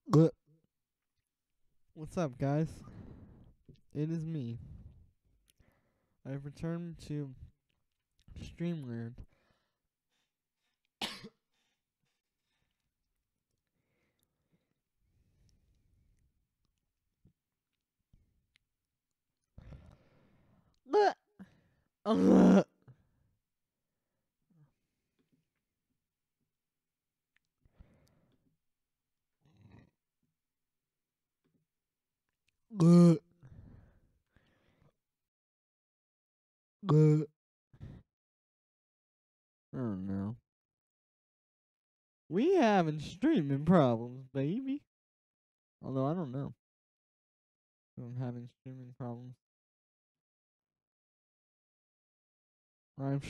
Good. What's up, guys? It is me. I've returned to Streamland. Good. Good. Good. I don't know. We having streaming problems, baby. Although I don't know if I'm having streaming problems. I'm.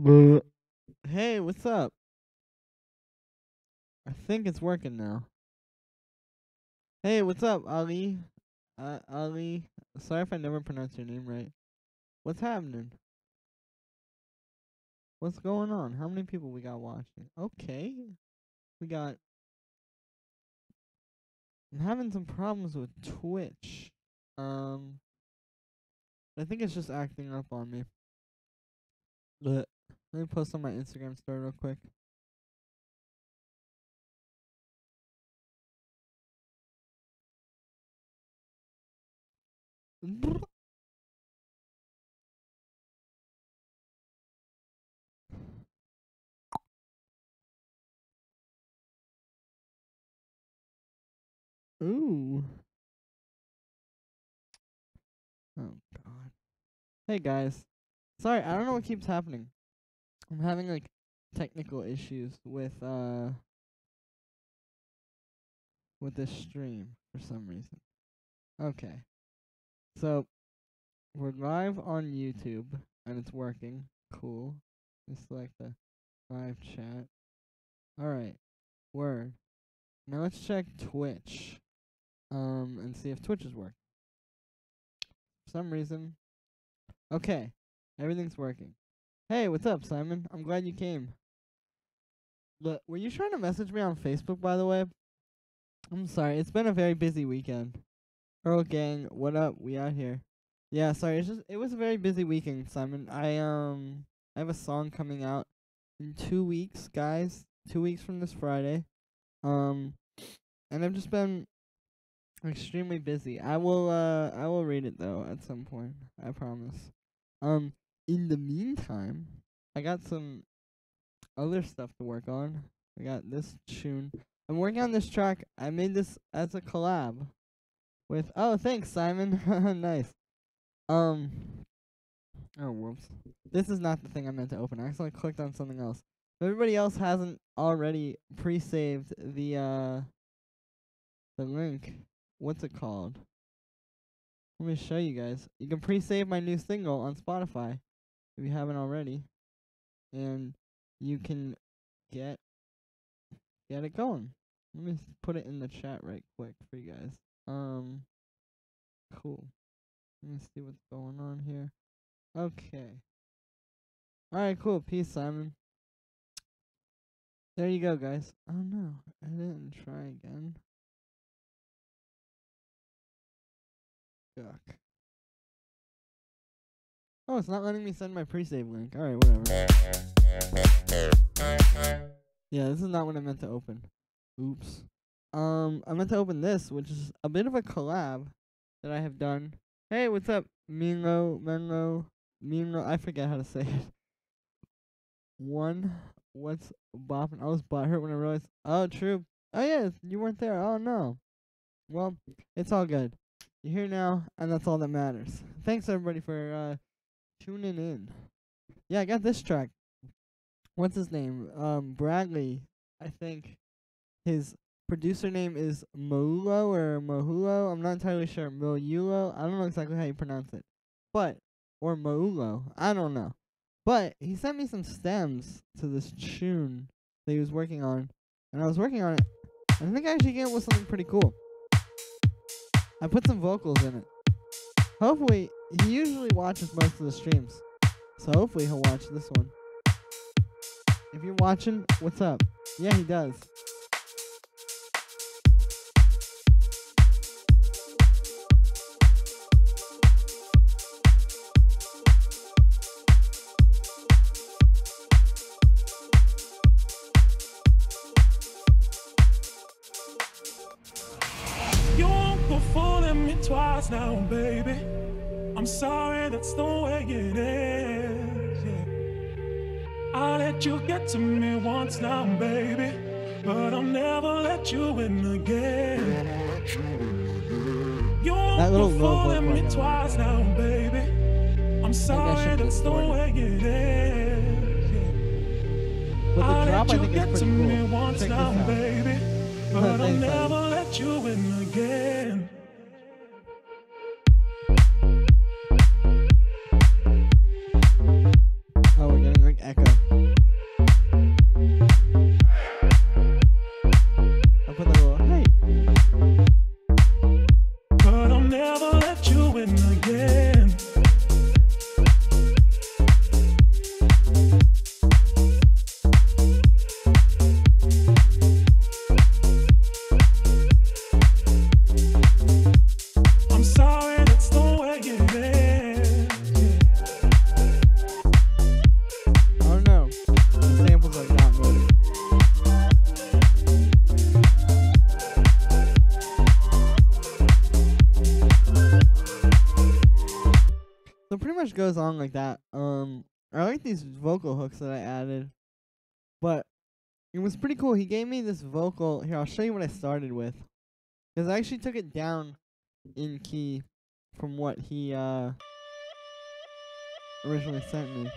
Good. Hey, what's up? I think it's working now. Hey, what's up, Ali? Ali. Sorry if I never pronounced your name right. What's happening? What's going on? How many people we got watching? Okay. We got. I'm having some problems with Twitch. I think it's just acting up on me. But let me post on my Instagram story real quick. Ooh. Oh god. Hey guys. Sorry, I don't know what keeps happening. I'm having like technical issues with this stream for some reason. Okay. So we're live on YouTube and it's working. Cool. Just like the live chat. Alright. Word. Now let's check Twitch. And see if Twitch is working. For some reason. Okay. Everything's working. Hey, what's up, Simon? I'm glad you came. Look, were you trying to message me on Facebook, by the way? I'm sorry. It's been a very busy weekend. Earl gang, what up? We out here. Yeah, sorry. It was a very busy weekend, Simon. I have a song coming out in 2 weeks, guys. 2 weeks from this Friday. And I've just been extremely busy. I will read it though at some point. I promise. In the meantime, I got some other stuff to work on. I got this tune. I'm working on this track. I made this as a collab with. Oh, thanks, Simon. Nice. Oh, whoops. This is not the thing I meant to open. I accidentally clicked on something else. If everybody else hasn't already pre-saved the link, what's it called? Let me show you guys. You can pre-save my new single on Spotify if you haven't already, and you can get it going. Let me put it in the chat right quick for you guys. Cool. Let me see what's going on here. Okay. Alright, cool. Peace, Simon. There you go, guys. Oh no, I didn't try again. Yuck. Oh, it's not letting me send my pre-save link. Alright, whatever. Yeah, this is not what I meant to open. Oops. I meant to open this, which is a bit of a collab that I have done. Hey, what's up? Menlo. I forget how to say it. What's bopping? I was butthurt when I realized. Oh, true. Oh, yeah, you weren't there. Oh, no. Well, it's all good. You're here now, and that's all that matters. Thanks, everybody, for tuning in. Yeah, I got this track. What's his name? Bradley. I think his producer name is Moulo or Mohulo. I'm not entirely sure. Mohulo. I don't know exactly how you pronounce it. Or Moulo. I don't know. But he sent me some stems to this tune that he was working on. And I was working on it. And I think I actually came up with something pretty cool. I put some vocals in it. Hopefully, he usually watches most of the streams. So hopefully he'll watch this one. If you're watching, what's up? Yeah, he does. twice now, baby. I'm sorry, that's the way it is. Yeah. I let you get to me once now, baby, but I'll never let you in again. You won't fooling me twice now, baby. I'm sorry, that's the way it is. Yeah. But the drop, I think, is pretty cool. Once Check now, this out. baby, but I'll never let you in again. Oh, we're getting like echo. I'll put that little hey. But I'll never let you in again. I'm sorry, that's the way it is. Oh no, the samples are not moving. So it pretty much goes on like that. I like these vocal hooks that I added, but it was pretty cool. He gave me this vocal. Here, I'll show you what I started with, because I actually took it down in key from what he originally sent me.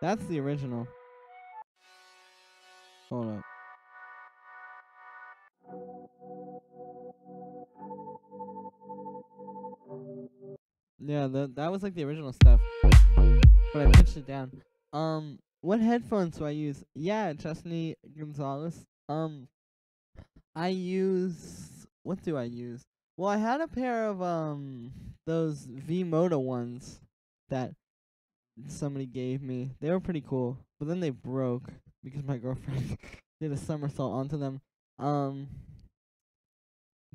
That's the original. Hold up. Yeah, that was like the original stuff, but I pitched it down. What headphones do I use? Yeah, Chesney Gonzalez. I use, what do I use? Well, I had a pair of those V-Moto ones that somebody gave me. They were pretty cool, but then they broke because my girlfriend did a somersault onto them.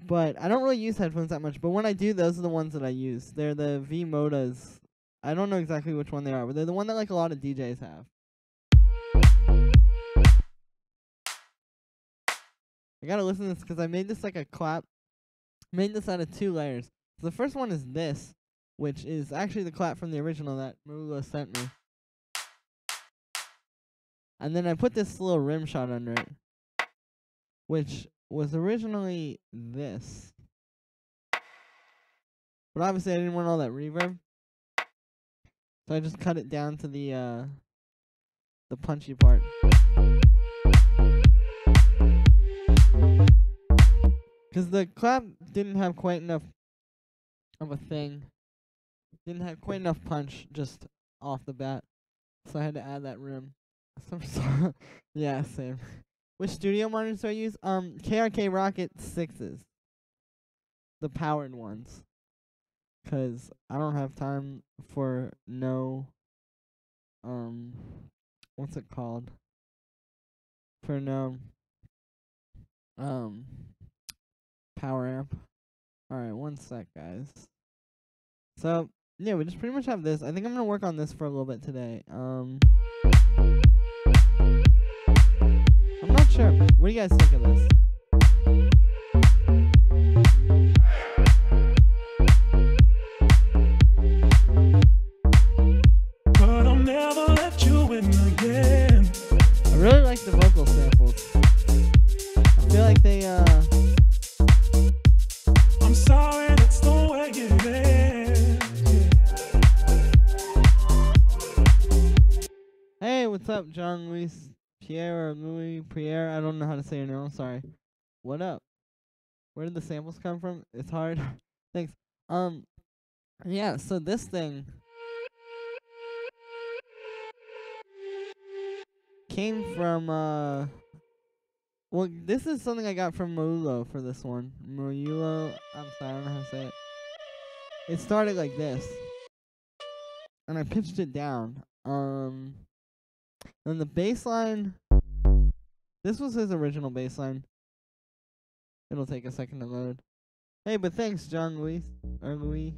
But I don't really use headphones that much, but when I do, those are the ones that I use. They're the V-Motas. I don't know exactly which one they are, but they're the one that like a lot of DJs have. I gotta listen to this because I made this like a clap. Made this out of 2 layers. So the first one is this, which is actually the clap from the original that Marula sent me. And then I put this little rim shot under it, which was originally this. But obviously I didn't want all that reverb, so I just cut it down to the punchy part. Because the clap didn't have quite enough of a thing. Didn't have quite enough punch just off the bat. So I had to add that rim. Yeah, same. Which studio monitors do I use? KRK Rocket 6s. The powered ones. Because I don't have time for no, what's it called? For no, power amp. Alright, one sec, guys. So, yeah, we just pretty much have this. I think I'm gonna work on this for a little bit today. I'm not sure. What do you guys think of this? But I'll never let you in again. I really like the vocal samples. I feel like they, I'm sorry, that's the way it is. Hey, what's up, John Luis Pierre or Louis Pierre? I don't know how to say your name. I'm sorry. What up? Where did the samples come from? It's hard. Thanks. Yeah. So this thing came from well, this is something I got from Maulo for this one. Maulo. I'm sorry, I don't know how to say it. It started like this, and I pitched it down. Then the bass line, this was his original bass line. It'll take a second to load. Hey, but thanks, John Luis. Or Louis.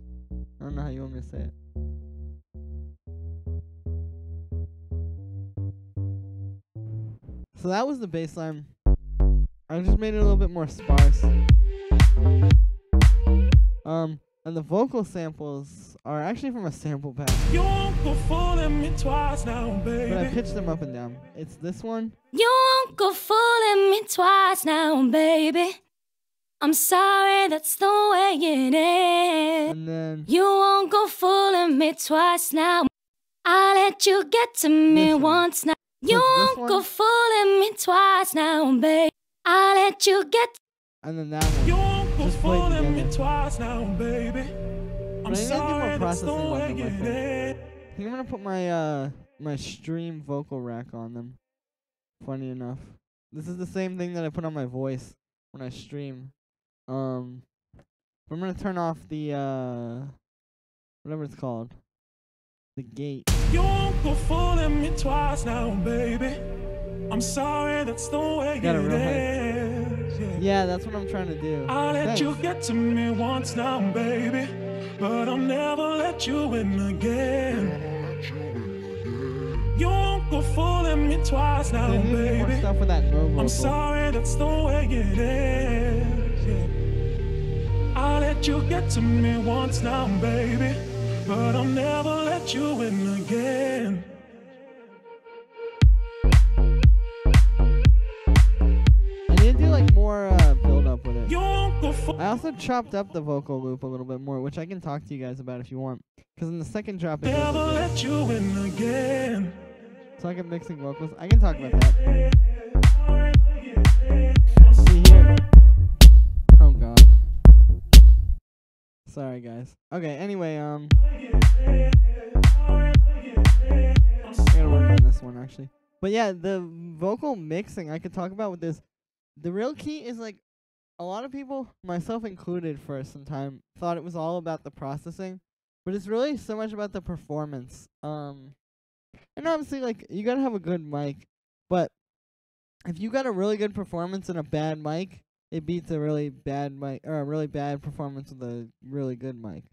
I don't know how you want me to say it. So that was the bass line. I just made it a little bit more sparse. And the vocal samples are actually from a sample pack. You won't go fooling me twice now, baby. But I pitched them up and down. It's this one. You won't go fooling me twice now, baby. I'm sorry, that's the way it is. And then you won't go fooling me twice now. I let you get to me once now. You won't go fooling me twice now, baby. I let you get. And then that one. You won't go Just played fooling me together. twice now, baby. I'm But I need to do more sorry, that's the processing way on them, I it think. is. I think I'm gonna put my my stream vocal rack on them. Funny enough, this is the same thing that I put on my voice when I stream. I'm gonna turn off the whatever it's called, the gate. You won't go fooling me twice now, baby. I'm sorry, that's the way Got it it real is. Yeah. Yeah, that's what I'm trying to do. I let Thanks. you get to me once now, baby, but I'll never let you in again. You won't go fooling me twice now, They need to do more baby. stuff with that no vocal. I'm sorry, that's the way it is. Yeah. I let you get to me once now, baby, but I'll never let you in again. I need to do like more build up with it. You won't go I also chopped up the vocal loop a little bit more, which I can talk to you guys about if you want. Because in the second drop, it never goes let you in again. so I can mixing vocals. I can talk about that. See here. Oh god. Sorry guys. Okay. Anyway, I gotta work on this one actually. But yeah, the vocal mixing I could talk about with this. The real key is like a lot of people, myself included, for some time thought it was all about the processing, but it's really so much about the performance. And obviously, like, you gotta have a good mic, but if you got a really good performance and a bad mic, it beats a really bad mic or a really bad performance with a really good mic.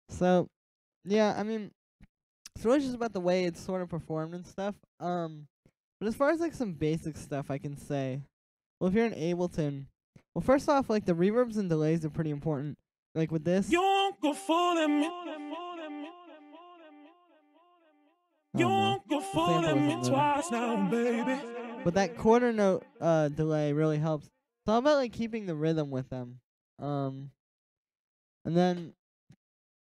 So yeah, I mean, it's really just about the way it's sort of performed and stuff. But as far as like some basic stuff, I can say, well, if you're in Ableton, well, first off, like the reverbs and delays are pretty important. Like with this. You won't go fooling me. You Oh, no. won't go The sample fooling me isn't loading. twice now, baby. But that quarter note delay really helps. It's all about like keeping the rhythm with them. And then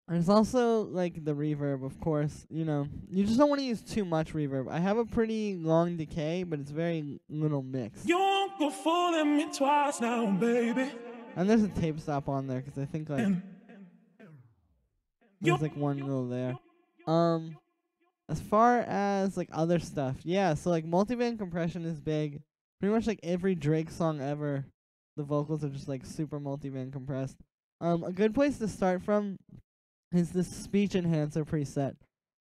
there's also like the reverb, of course. You know, you just don't want to use too much reverb. I have a pretty long decay, but it's very little mix. You won't go fooling me twice now, baby. And there's a tape stop on there because I think like there's like one little there. As far as like other stuff, yeah. So like multiband compression is big. Pretty much like every Drake song ever, the vocals are just like super multiband compressed. A good place to start from is this speech enhancer preset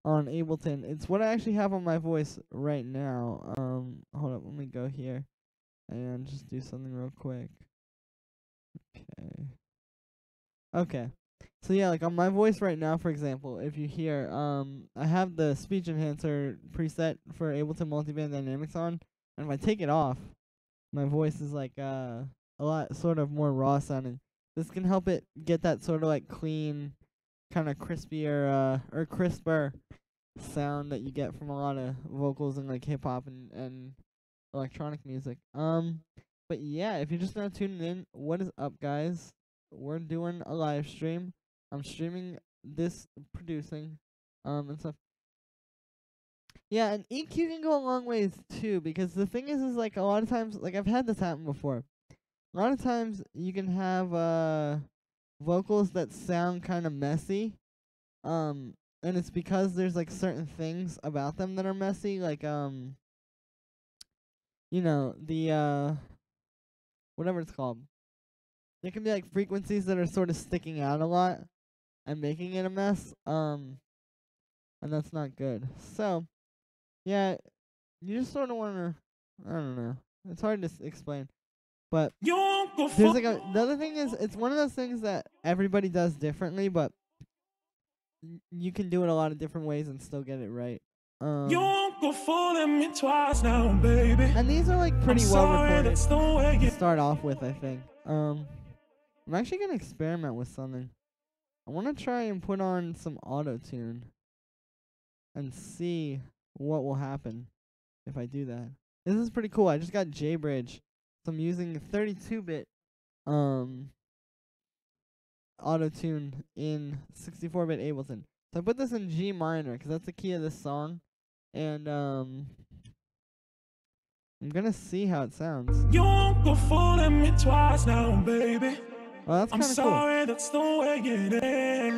on Ableton. It's what I actually have on my voice right now. Hold up, let me go here and just do something real quick. Okay. So yeah, like on my voice right now, for example, if you hear, I have the speech enhancer preset for Ableton Multiband Dynamics on, and if I take it off, my voice is like a lot sort of more raw sounding. This can help it get that sort of like clean, kind of crispier or crisper sound that you get from a lot of vocals in like hip hop and electronic music. But yeah, if you're just now tuning in, what is up, guys? We're doing a live stream. I'm streaming this producing and stuff. Yeah, and EQ can go a long ways too, because the thing is like a lot of times, like I've had this happen before. A lot of times you can have vocals that sound kind of messy, and it's because there's like certain things about them that are messy, like you know, the whatever it's called. There can be like frequencies that are sort of sticking out a lot and making it a mess, and that's not good. So yeah, you just sort of wanna, I don't know. It's hard to explain. But there's like the other thing is, it's one of those things that everybody does differently, but you can do it a lot of different ways and still get it right. You won't go fooling me twice now, baby. And these are like pretty well recorded that's the way to start off with, I think. I'm actually gonna experiment with something. I wanna try and put on some auto-tune and see what will happen if I do that. This is pretty cool. I just got JBridge, so I'm using 32-bit auto-tune in 64-bit Ableton. So I put this in G minor because that's the key of this song, and I'm gonna see how it sounds. You won't go fooling me twice now, baby. Well, that's kind of cool. I'm sorry, that's the way it is.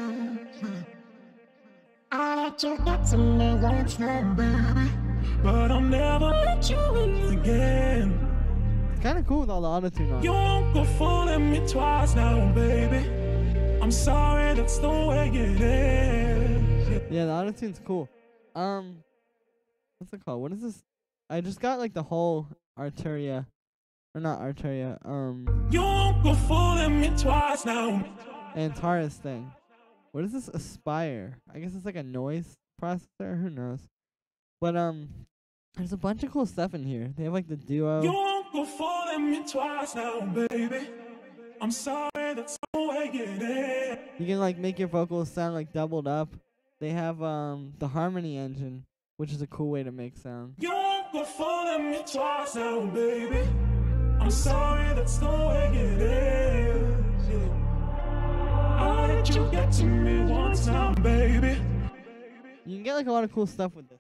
I let you get to me once now, baby, but I'll never let you in again. It's kind of cool with all the auto-tune on it. You won't go fooling me twice now, baby. I'm sorry, that's the way it is. Yeah, the auto-tune's cool. What's it called? What is this? I just got like the whole Arturia, or not Arturia, You won't go fooling me twice now. Antares thing. What is this Aspire? I guess it's like a noise processor. Who knows? But there's a bunch of cool stuff in here. They have like the duo. You won't go fooling me twice now, baby. I'm sorry, that's the way it is. You can like make your vocals sound like doubled up. They have the harmony engine, which is a cool way to make sound. You won't go fooling me twice now, baby. I'm sorry, that's the way it is. Yeah. I'll let you get to me once now, baby. You can get like a lot of cool stuff with this.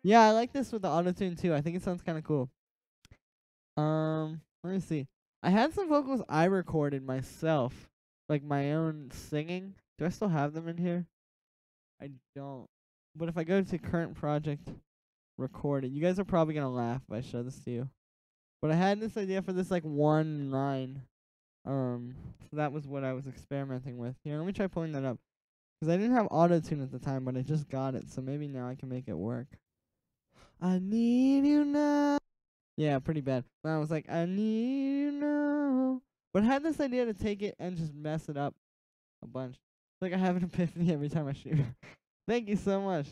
Yeah, I like this with the auto-tune too. I think it sounds kind of cool. Let me see. I had some vocals I recorded myself, like my own singing. Do I still have them in here? I don't. But if I go to current project, recorded, you guys are probably gonna laugh if I show this to you. But I had this idea for this like one line. So that was what I was experimenting with. Here, let me try pulling that up. Because I didn't have auto-tune at the time, but I just got it. So maybe now I can make it work. I need you now. Yeah, pretty bad. And I was like, I need you now. But I had this idea to take it and just mess it up a bunch. It's like I have an epiphany every time I shoot. Thank you so much.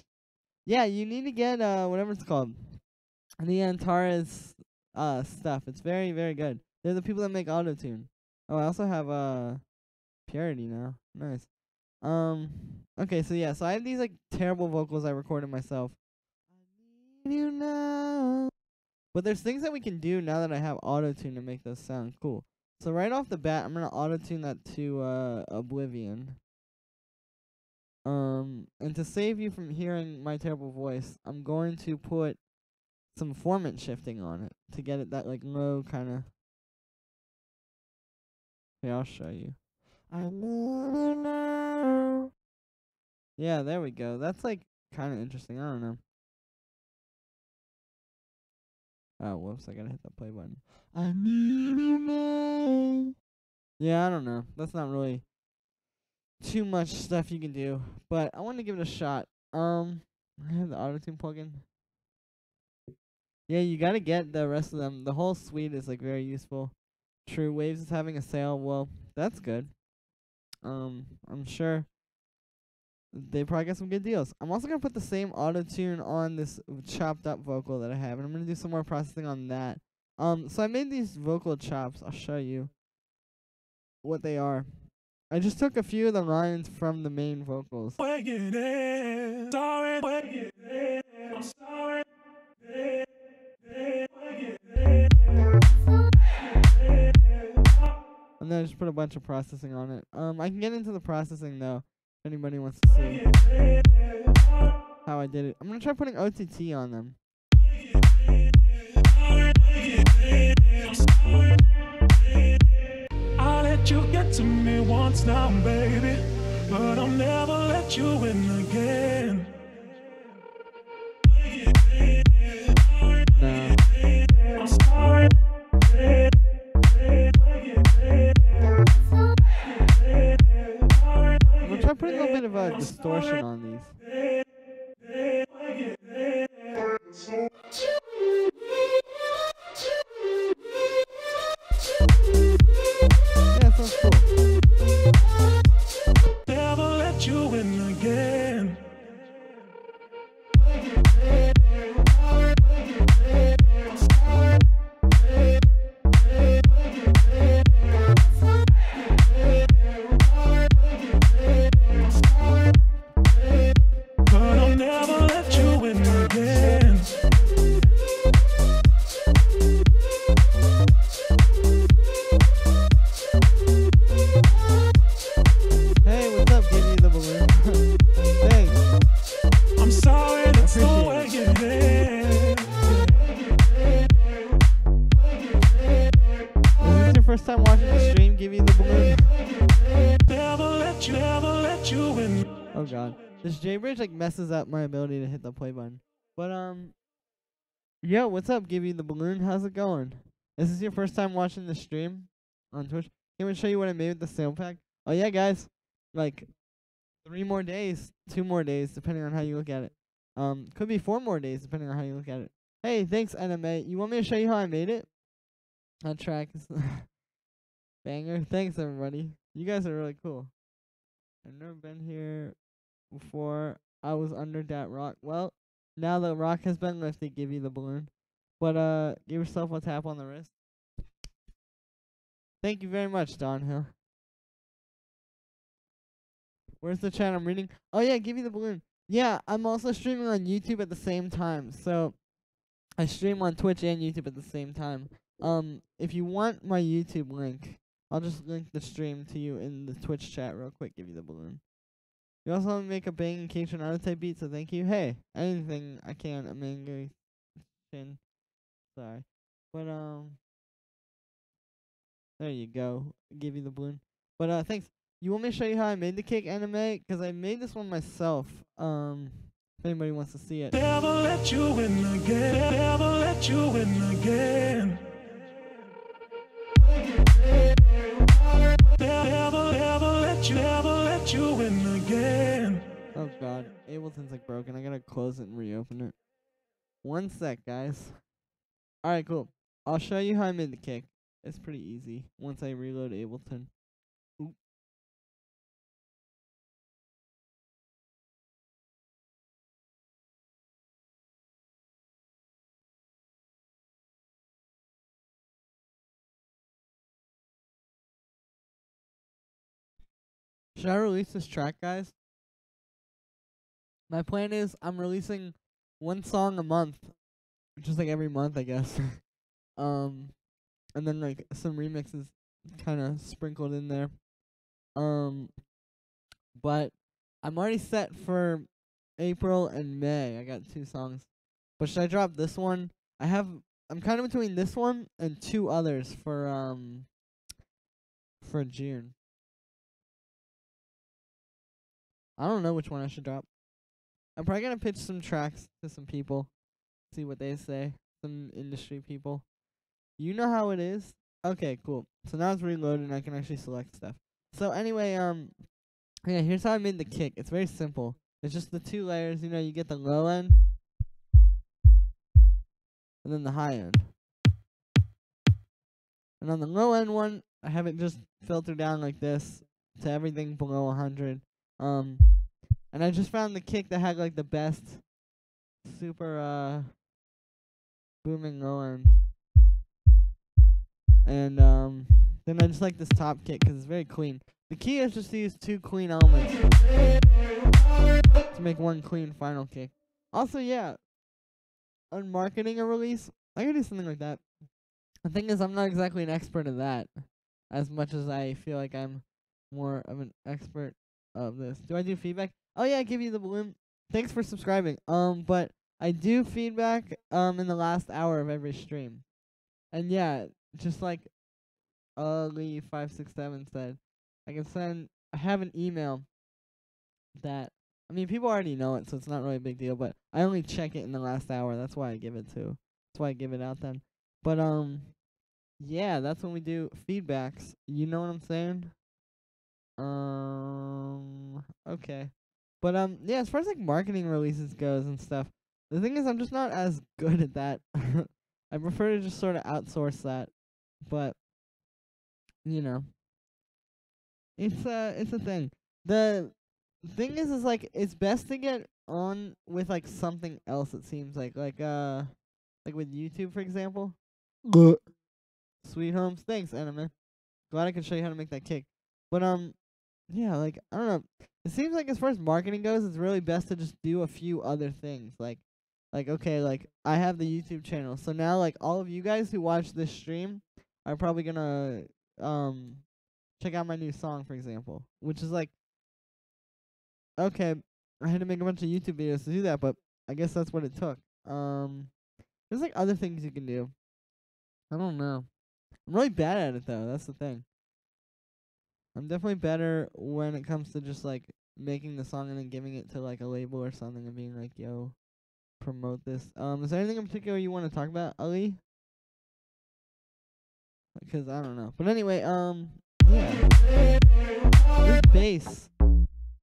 Yeah, you need to get whatever it's called. The Antares stuff. It's very, very good. They're the people that make auto-tune. Oh, I also have Purity now. Nice. Okay, so yeah, so I have these like terrible vocals I recorded myself. I need you now. But there's things that we can do now that I have auto-tune to make those sound cool. So right off the bat, I'm gonna auto-tune that to Oblivion. And to save you from hearing my terrible voice, I'm going to put some formant shifting on it to get it that like low kind of. Okay, I'll show you. I need you now. Yeah, there we go. That's like kind of interesting. I don't know. Oh, whoops, I gotta hit the play button. I need you now. Yeah, I don't know. That's not really too much stuff you can do, but I want to give it a shot. I have the auto-tune plugin. Yeah, you gotta get the rest of them. The whole suite is like very useful. True Waves is having a sale. Well, that's good. I'm sure they probably got some good deals. I'm also gonna put the same auto-tune on this chopped up vocal that I have, and I'm gonna do some more processing on that. So I made these vocal chops. I'll show you what they are. I just took a few of the lines from the main vocals. And then I just put a bunch of processing on it. I can get into the processing though, if anybody wants to see how I did it. I'm gonna try putting OTT on them. I'll let you get to me once now, baby, but I'll never let you in again. No. I'm gonna try putting a little bit of a distortion on these. Yeah, sounds cool. Never let you in again. This jaybridge like messes up my ability to hit the play button. But yo, what's up? Give you the balloon. How's it going? Is this your first time watching the stream on Twitch? Can we show you what I made with the sale pack? Oh yeah, guys, like 3 more days, 2 more days, depending on how you look at it. Could be 4 more days, depending on how you look at it. Hey, thanks, NMA. You want me to show you how I made it? That track is banger. Thanks, everybody. You guys are really cool. I've never been here before. I was under that rock. Well, now the rock has been lifted. Give you the balloon. But give yourself a tap on the wrist. Thank you very much, Donhill. Where's the chat I'm reading? Oh yeah, give you the balloon. Yeah, I'm also streaming on YouTube at the same time. So I stream on Twitch and YouTube at the same time. If you want my YouTube link, I'll just link the stream to you in the Twitch chat real quick. Give you the balloon. You also want to make a banging Cage Ronaldo type beat, so thank you. Hey, anything I can. I'm angry. Sorry, but there you go. Give you the balloon. But thanks. You want me to show you how I made the cake anime? Cause I made this one myself. If anybody wants to see it. Never let you win again. Never let you win again. Never let you win again. Oh god, Ableton's like broken. I gotta close it and reopen it. 1 sec, guys. Alright, cool. I'll show you how I made the kick. It's pretty easy once I reload Ableton. Oop. Should I release this track, guys? My plan is I'm releasing 1 song a month, just like every month, I guess. And then like some remixes kind of sprinkled in there. But I'm already set for April and May. I got 2 songs. But should I drop this one? I'm kind of between this one and 2 others for June. I don't know which one I should drop. I'm probably gonna pitch some tracks to some people, see what they say. Some industry people. You know how it is. Okay, cool. So now it's reloaded and I can actually select stuff. So anyway, yeah, here's how I made the kick. It's very simple. It's just the 2 layers. You know, you get the low end and then the high end. And on the low end one, I have it just filter down like this to everything below 100. And I just found the kick that had like the best super booming low end. And then I just like this top kick because it's very clean. The key is just to use 2 clean elements to make 1 clean final kick. Also, yeah, on marketing a release, I can do something like that. The thing is, I'm not exactly an expert at that, as much as I feel like I'm more of an expert of this. Do I do feedback? Oh yeah, I give you the balloon. Thanks for subscribing. But I do feedback in the last hour of every stream. And yeah, just like Lee567 said, I have an email that, I mean, people already know it, so it's not really a big deal, but I only check it in the last hour. That's why I give it out then. But yeah, that's when we do feedbacks. You know what I'm saying? Okay. But yeah, as far as like marketing releases goes and stuff, the thing is I'm just not as good at that. I prefer to just sort of outsource that. But you know, it's a thing. The thing is like it's best to get on with like something else. It seems like with YouTube, for example. Sweet Homes, thanks, anime. Glad I could show you how to make that kick. But yeah, like I don't know. It seems like as far as marketing goes, it's really best to just do a few other things. Like okay, like I have the YouTube channel, so now like all of you guys who watch this stream are probably gonna check out my new song, for example, which is like, okay, I had to make a bunch of YouTube videos to do that, but I guess that's what it took. There's like other things you can do. I don't know. I'm really bad at it though. That's the thing. I'm definitely better when it comes to just like making the song and then giving it to like a label or something and being like, yo, promote this. Is there anything in particular you want to talk about, Ali? Because I don't know. But anyway, yeah. This bass,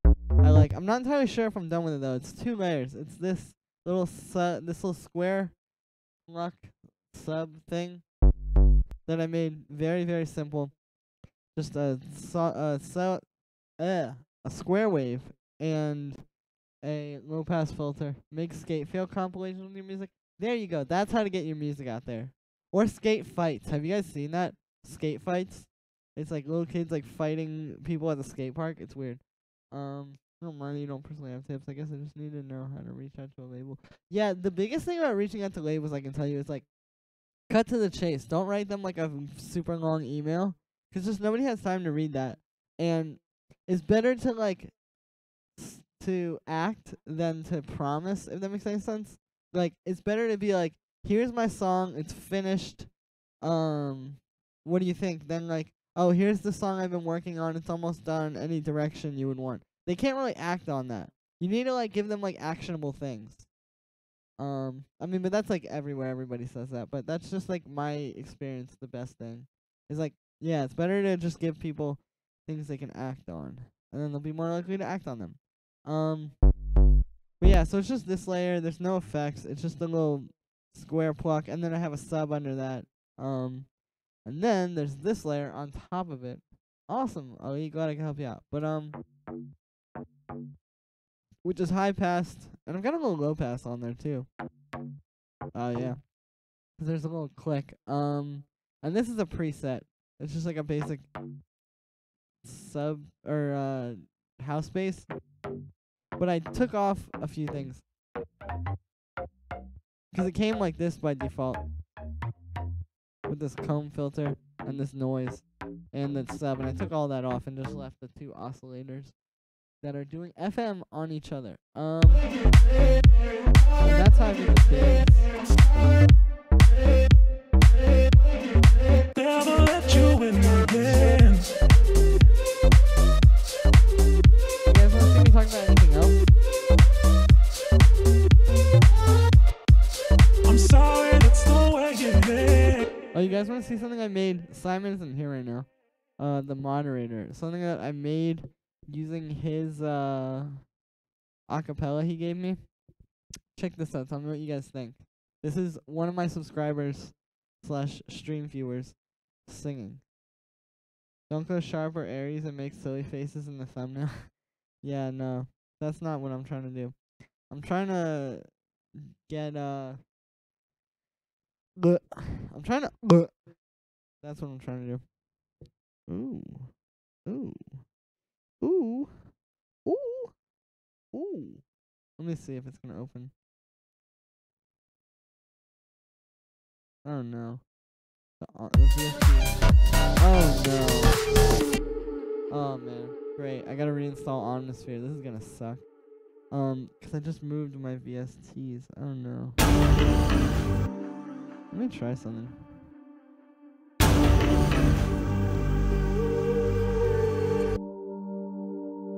I like. I'm not entirely sure if I'm done with it though. It's 2 layers. It's this little square rock sub thing that I made very, very simple. Just a square wave and a low pass filter. Make skate fail compilation with your music. There you go. That's how to get your music out there. Or skate fights. Have you guys seen that? Skate fights. It's like little kids like fighting people at the skate park. It's weird. I don't mind you don't personally have tips. I guess I just need to know how to reach out to a label. Yeah, the biggest thing about reaching out to labels, I can tell you, is like cut to the chase. Don't write them like a super long email, 'cause just nobody has time to read that. And it's better to like to act than to promise, if that makes any sense. Like, it's better to be like, here's my song, it's finished. What do you think? Then like, oh, here's the song I've been working on, it's almost done, any direction you would want. They can't really act on that. You need to like give them like actionable things. I mean, but that's like everywhere, everybody says that, but that's just like my experience. The best thing is like, yeah, it's better to just give people things they can act on, and then they'll be more likely to act on them. But yeah, so it's just this layer, there's no effects, it's just a little square pluck, and then I have a sub under that. And then there's this layer on top of it. Awesome, Ali, glad I can help you out. But which is high pass, and I've got a little low pass on there too. Oh yeah, 'cause there's a little click. And this is a preset. It's just like a basic sub or house bass. But I took off a few things 'cause it came like this by default, with this comb filter and this noise and the sub, and I took all that off and just left the 2 oscillators that are doing FM on each other. And that's how I made the bass. Never let you in again. You guys want to see me talk about anything else? I'm sorry, that's the way it is. Oh, you guys want to see something I made? Simon isn't here right now. The moderator. Something that I made using his acapella he gave me. Check this out. Tell me what you guys think. This is one of my subscribers / stream viewers singing. Don't go sharp or Aries and make silly faces in the thumbnail. Yeah, no. That's not what I'm trying to do. I'm trying to get I'm trying to that's what I'm trying to do. Ooh. Ooh. Ooh. Ooh. Ooh. Let me see if it's gonna open. Oh no. The VST. Oh no. Oh man. Great. I gotta reinstall Omnisphere. This is gonna suck. 'Cause I just moved my VSTs. Oh no. Let me try something.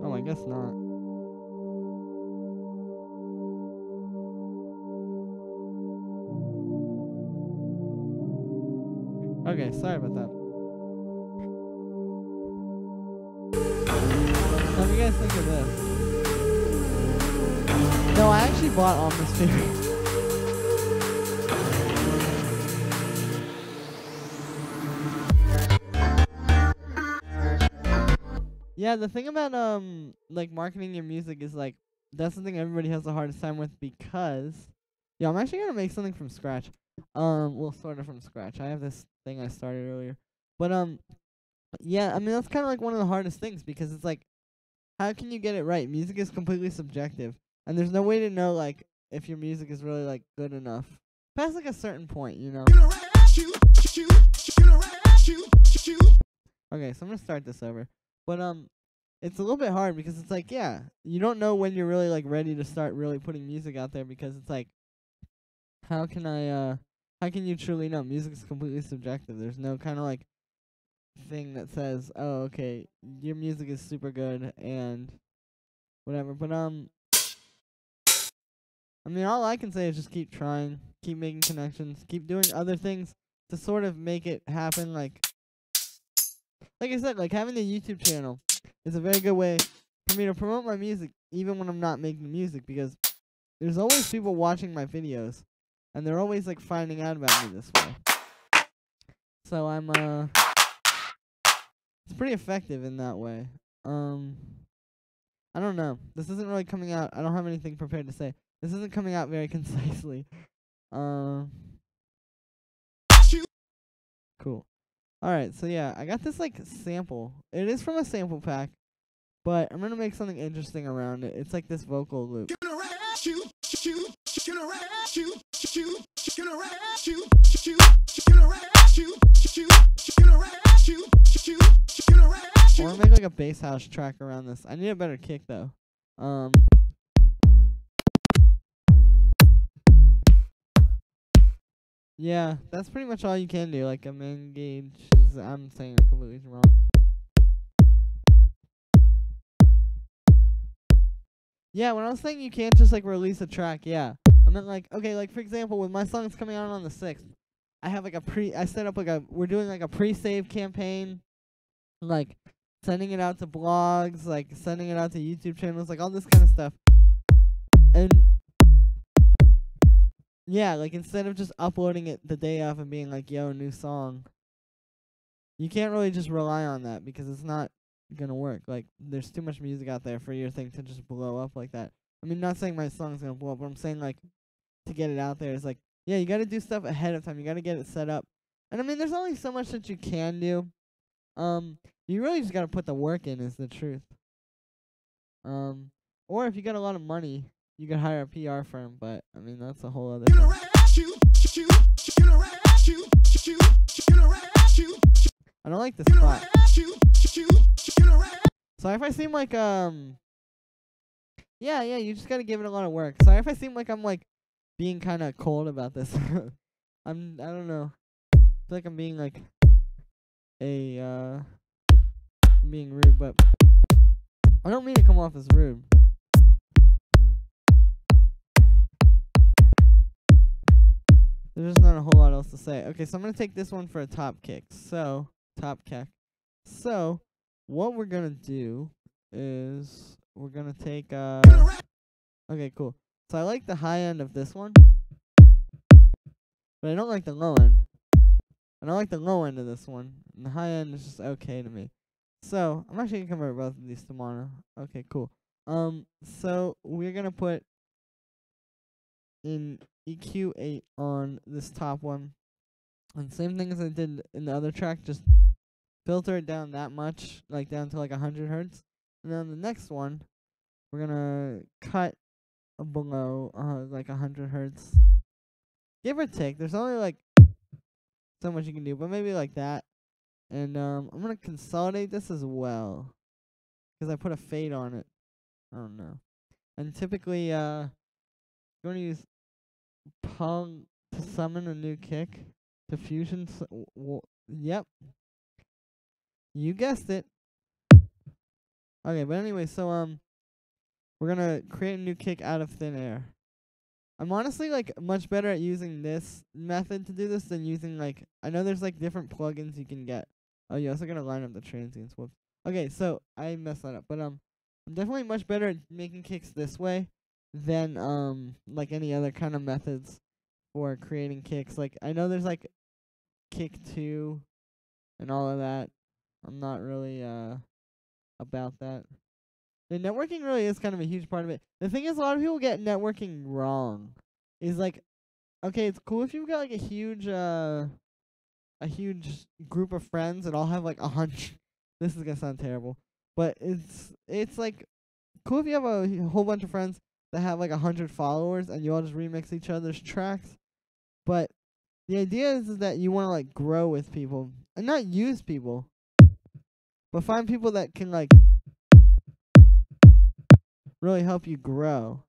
Oh, I guess not. Okay, sorry about that. What do you guys think of this? No, I actually bought Omnisphere. Yeah, the thing about like marketing your music is like that's the thing everybody has the hardest time with, because yeah, I'm actually gonna make something from scratch. Well, sort of from scratch. I have this thing I started earlier, but yeah, I mean that's kind of like one of the hardest things, because it's like, how can you get it right? Music is completely subjective, and there's no way to know like if your music is really like good enough past like a certain point, you know. Okay, so I'm gonna start this over. But it's a little bit hard because it's like, yeah, you don't know when you're really like ready to start really putting music out there, because it's like, how can you truly know? Music is completely subjective. There's no kind of like thing that says, oh, okay, your music is super good and whatever. But I mean, all I can say is just keep trying, keep making connections, keep doing other things to sort of make it happen. Like I said, like having a YouTube channel is a very good way for me to promote my music, even when I'm not making music, because there's always people watching my videos, and they're always like finding out about me this way. So I'm it's pretty effective in that way. I don't know. This isn't really coming out. I don't have anything prepared to say. This isn't coming out very concisely. Cool. Alright, so yeah, I got this like sample. It is from a sample pack, but I'm gonna make something interesting around it. It's like this vocal loop. I wanna make like a bass house track around this. I need a better kick though. Yeah, that's pretty much all you can do. Like a main gauge is, I'm saying it completely wrong. Yeah, when I was saying you can't just like release a track, yeah. I meant like, okay, like for example, with my songs coming out on the 6th, I have like I set up like we're doing like a pre-save campaign, like sending it out to blogs, like sending it out to YouTube channels, like all this kind of stuff. And yeah, like instead of just uploading it the day of and being like, yo, new song, you can't really just rely on that because it's not gonna work. Like, there's too much music out there for your thing to just blow up like that. I mean, not saying my song's gonna blow up, but I'm saying, like, to get it out there, it's like, yeah, you gotta do stuff ahead of time. You gotta get it set up. And I mean, there's only so much that you can do. You really just gotta put the work in, is the truth. Or if you got a lot of money, you could hire a PR firm, but I mean, that's a whole other thing. I don't like this spot. Sorry if I seem like, yeah, you just gotta give it a lot of work. Sorry if I seem like I'm, like, being kinda cold about this. I don't know. I feel like I'm being, like, I'm being rude, but I don't mean to come off as rude. There's just not a whole lot else to say. Okay, so I'm gonna take this one for a top kick. So, top kick. So, what we're gonna do is we're gonna take okay, cool. So I like the high end of this one, but I don't like the low end. I don't like the low end of this one, and the high end is just okay to me. So I'm actually gonna convert both of these to mono. Okay, cool. So we're gonna put in EQ8 on this top one, and same thing as I did in the other track, just filter it down that much, like down to like 100 hertz. And then the next one, we're gonna cut below like 100 hertz, give or take. There's only like so much you can do, but maybe like that. And I'm gonna consolidate this as well, because I put a fade on it. I don't know. And typically, I'm gonna use Pong to summon a new kick to fusion. Yep. You guessed it. Okay, but anyway, so we're gonna create a new kick out of thin air. I'm honestly like much better at using this method to do this than using like, I know there's like different plugins you can get. Oh, you also gotta line up the transients. Whoops. Okay, so I messed that up, but I'm definitely much better at making kicks this way than like any other kind of methods for creating kicks. Like I know there's like kick 2 and all of that. I'm not really about that. The networking really is kind of a huge part of it. The thing is, a lot of people get networking wrong. Is like, okay, it's cool if you've got like a huge group of friends that all have like 100. This is gonna sound terrible, but it's like cool if you have a whole bunch of friends that have like 100 followers and you all just remix each other's tracks. But the idea is that you want to like grow with people and not use people, but find people that can like really help you grow.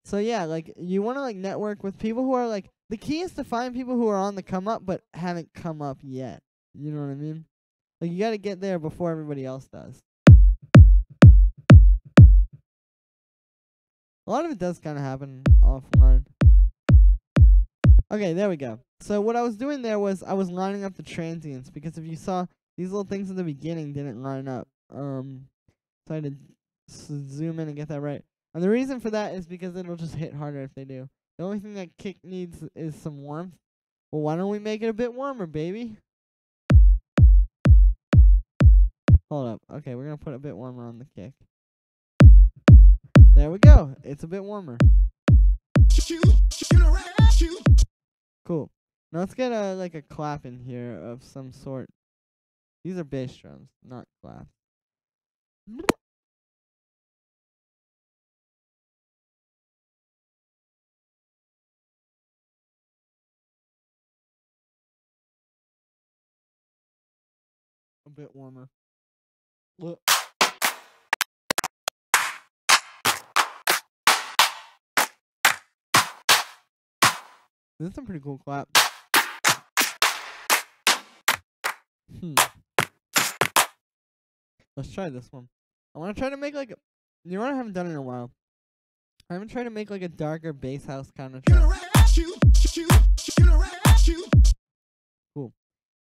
So yeah, like you want to like network with people who are like, the key is to find people who are on the come up but haven't come up yet. You know what I mean? Like you got to get there before everybody else does. A lot of it does kind of happen offline. Okay, there we go. So what I was doing there was I was lining up the transients, because if you saw, these little things in the beginning didn't line up. So I had to zoom in and get that right. And the reason for that is because it'll just hit harder if they do. The only thing that kick needs is some warmth. Well, why don't we make it a bit warmer, baby? Hold up. Okay, we're going to put a bit warmer on the kick. There we go. It's a bit warmer. Cool. Now let's get a clap in here of some sort. These are bass drums, not claps. A bit warmer. Look. This is a pretty cool clap. Let's try this one. I want to try to make like a... You know what I haven't done in a while? I haven't tried to make like a darker bass house kind of track. Cool.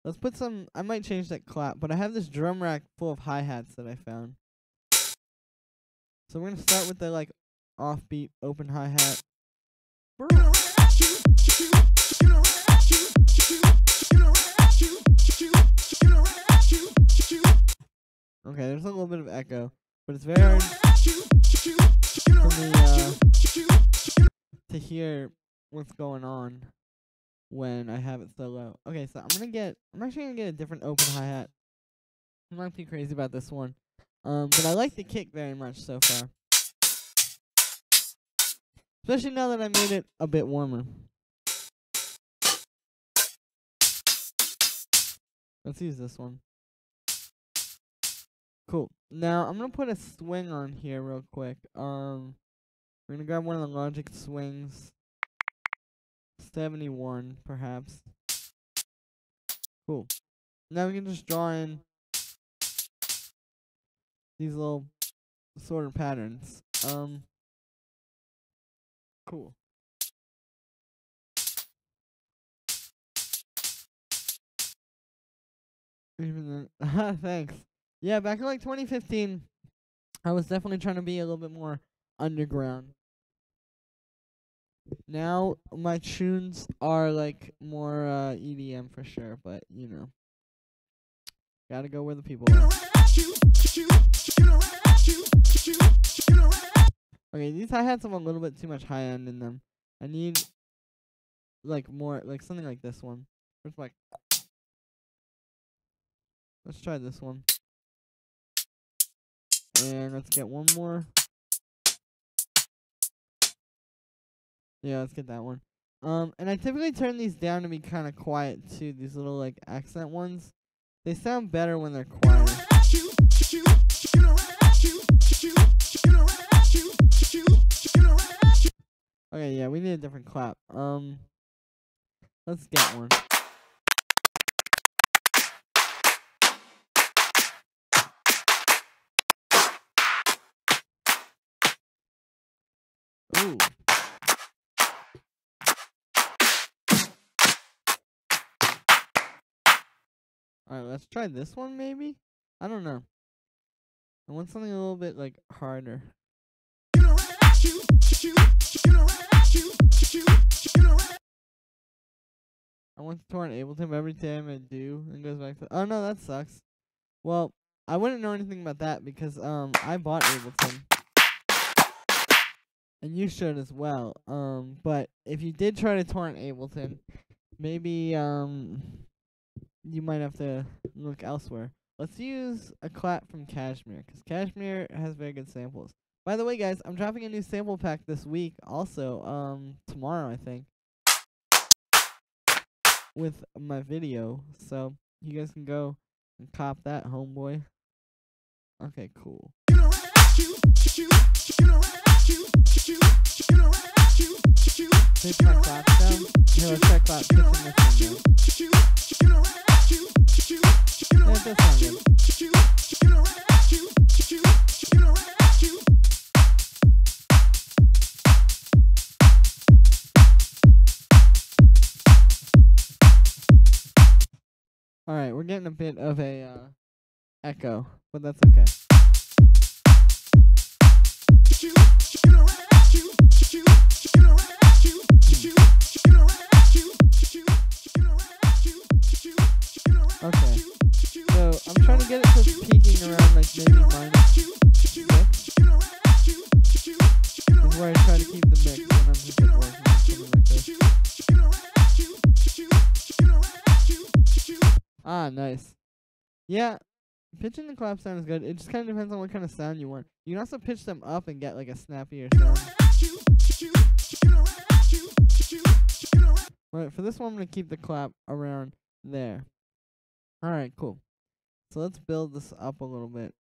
Let's put some... I might change that clap, but I have this drum rack full of hi-hats that I found. So we're going to start with the like offbeat open hi-hat. Okay, there's a little bit of echo, but it's very hard for me to hear what's going on when I have it so low. Okay, so I'm actually gonna get a different open hi-hat. I'm not too crazy about this one, but I like the kick very much so far, especially now that I made it a bit warmer. Let's use this one. Cool. Now I'm gonna put a swing on here real quick. We're gonna grab one of the Logic swings. 71, perhaps. Cool. Now we can just draw in these little sort of patterns. Cool. Even then, thanks. Yeah, back in like 2015, I was definitely trying to be a little bit more underground. Now my tunes are like more EDM for sure, but you know, gotta go where the people are. Okay, these hi-hats have a little bit too much high end in them. I need like more, like something like this one. It's like, let's try this one. And let's get one more. Yeah, let's get that one. And I typically turn these down to be kind of quiet too. These little like accent ones, they sound better when they're quiet. Okay, yeah, we need a different clap. Let's get one. Ooh. Alright, let's try this one maybe? I don't know. I want something a little bit like harder. I want to torn Ableton, but every time I do, it goes back to... Oh no, that sucks. Well, I wouldn't know anything about that because I bought Ableton. And you should as well. But if you did try to torrent Ableton, maybe you might have to look elsewhere. Let's use a clap from Cashmere, because Cashmere has very good samples. By the way, guys, I'm dropping a new sample pack this week, also tomorrow, I think, with my video. So you guys can go and cop that, homeboy. Okay, cool. Pitch my clap down. Here, let's try clap pitching this one down. Yeah, it does sound good. getting a bit of a echo, but that's okay. Okay, so I'm trying to get it to peaking around like maybe -6. Is where I try to keep the mix when I'm just like working on something like this. Ah, nice. Yeah, pitching the clap sound is good. It just kind of depends on what kind of sound you want. You can also pitch them up and get like a snappier sound. Right, for this one I'm going to keep the clap around there. Alright, cool. So let's build this up a little bit.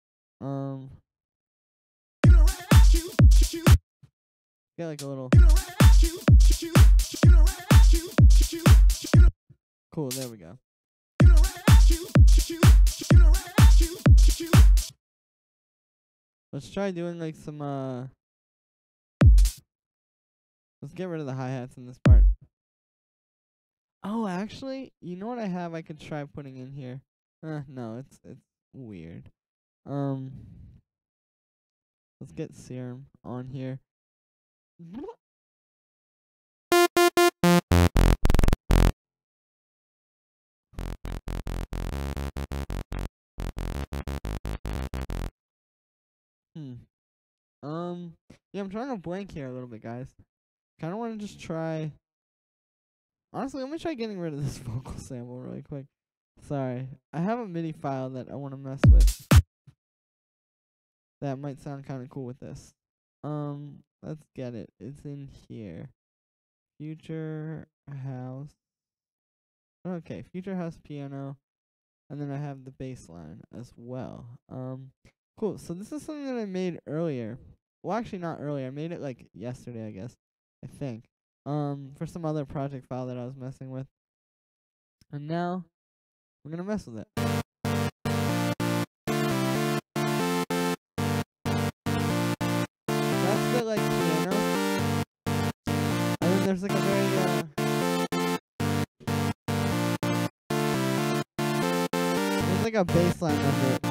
Get like a little... Cool, there we go. Let's try doing like some, let's get rid of the hi-hats in this part. Oh, actually, you know what I have I could try putting in here? No, it's weird. Let's get serum on here. Yeah, I'm trying to blank here a little bit, guys. Kind of want to just try... Honestly, let me try getting rid of this vocal sample really quick. Sorry. I have a MIDI file that I want to mess with. That might sound kind of cool with this. Let's get it. It's in here. Future House. Okay, Future House piano. And then I have the bass line as well. Cool. So this is something that I made earlier. Well, actually not earlier. I made it like yesterday, I guess. I think. For some other project file that I was messing with. And now we're gonna mess with it. That's the like piano. And then there's like a very there's like a bass line under it.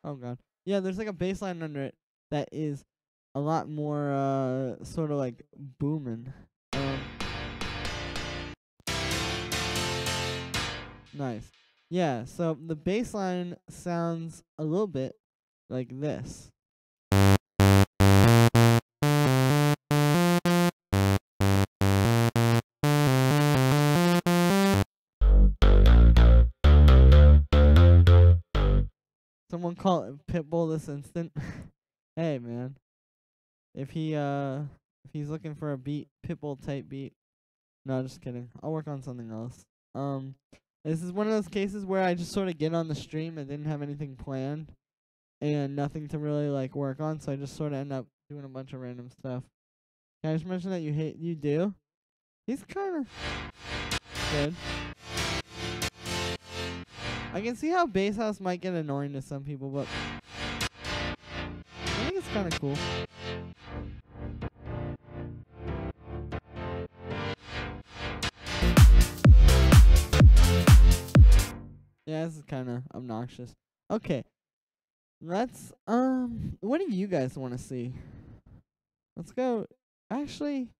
Oh god. Yeah, there's like a bass line under it that is a lot more sort of like booming. Nice. Yeah, so the bass line sounds a little bit like this. Someone call it Pitbull this instant. Hey man. If he's looking for a beat, Pitbull type beat. No, just kidding. I'll work on something else. This is one of those cases where I just sort of get on the stream and didn't have anything planned and nothing to really like work on, so I just sort of end up doing a bunch of random stuff. Can I just mention that you do? He's kind of good. I can see how Bass House might get annoying to some people, but I think it's kind of cool. Yeah, this is kind of obnoxious. Okay. Let's, what do you guys want to see? Let's go. Actually,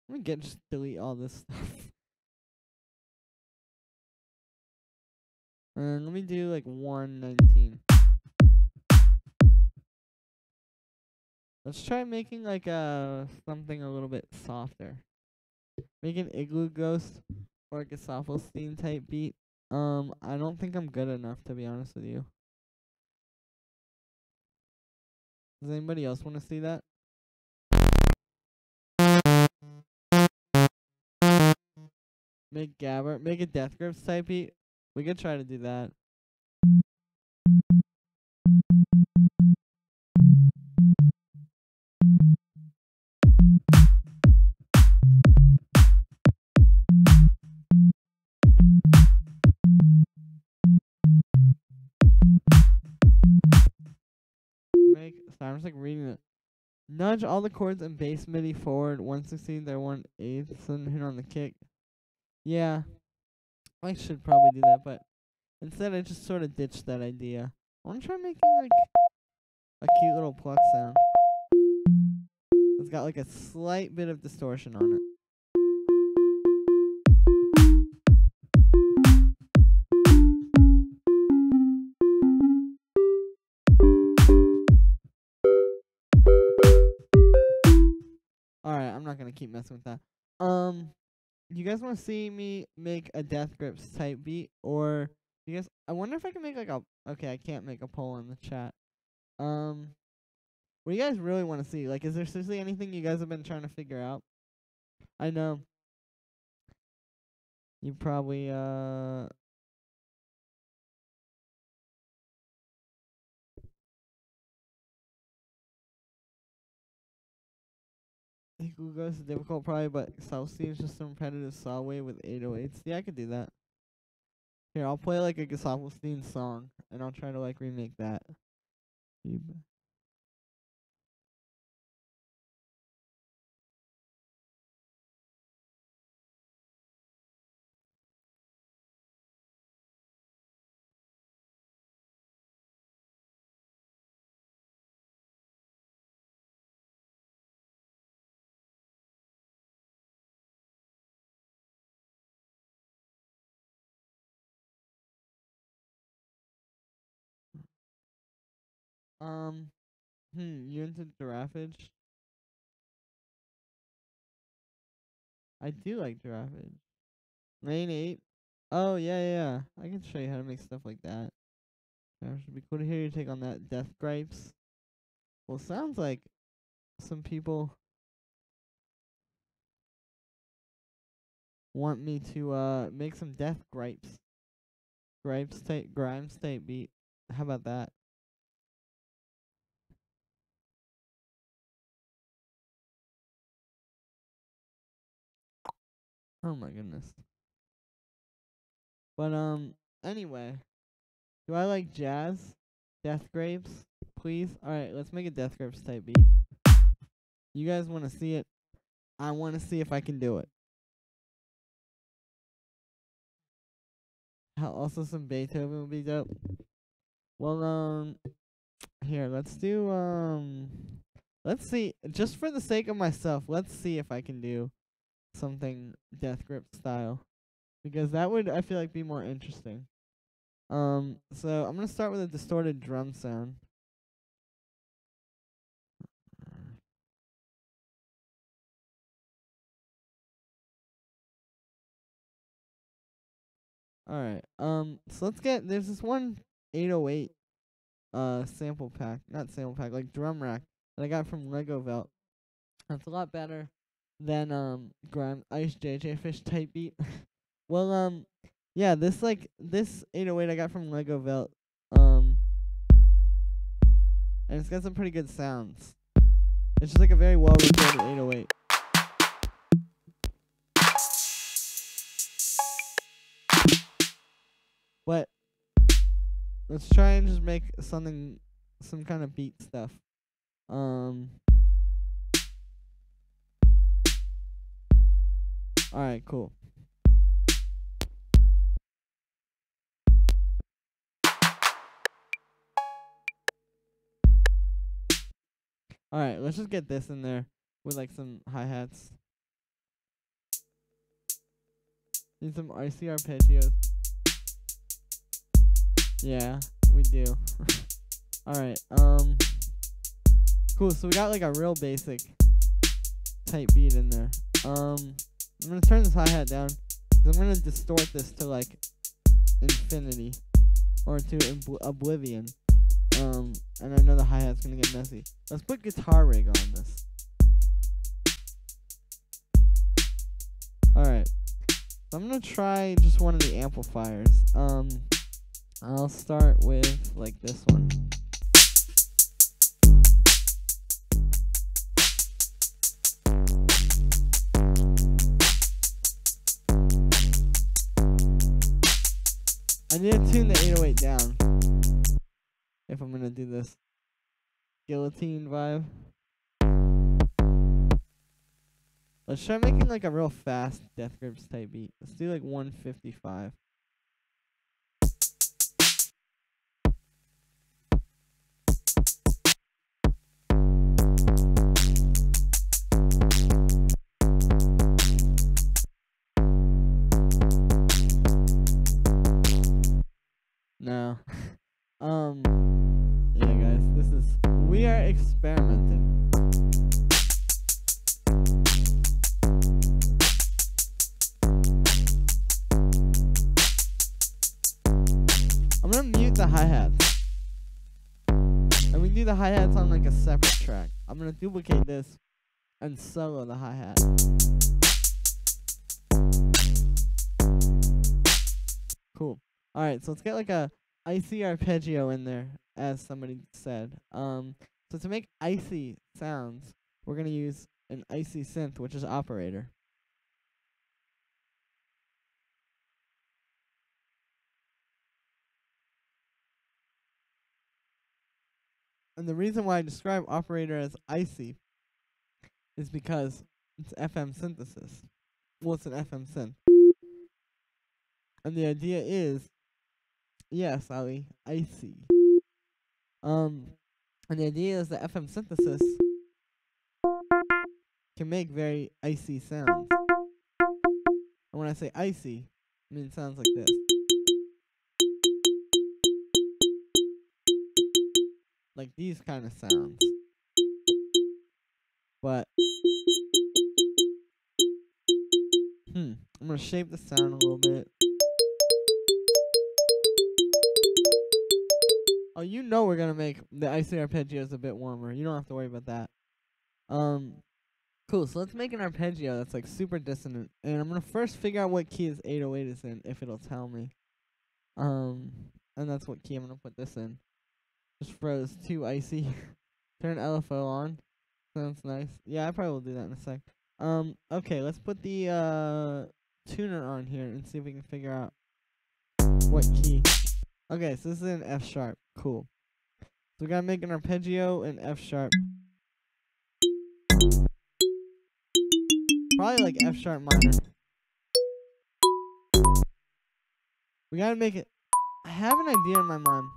let me just delete all this stuff. And let me do like 119. Let's try making like something a little bit softer. Make an Igloo Ghost or like a Sophosthene type beat. I don't think I'm good enough, to be honest with you. Does anybody else want to see that? Make Gabber, make a Death Grips type beat. We could try to do that. Sorry, I'm just like reading it. Nudge all the chords in bass MIDI forward 1/16 or 1/8, then hit on the kick. Yeah, I should probably do that, but instead I just sort of ditched that idea. I want to try making like a cute little pluck sound. It's got like a slight bit of distortion on it. Alright, I'm not gonna keep messing with that. You guys want to see me make a Death Grips type beat, or you guys? I wonder if I can make like a. Okay, I can't make a poll in the chat. What do you guys really want to see? Like, is there seriously anything you guys have been trying to figure out? I know. You probably Equal goes is difficult probably, but South Sea is just some repetitive saw wave with 808s. Yeah, I could do that. Here, I'll play like a Gesaffelstein song, and I'll try to like remake that. Um, you into giraffage? I do like giraffage. Lane 8? Oh, yeah, yeah, yeah. I can show you how to make stuff like that. It should be cool to hear your take on that. Death Gripes. Well, sounds like some people want me to make some Death Gripes. Grimes type beat. How about that? Oh my goodness. But anyway, do I like jazz? Death Grapes, please. All right, let's make a Death Grapes type beat. You guys want to see it? I want to see if I can do it. Also, some Beethoven would be dope. Well, here, let's do let's see. Just for the sake of myself, let's see if I can do something Death Grip style, because that would, I feel like, be more interesting. So I'm gonna start with a distorted drum sound. Alright, so let's get, there's this one 808 sample pack, not sample pack, like drum rack that I got from Lego Velt. That's a lot better than Grime Ice JJ Fish type beat. Well, yeah, this 808 I got from Lego Velt, and it's got some pretty good sounds. It's just like a very well recorded 808. But let's try and just make some kind of beat stuff. Alright, cool. Alright, let's just get this in there with like some hi-hats. Need some RC arpeggios. Yeah, we do. Alright, cool, so we got like a real basic type beat in there. I'm gonna turn this hi-hat down, 'cause I'm gonna distort this to like infinity, or to oblivion. And I know the hi-hat's gonna get messy. Let's put guitar rig on this. Alright, so I'm gonna try just one of the amplifiers. I'll start with like this one. I need to tune the 808 down if I'm gonna do this guillotine vibe. Let's try making like a real fast Death Grips type beat. Let's do like 155. No. Yeah, guys, we are experimenting. I'm gonna mute the hi-hats. And we can do the hi-hats on like a separate track. I'm gonna duplicate this and solo the hi-hat. Cool. Alright, so let's get like a icy arpeggio in there, as somebody said. So to make icy sounds, we're gonna use an icy synth, which is operator. And the reason why I describe operator as icy is because it's FM synthesis. Well, it's an FM synth. And the idea is, yes, Ali, icy. And the idea is that FM synthesis can make very icy sounds. And when I say icy, I mean it sounds like this. Like these kind of sounds. But I'm gonna shape the sound a little bit. Oh, you know we're gonna make the icy arpeggios a bit warmer. You don't have to worry about that. Cool, so let's make an arpeggio that's like super dissonant. And I'm gonna first figure out what key this 808 is in, if it'll tell me. And that's what key I'm gonna put this in. Just froze too icy. Turn LFO on. Sounds nice. Yeah, I probably will do that in a sec. Okay, let's put the tuner on here and see if we can figure out what key. Okay, so this is an F sharp. Cool. So we gotta make an arpeggio in F sharp. Probably like F sharp minor. We gotta make it. I have an idea in my mind.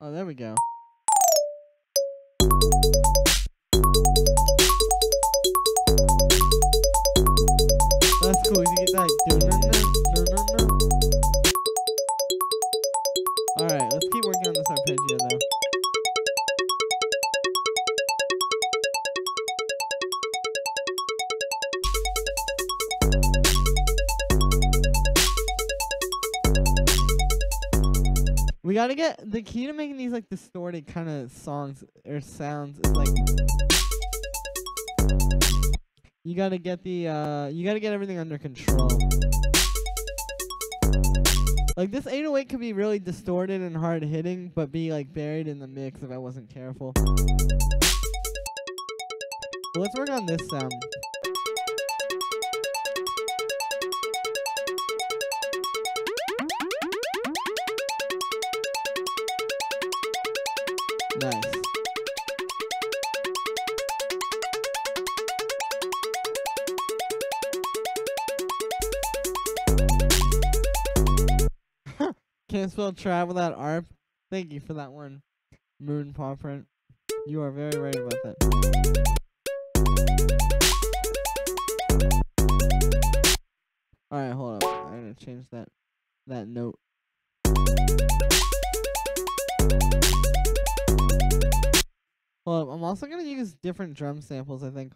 Oh, there we go. That's cool. You get that. Alright, let's keep working on this arpeggio though. We gotta get the key to making these like distorted kind of songs or sounds is like you gotta get the you gotta get everything under control. Like this 808 could be really distorted and hard hitting, but be like buried in the mix if I wasn't careful. Well, let's work on this sound. Nice. Can't spell trap without ARP. Thank you for that one, Moon Paw Print. You are very right about that. Alright, hold up. I'm gonna change that note. Hold up, I'm also gonna use different drum samples, I think.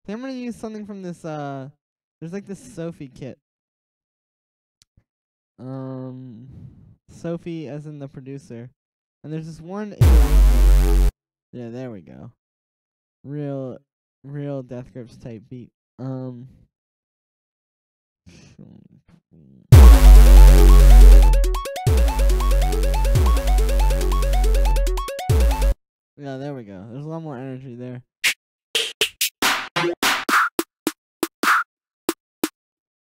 I'm gonna use something from this, there's like this Sophie kit. Sophie as in the producer. And there's this one. Yeah, there we go. Real Death Grips type beat. Yeah, there we go. There's a lot more energy there.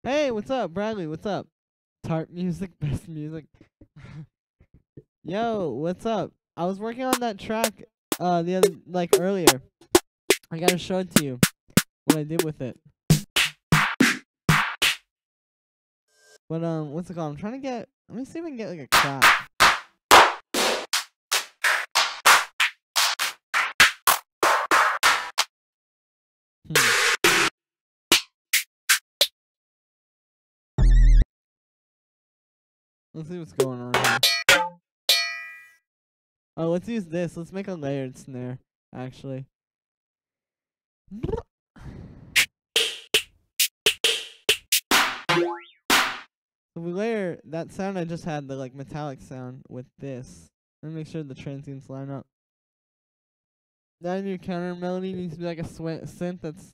Hey, what's up, Bradley? What's up? Tart music, best music. Yo, what's up? I was working on that track the other earlier. I gotta show it to you. What I did with it. But what's it called? I'm trying to get. Let me see if I can get like a clap. Let's see what's going on here. Oh, let's use this. Let's make a layered snare, actually. So we layer that sound I just had, the like metallic sound, with this. Let me make sure the transients line up. That new counter melody needs to be like a synth that's...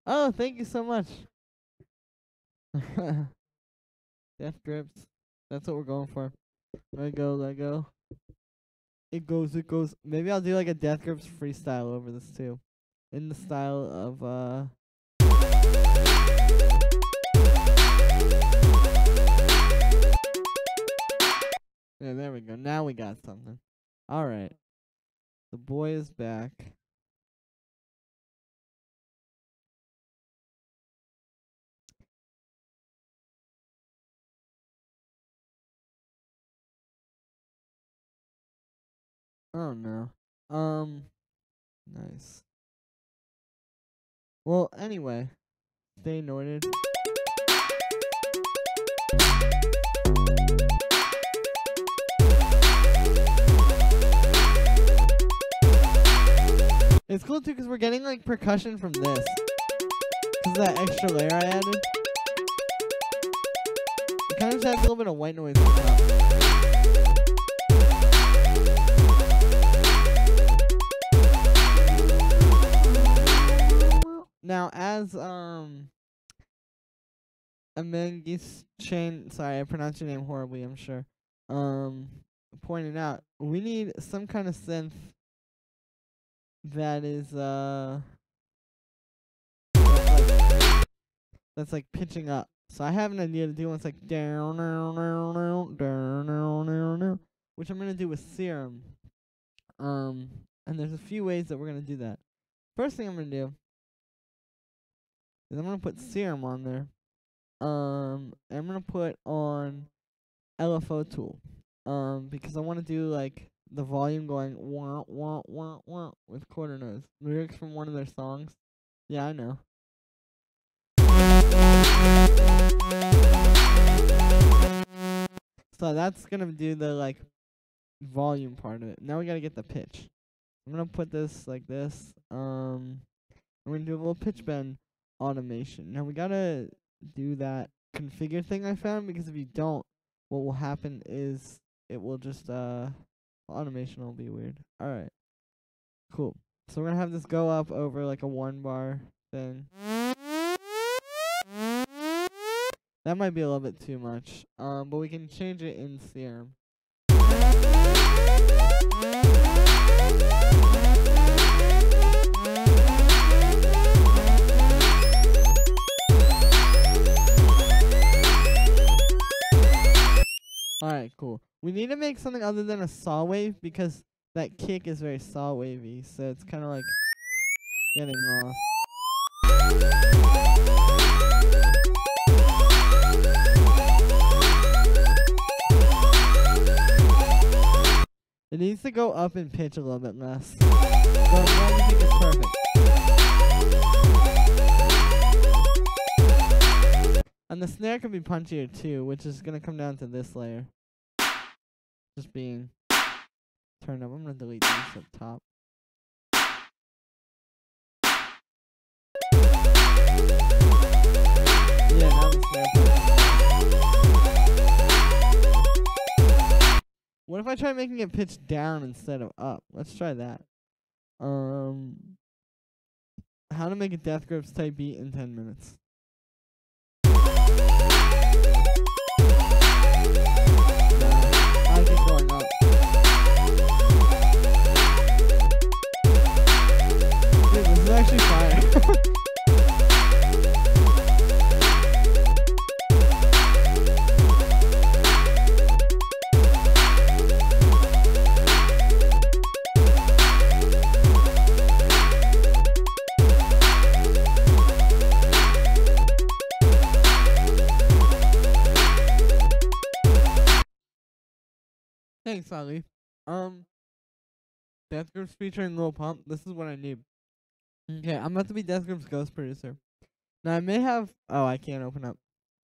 Oh, thank you so much. Death grips. That's what we're going for. Let go, let go. It goes, it goes. Maybe I'll do like a Death Grips freestyle over this too. In the style of, Yeah, there we go. Now we got something. Alright. The boy is back. Oh no. Nice. Well, anyway. Stay anointed. It's cool too because we're getting like percussion from this. Because of that extra layer I added. It kind of just adds a little bit of white noise on top. Now, as Amengis Chain, sorry, I pronounced your name horribly, I'm sure. Pointed out, we need some kind of synth that is that's like pitching up. So I have an idea to do one that's like down, which I'm gonna do with Serum. And there's a few ways that we're gonna do that. First thing I'm gonna do is I'm gonna put Serum on there. And I'm gonna put on LFO Tool. Because I wanna do like the volume going wah wah wah wah with quarter notes. Lyrics from one of their songs. Yeah, I know. So that's gonna do the like volume part of it. Now we gotta get the pitch. I'm gonna put this like this. I'm gonna do a little pitch bend automation. Now we gotta do that configure thing I found, because if you don't, what will happen is it will just automation will be weird. Alright. Cool. So we're gonna have this go up over like a 1-bar thing. That might be a little bit too much. But we can change it in Serum. Alright, cool. We need to make something other than a saw wave, because that kick is very saw wavy, so it's kind of like getting lost. It needs to go up in pitch a little bit less. But what do you think is perfect? And the snare can be punchier too, which is gonna come down to this layer. Just being turned up. I'm gonna delete these up top. Yeah, now the snare. What if I try making it pitch down instead of up? Let's try that. How to make a Death Grips type beat in 10 minutes. I keep going up. Thanks, Ali. Death Grips featuring Lil Pump. This is what I need. Okay, I'm about to be Death Grips ghost producer. Now I may have. Oh, I can't open up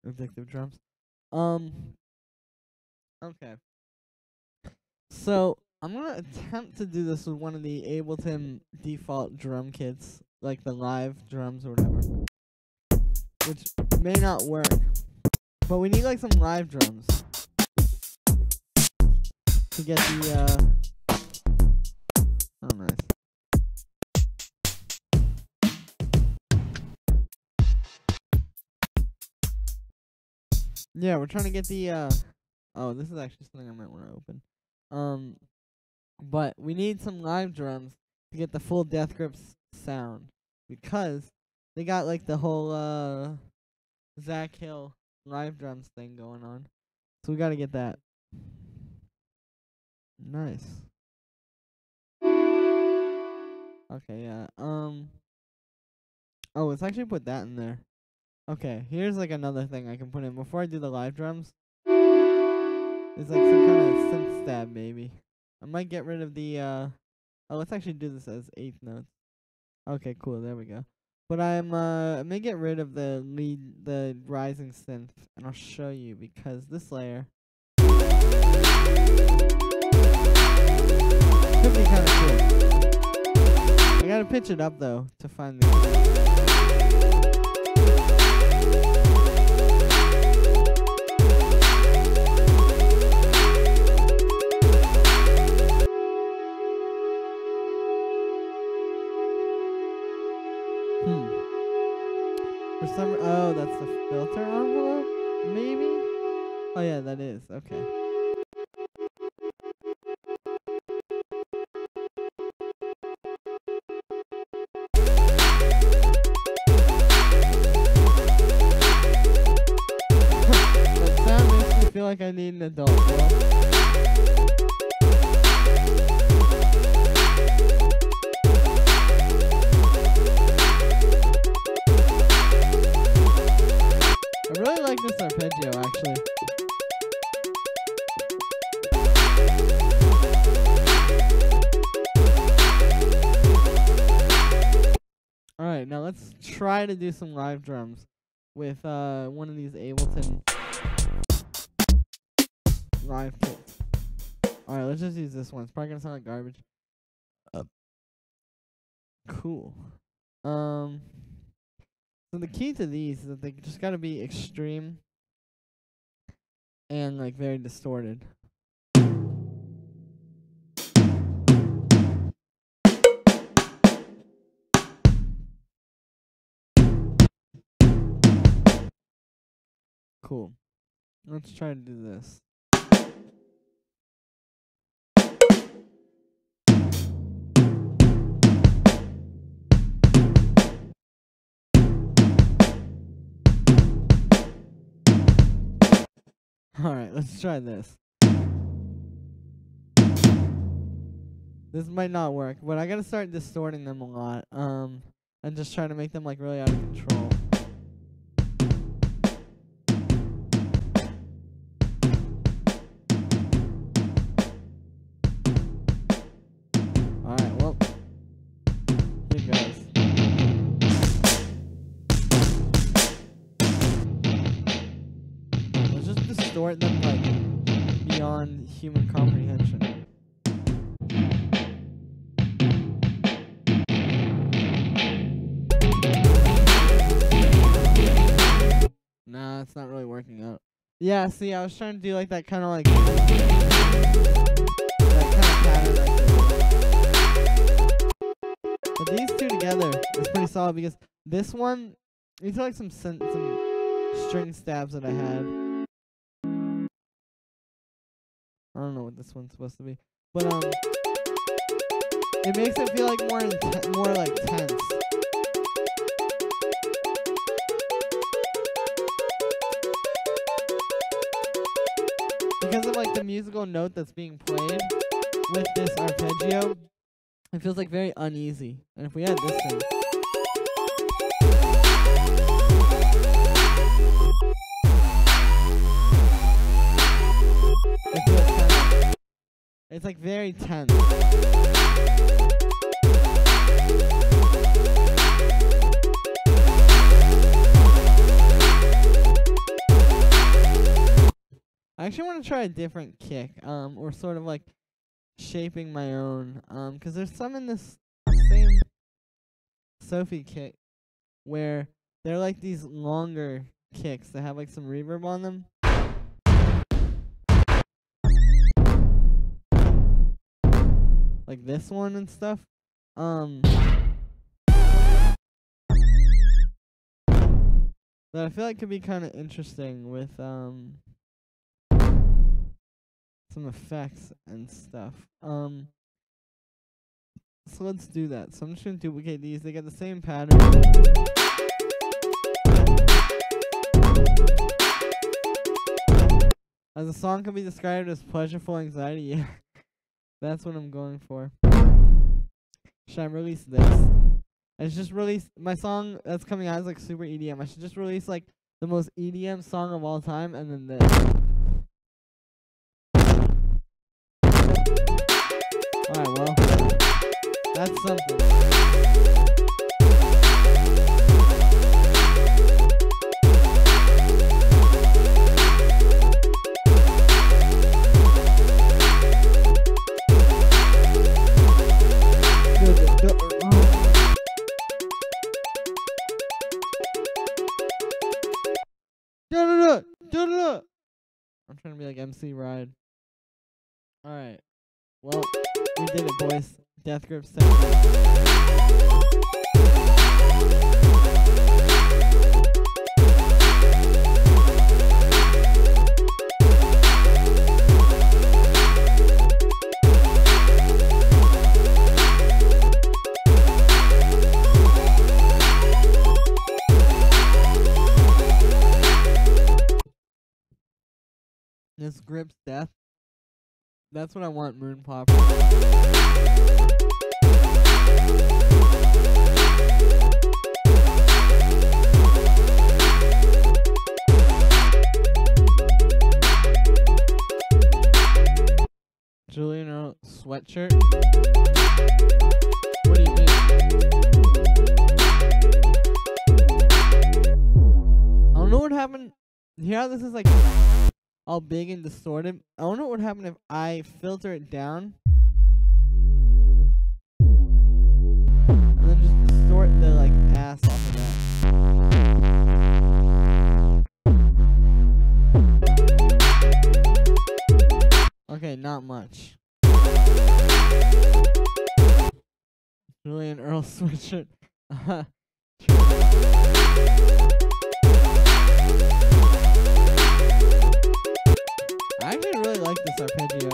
Addictive Drums. Okay. So I'm gonna attempt to do this with one of the Ableton default drum kits, like the live drums or whatever, which may not work. But we need like some live drums to get the oh, nice. Yeah, we're trying to get the oh, this is actually something I might want to open. But we need some live drums to get the full Death Grips sound, because they got like the whole Zach Hill live drums thing going on. So we got to get that. Nice. Okay, yeah. Oh, let's actually put that in there. Okay, here's like another thing I can put in before I do the live drums. It's like some kind of synth stab, maybe. I might get rid of the oh, let's actually do this as 8th notes. Okay, cool, there we go. But I may get rid of the rising synth, and I'll show you, because this layer could be kind of cool. I gotta pitch it up though to find the For some, oh, that's the filter envelope, maybe? Oh yeah, that is, okay. That sound makes me feel like I need an adult, bro. I really like this arpeggio, actually. Alright, now let's try to do some live drums with one of these Ableton live kits. Alright, let's just use this one. It's probably gonna sound like garbage. Cool. So the key to these is that they just gotta be extreme and like very distorted. Cool. Let's try to do this. Alright, let's try this. This might not work, but I gotta start distorting them a lot, and just try to make them like really out of control. Alright, well, here goes. Let's just distort them like beyond human comprehension. Nah, it's not really working out. Yeah, see, I was trying to do like that kind of like that kind of pattern right there. But these two together is pretty solid, because this one, these are like some string stabs that I had. I don't know what this one's supposed to be, but it makes it feel like more like tense. because of like the musical note that's being played with this arpeggio, it feels like very uneasy. And if we had this thing, it feels kind of, it's like very tense. I actually want to try a different kick, or sort of like shaping my own, because there's some in this same Sophie kick where they're like these longer kicks that have like some reverb on them. Like this one and stuff. That I feel like could be kind of interesting with some effects and stuff. So let's do that. So I'm just gonna duplicate these. They get the same pattern. As a song can be described as pleasureful anxiety, yeah. That's what I'm going for. Should I release this? I should just release my song that's coming out is like super EDM. I should just release like the most EDM song of all time and then this. Alright, well, that's something. I'm trying to be like MC Ride. Alright. Well, we did it, boys. Death Grip 7. This grips death. That's what I want, Moon Pop. Julian Earl sweatshirt? What do you mean? I don't know what happened. Hear how this is like all big and distorted? I don't know what would happen if I filter it down and then just distort the like ass off of that. Okay, not much. Julian Earl sweatshirt. I actually really like this arpeggio.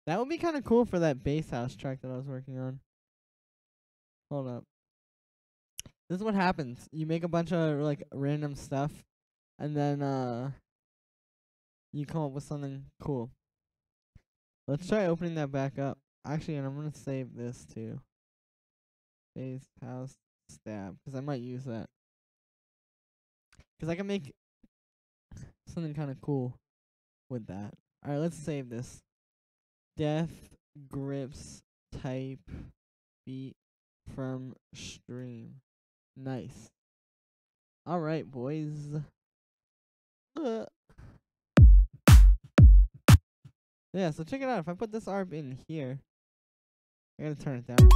That would be kind of cool for that bass house track that I was working on. Hold up. This is what happens. You make a bunch of like random stuff, and then you come up with something cool. Let's try opening that back up. Actually, and I'm gonna save this too. Bass house stab, because I might use that. Because I can make something kind of cool with that. Alright, let's save this. Death Grips type beat from stream. Nice. Alright, boys. Yeah, so check it out. If I put this ARP in here, I gotta turn it down.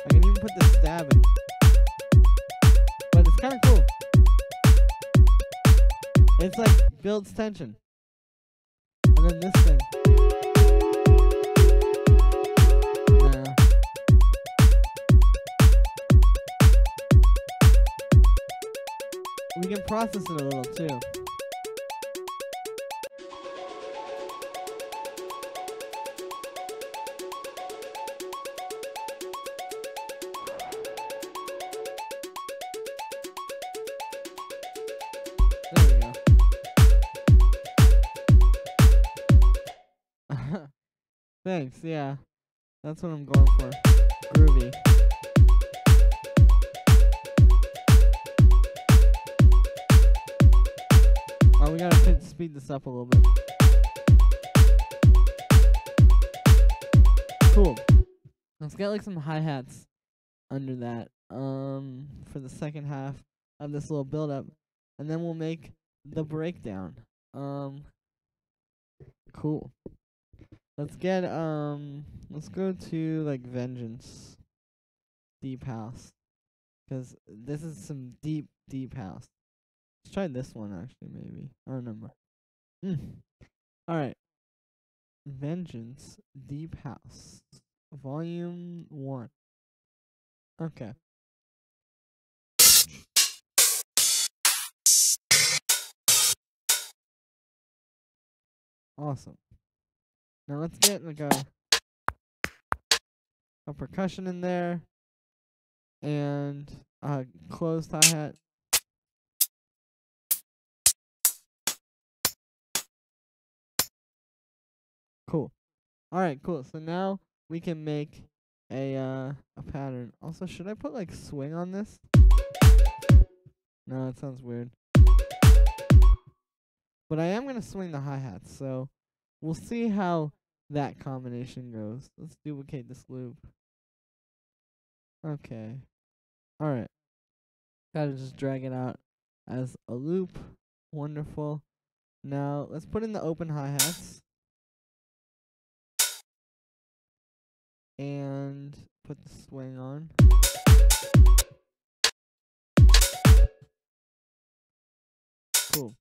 I can even put the stab in. But it's kind of cool. It's like builds tension. And then this thing. Nah. We can process it a little too. Thanks, yeah. That's what I'm going for. Groovy. Oh, we gotta speed this up a little bit. Cool. Let's get like some hi-hats under that. For the second half of this little build-up. And then we'll make the breakdown. Cool. Let's go to like Vengeance. Deep House. Because this is some deep, deep house. Let's try this one actually, maybe. I don't remember. Alright. Vengeance, Deep House. Volume 1. Okay. Awesome. Now let's get like a percussion in there. And a closed hi-hat. Cool. Alright, cool. So now we can make a pattern. Also, should I put like swing on this? No, that sounds weird. But I am gonna swing the hi-hats, so we'll see how that combination goes. Let's duplicate this loop. Okay. Alright. Gotta just drag it out as a loop. Wonderful. Now, let's put in the open hi-hats. And put the swing on. Cool.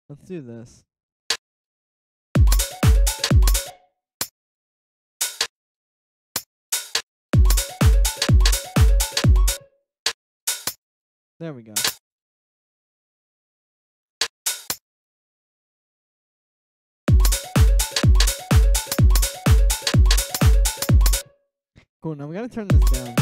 Let's do this. There we go. Cool, now we gotta turn this down.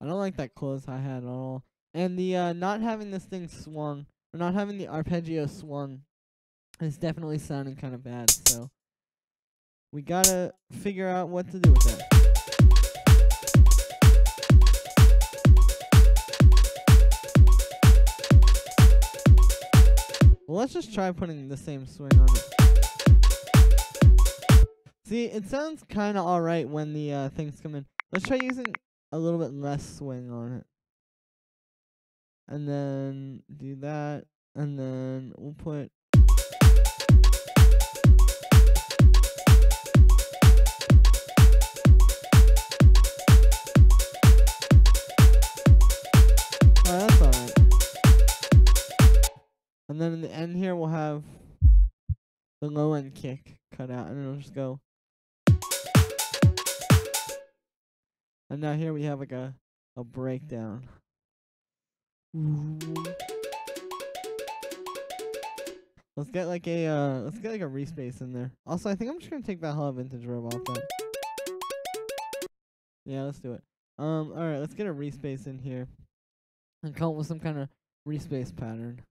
I don't like that closed hi-hat at all. And the not having this thing swung, or not having the arpeggio swung, is definitely sounding kind of bad, so we gotta figure out what to do with that. Well, let's just try putting the same swing on it. See, it sounds kind of alright when the things come in. Let's try using a little bit less swing on it. And then do that. And then we'll put... Oh, that's alright. And then in the end here, we'll have the low end kick cut out. And it'll just go... And now here we have like a breakdown. Let's get like a respace in there. Also, I think I'm just gonna take that Hello Vintage robe off that. Yeah, let's do it. Alright, let's get a respace in here. And come up with some kind of respace pattern.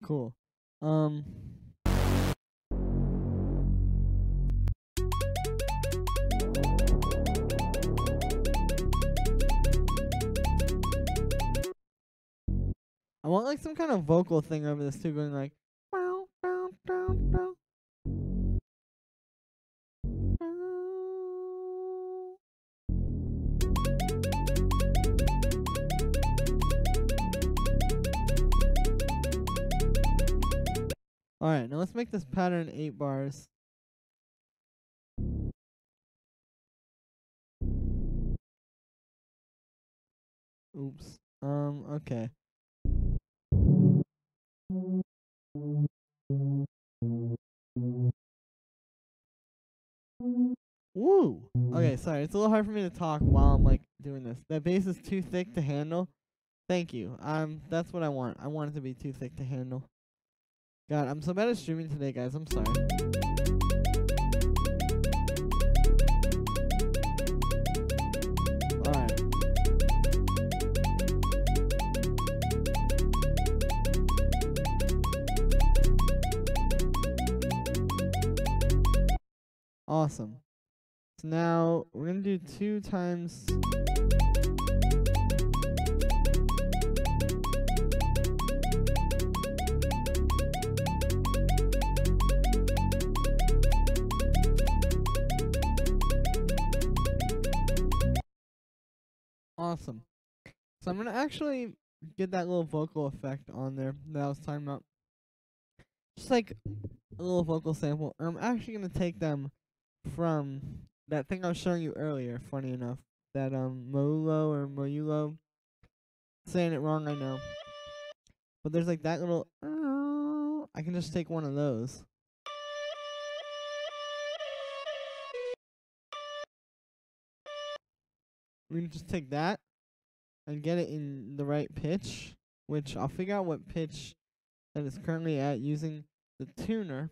Cool. I want like some kind of vocal thing over this too, going like bow, bow, bow, bow. Alright, now let's make this pattern 8 bars. Oops. Okay. Woo! Okay, sorry. It's a little hard for me to talk while I'm like doing this. That bass is too thick to handle. Thank you. That's what I want. I want it to be too thick to handle. God, I'm so bad at streaming today, guys. I'm sorry. Alright. Awesome. So now we're gonna do 2 times. Awesome. So I'm gonna actually get that little vocal effect on there that I was talking about. Just like a little vocal sample. I'm actually gonna take them from that thing I was showing you earlier, funny enough. That Moulo or Moyulo. Saying it wrong, I know. But there's like that little I can just take one of those. We can just take that and get it in the right pitch, which I'll figure out what pitch that it's currently at using the tuner.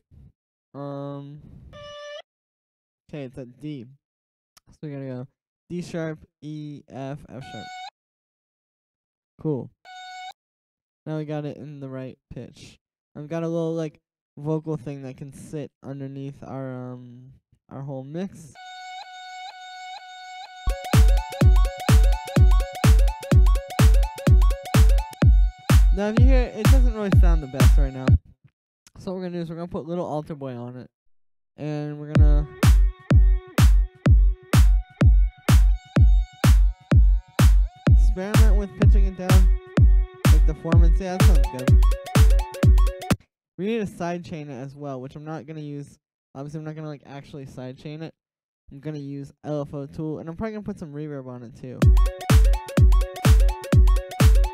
Okay, it's at D. So we gotta go D sharp, E, F, F sharp. Cool. Now we got it in the right pitch. I've got a little like vocal thing that can sit underneath our whole mix. Now if you hear it doesn't really sound the best right now. So what we're gonna do is we're gonna put little altar boy on it. And we're gonna experiment with pitching it down. Like the formants. Yeah, that sounds good. We need to sidechain it as well, which I'm not gonna use. Obviously I'm not gonna like actually sidechain it. I'm gonna use LFO tool, and I'm probably gonna put some reverb on it too.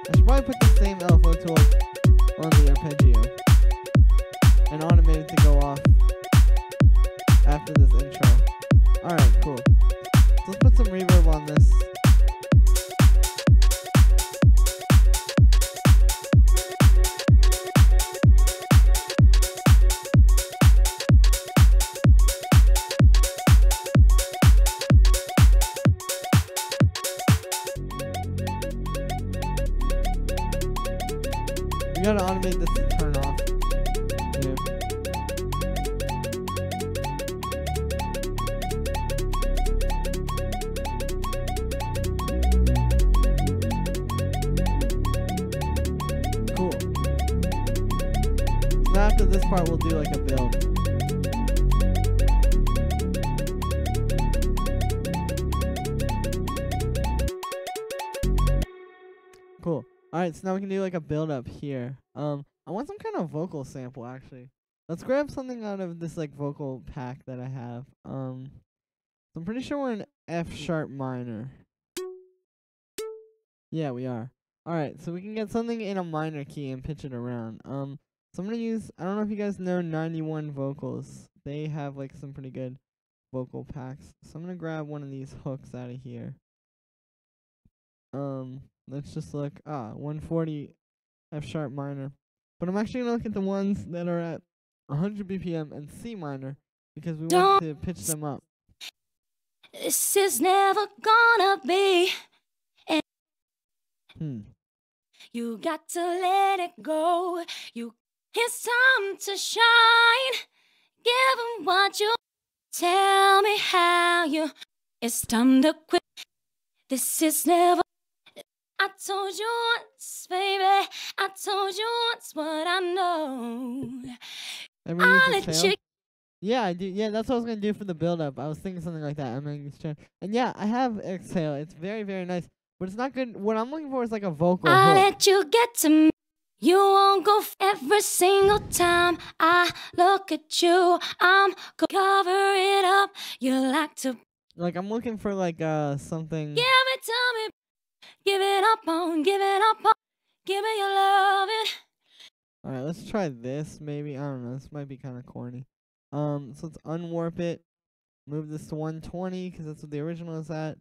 I should probably put the same LFO tool on the arpeggio and automate it to go off after this intro. Alright, cool. So let's put some reverb on this. We gotta automate this to turn off. Yeah. Cool. So after this part, we'll do like a build. Cool. Alright, so now we can do like a build up here. I want some kind of vocal sample actually. Let's grab something out of this like vocal pack that I have. So I'm pretty sure we're in F sharp minor. Yeah, we are. Alright, so we can get something in a minor key and pitch it around. So I'm gonna use, I don't know if you guys know 91 vocals. They have like some pretty good vocal packs. So I'm gonna grab one of these hooks out of here. Let's just look. 140 F sharp minor. But I'm actually gonna look at the ones that are at 100 BPM and C minor because we want to pitch them up. This is never gonna be. You got to let it go. It's time to shine. Give 'em what you tell me how you. It's time to quit. This is never. I told you once, baby. I told you once what I know. I'll let you. Yeah, I do. Yeah, that's what I was gonna do for the build up. I was thinking something like that. And yeah, I have exhale. It's very, very nice. But it's not good. What I'm looking for is like a vocal I'll hook. let you get to me. You won't go every single time I look at you. I'm gonna cover it up. You like to. Like I'm looking for like something. Give it to me. Give it up on. Give it up on. Give me your loving. All right, let's try this. Maybe I don't know. This might be kind of corny. So let's unwarp it. Move this to 120 because that's what the original is at.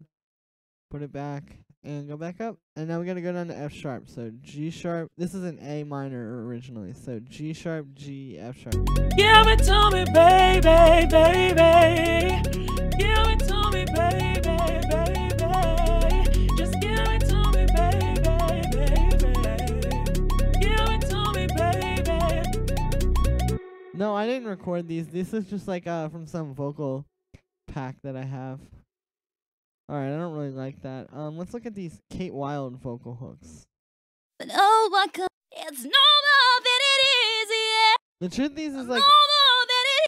Put it back and go back up. And now we gotta go down to F sharp. So G sharp. This is an A minor originally. So G sharp, G, F sharp. Give it to me, baby, baby. Give it to me, baby, baby. Just give it to me, baby, baby. Give it to me, baby. No, I didn't record these. This is just like from some vocal pack that I have. Alright, I don't really like that. Let's look at these Kate Wild vocal hooks. But oh, what it's no more than it is, yeah. The truth is No like more than it.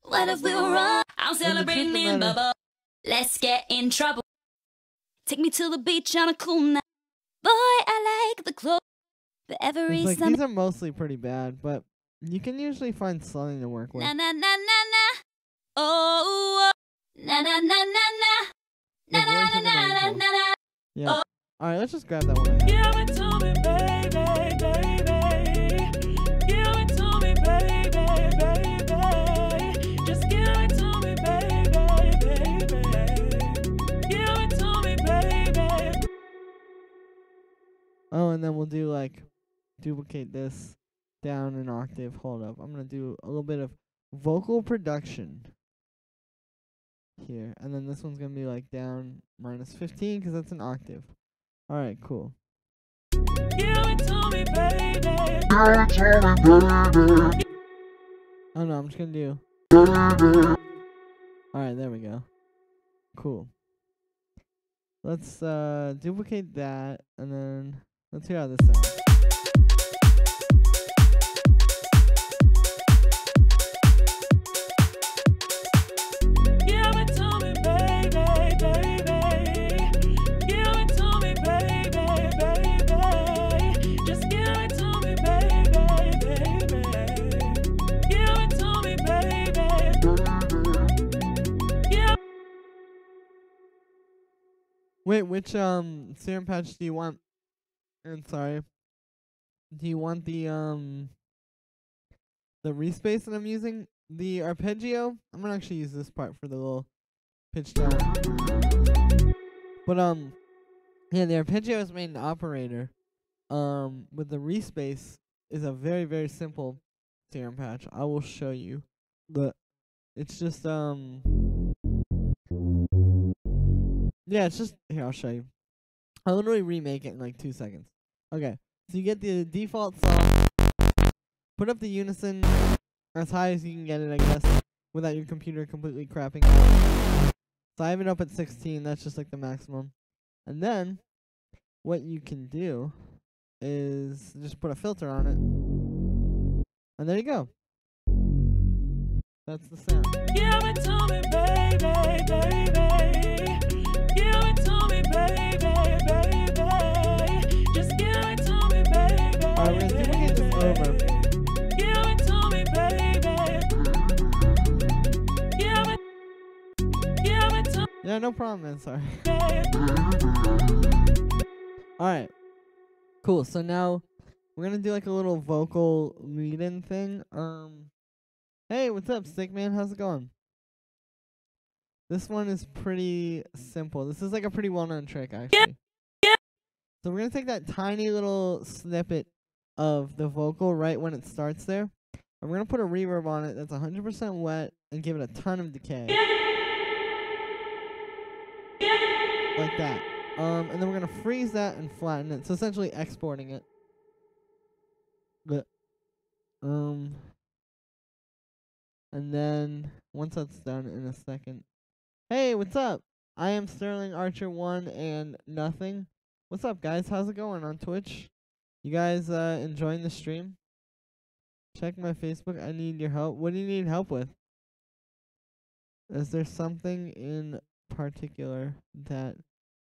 What if we were wrong? I'm celebrating in bubble. Let's get in trouble. Take me to the beach on a cool night. Boy, I like the clothes. But every like summer. these are mostly pretty bad, but you can usually find something to work with. Na na na na na. Oh. Na na na na na. Na na na na na na. Yeah. Alright, let's just grab that one. Give it to me, baby, baby. Give it to me, baby, baby. Just give it to me, baby, baby. Give it to me, baby. Oh, and then we'll do like duplicate this down an octave. Hold up. I'm gonna do a little bit of vocal production here. And then this one's gonna be like down -15 because that's an octave. Alright, cool. Give it to me, baby. Oh no, I'm just gonna do. Alright, there we go. Cool. Let's duplicate that and then let's hear how this sounds. Give it to me, baby, baby. Give it to me, baby, baby. Just give it to me, baby, baby. Give it to me, baby. Yeah. Wait, which serum patch do you want? I'm sorry. Do you want the respace that I'm using? The arpeggio? I'm gonna actually use this part for the little pitch down. But yeah, the arpeggio is made an operator. With the respace is a very, very simple serum patch. I will show you. But it's just yeah, it's just here, I'll show you. I'll literally remake it in like 2 seconds. Okay. So you get the default song, put up the unison as high as you can get it, I guess, without your computer completely crapping out. So I have it up at 16, that's just like the maximum. And then, what you can do is just put a filter on it. And there you go. That's the sound. Give it to me, baby, baby. Give it to me, baby, baby. Just give it to me, baby. Alright, we're gonna duplicate this over. Give it to me, baby. Give it to Yeah, no problem, man, sorry. me. Alright. Cool, so now we're gonna do like a little vocal lead-in thing. Hey, what's up, Stick Man? How's it going? This one is pretty simple. This is like a pretty well-known trick, actually. So we're gonna take that tiny little snippet of the vocal right when it starts there, and we're gonna put a reverb on it that's 100% wet and give it a ton of decay. Like that. And then we're gonna freeze that and flatten it. So essentially exporting it. But and then once that's done in a second. Hey, what's up? I am Sterling Archer 1 and nothing. What's up, guys? How's it going on Twitch? You guys enjoying the stream? Check my Facebook. I need your help. What do you need help with? Is there something in particular that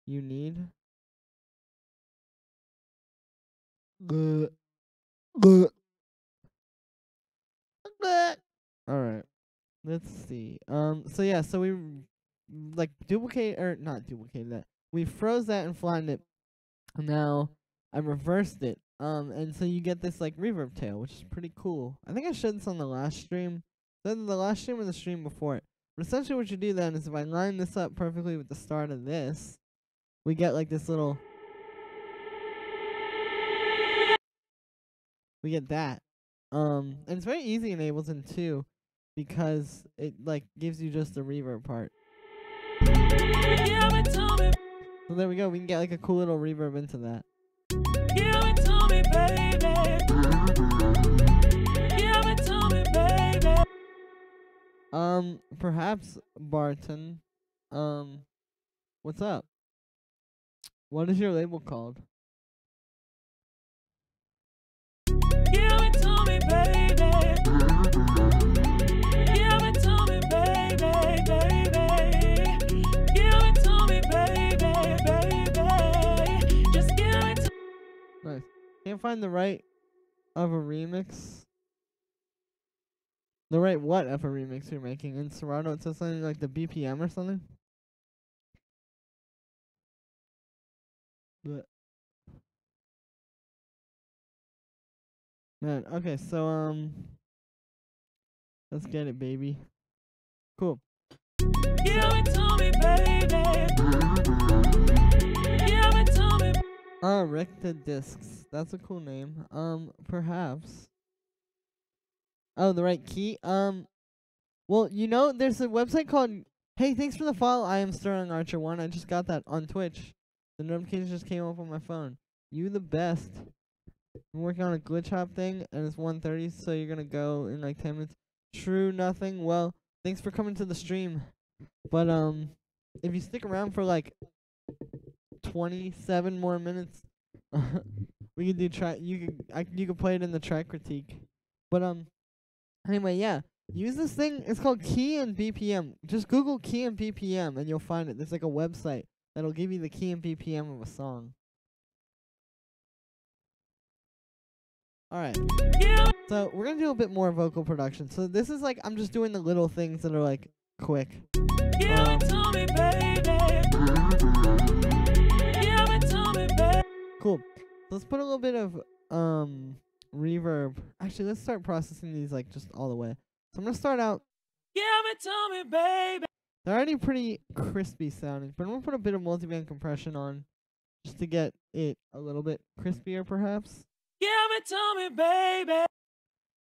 you need? Alright. Let's see. So yeah, so we like not duplicate that. We froze that and flattened it. Now I reversed it. And so you get this like reverb tail, which is pretty cool. I think I showed this on the last stream. Was that the last stream or the stream before it? But essentially what you do then is if I line this up perfectly with the start of this, we get like this little... We get that. And it's very easy in Ableton too, because it like gives you just the reverb part. So there we go. We can get like a cool little reverb into that. Perhaps Barton. What's up? What is your label called? Nice. Can't find the right of a remix. The right what of a remix you're making? In Serato it says something like the BPM or something? But man, okay, so let's get it, baby. Cool. Recta Discs. That's a cool name. Perhaps. Oh, the right key. Well, you know, there's a website called. Hey, thanks for the follow. I am Sterling Archer 1. I just got that on Twitch. The notification just came up on my phone. You the best. I'm working on a glitch hop thing, and it's 1:30, so you're gonna go in like 10 minutes. True, nothing. Well, thanks for coming to the stream. But if you stick around for like 27 more minutes, we can do track. You could play it in the track critique. But anyway, yeah. Use this thing. It's called Key and BPM. Just Google Key and BPM, and you'll find it. There's like a website that'll give you the key and BPM of a song. Alright. So we're gonna do a bit more vocal production. So this is like I'm just doing the little things that are like quick. Cool. So let's put a little bit of reverb. Actually, let's start processing these like just all the way. So I'm gonna start out. They're already pretty crispy sounding, but I'm gonna put a bit of multiband compression on just to get it a little bit crispier, perhaps.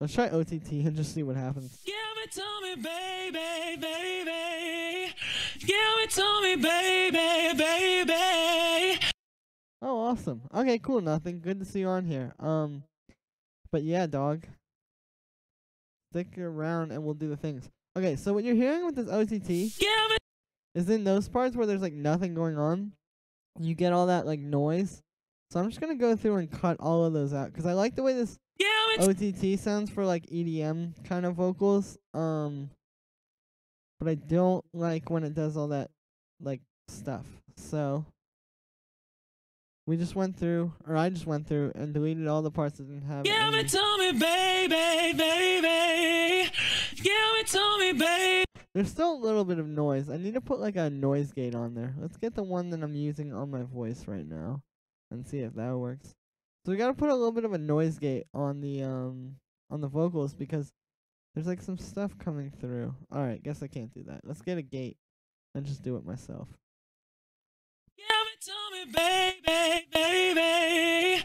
Let's try OTT and just see what happens. Oh, awesome. Okay, cool. Nothing. Good to see you on here. But yeah, dog. Stick around and we'll do the things. Okay, so what you're hearing with this OTT is in those parts where there's like nothing going on, you get all that like noise. So I'm just gonna go through and cut all of those out because I like the way this OTT sounds for like EDM kind of vocals. But I don't like when it does all that like stuff. So we just went through, or I just went through and deleted all the parts that didn't have any. There's still a little bit of noise. I need to put like a noise gate on there. Let's get the one that I'm using on my voice right now and see if that works. So we gotta put a little bit of a noise gate on the vocals because there's like some stuff coming through. Alright, guess I can't do that. Let's get a gate and just do it myself. Give it to me, baby, baby.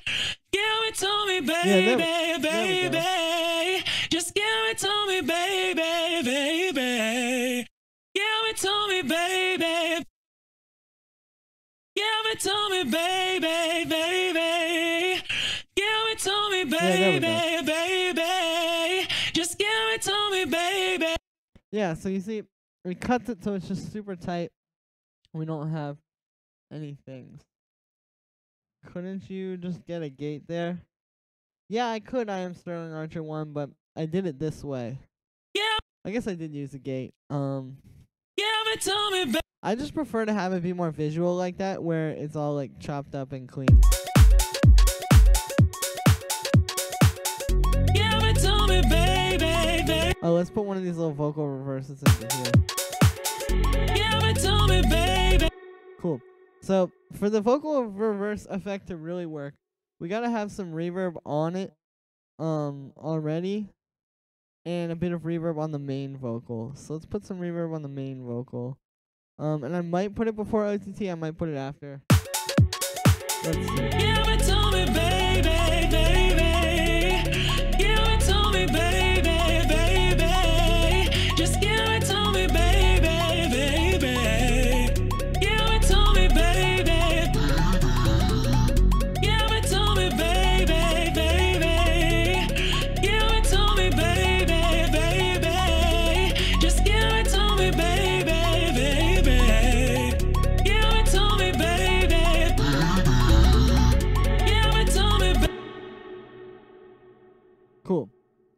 Give it to me, baby, baby. Just give it to me, baby, baby. Give it to me, baby. Give it to me, baby, baby. Give it to me, baby, baby. Just give it to me, baby. Yeah, so you see, we cut it so it's just super tight. We don't have any things. Couldn't you just get a gate there? Yeah, I could. I am Sterling Archer 1, but I did it this way. Yeah. I guess I did use a gate. Give it to me, baby. I just prefer to have it be more visual like that, where it's all like chopped up and clean. Give it to me, baby, baby. Oh, let's put one of these little vocal reverses into here. Give it to me, baby. Cool. So for the vocal reverse effect to really work, we gotta have some reverb on it already. and a bit of reverb on the main vocal. So let's put some reverb on the main vocal. And I might put it before OTT, I might put it after. Let's see. Give it to me, baby, baby. Give it to me, baby, baby. Just give it to me, baby, baby. Give it to me, baby. Give it to me, baby, baby. Give it to me, baby, baby. Just give it to me, baby, baby. Give it to me, baby. Give it to me, baby. Cool.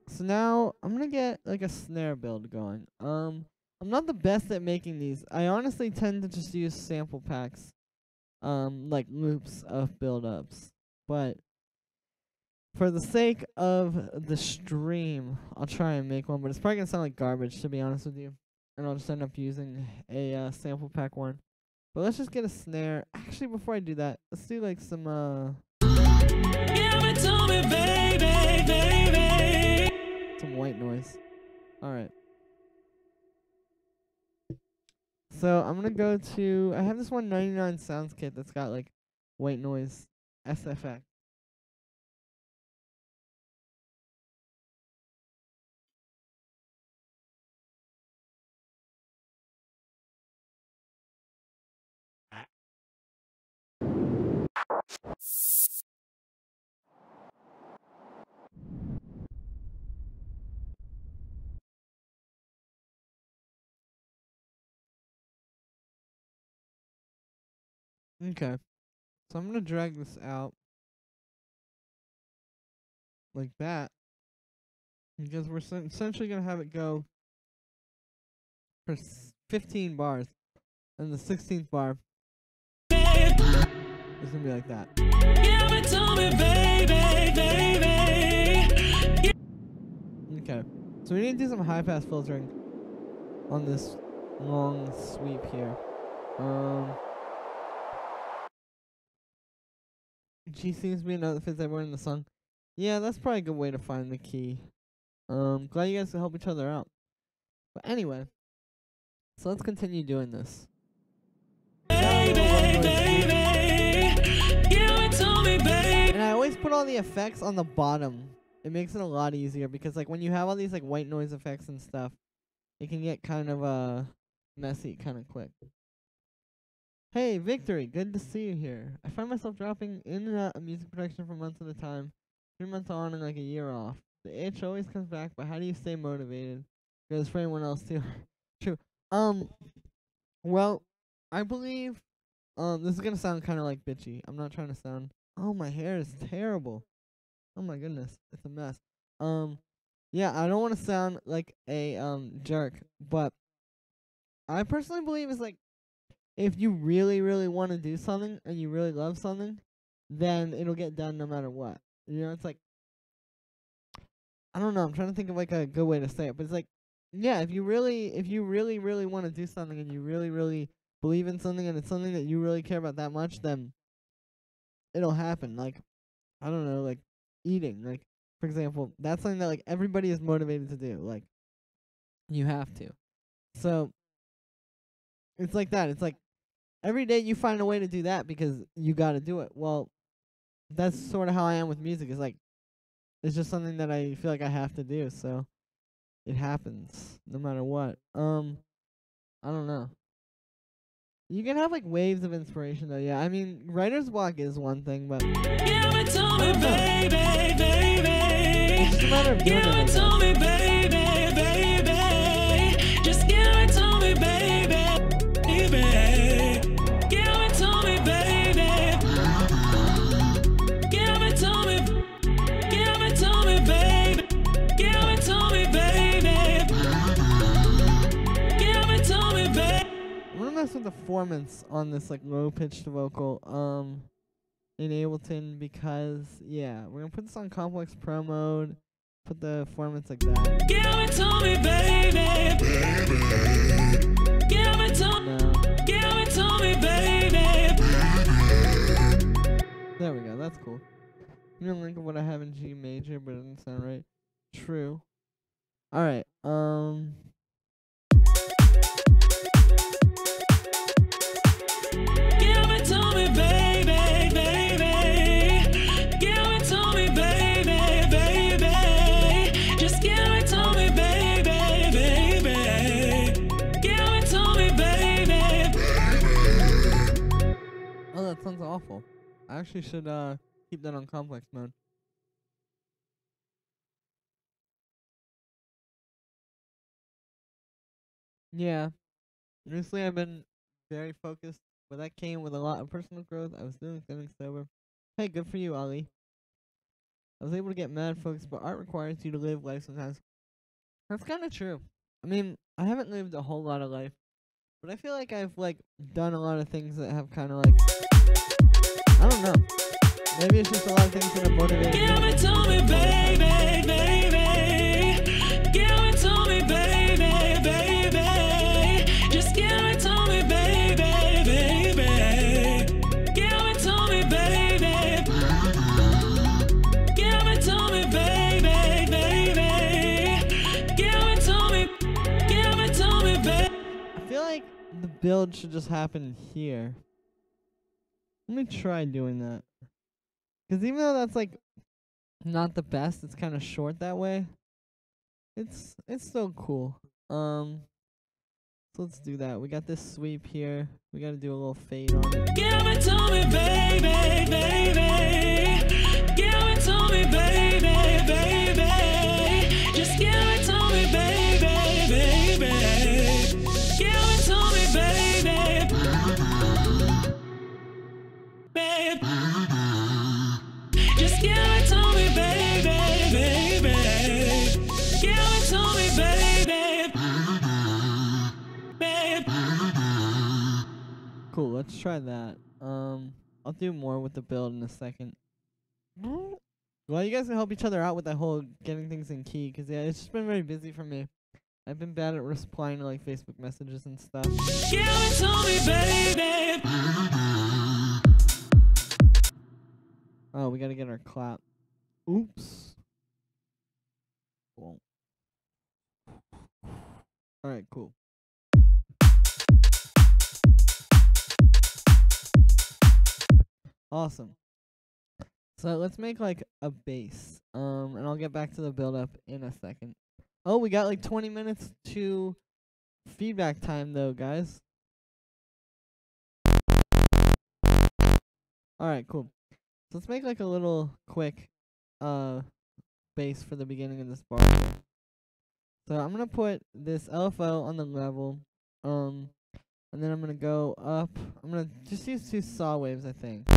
So now I'm gonna get like a snare build going. I'm not the best at making these. I honestly tend to just use sample packs, like loops of build-ups. But for the sake of the stream, I'll try and make one. But it's probably gonna sound like garbage, to be honest with you. And I'll just end up using a sample pack one. But let's just get a snare. Actually, before I do that, let's do like some Give it to me, baby, baby. some white noise. Alright. So I'm gonna go to, I have this 199 sounds kit that's got like white noise SFX. Okay. So I'm gonna drag this out like that, because we're essentially gonna have it go for 15 bars, and the 16th bar is gonna be like that. Give it to me, baby, baby. Okay. So we need to do some high pass filtering on this long sweep here. G seems to be another that fits everywhere in the song. Yeah, that's probably a good way to find the key. Glad you guys can help each other out. But anyway, so let's continue doing this. Baby, baby. Give it to me, baby. And I always put all the effects on the bottom. It makes it a lot easier because like when you have all these like white noise effects and stuff, it can get kind of messy kind of quick. Hey, Victory, good to see you here. I find myself dropping in and out of music production for months at a time, 3 months on and like a year off. The itch always comes back, but how do you stay motivated? Because for anyone else too. True. Well, I believe, this is gonna sound kind of like bitchy. I'm not trying to sound, oh, my hair is terrible. Oh my goodness, it's a mess. Yeah, I don't want to sound like a, jerk, but I personally believe it's like, if you really, really want to do something and you really love something, then it'll get done no matter what. You know, it's like, I don't know, I'm trying to think of like a good way to say it, but it's like, yeah, if you really, really want to do something and you really, really believe in something and it's something that you really care about that much, then it'll happen. Like, I don't know, like eating. Like, for example, that's something that like everybody is motivated to do. Like, you have to. So, it's like that. It's like, every day you find a way to do that because you got to do it. Well, that's sort of how I am with music. It's like, it's just something that I feel like I have to do. So it happens no matter what. I don't know. You can have like waves of inspiration though. Yeah, I mean, writer's block is one thing, but Give it to me, baby, baby. it's just a matter of doing Give it. I it guess. to me, baby, baby. Just give it to me, baby, baby. Give it to me, baby. Give it to me. Give it to me, baby. Give it to me, baby. Give it to me, baby. I'm gonna mess with the formants on this like low pitched vocal in Ableton because yeah, we're gonna put this on complex pro mode, put the formants like that. Give it to me, baby. Give it to me. No. Give it to me, baby. There we go, that's cool. You don't think of what I have in G major, but it doesn't sound right. True. All right. Give it to me, baby, baby. Give it to me, baby, baby. Just give it to me, baby, baby. Give it to me, baby. Oh, that sounds awful. I actually should keep that on complex mode. Yeah. Recently, I've been very focused, but that came with a lot of personal growth. I was doing things sober. Hey, good for you, Ali. I was able to get mad focused, but art requires you to live life sometimes. That's kind of true. I mean, I haven't lived a whole lot of life, but I feel like I've like done a lot of things that have kind of like, I don't know. Maybe it's just a lot of things that have motivated me. Give it to me, baby, baby. Give it to me, baby, baby. Just give it to me, baby, baby. Give it to me, baby. Give it to me, baby, baby. Give it to me, give it to me, baby. I feel like the build should just happen here. Let me try doing that. Because even though that's like not the best, it's kind of short that way. It's still cool. So let's do that. We got this sweep here. We got to do a little fade on it. Give it to me, baby, baby. Give it to me, baby, baby. Just give it to me, baby, baby. Give it to me, baby. Babe. Just give it to me, baby, baby. Give it to me, baby. Babe. Cool, let's try that. I'll do more with the build in a second. Well, you guys can help each other out with that whole getting things in key, because yeah, it's just been very busy for me. I've been bad at replying to like Facebook messages and stuff. Give it to me, baby. Oh, we gotta get our clap. Oops. Cool. Alright, cool. Awesome. So let's make like a base. And I'll get back to the build up in a second. Oh, we got like 20 minutes to feedback time though, guys. Alright, cool. So let's make like a little quick base for the beginning of this bar here. So I'm gonna put this LFO on the level. And then I'm gonna go up. I'm gonna just use two saw waves, I think.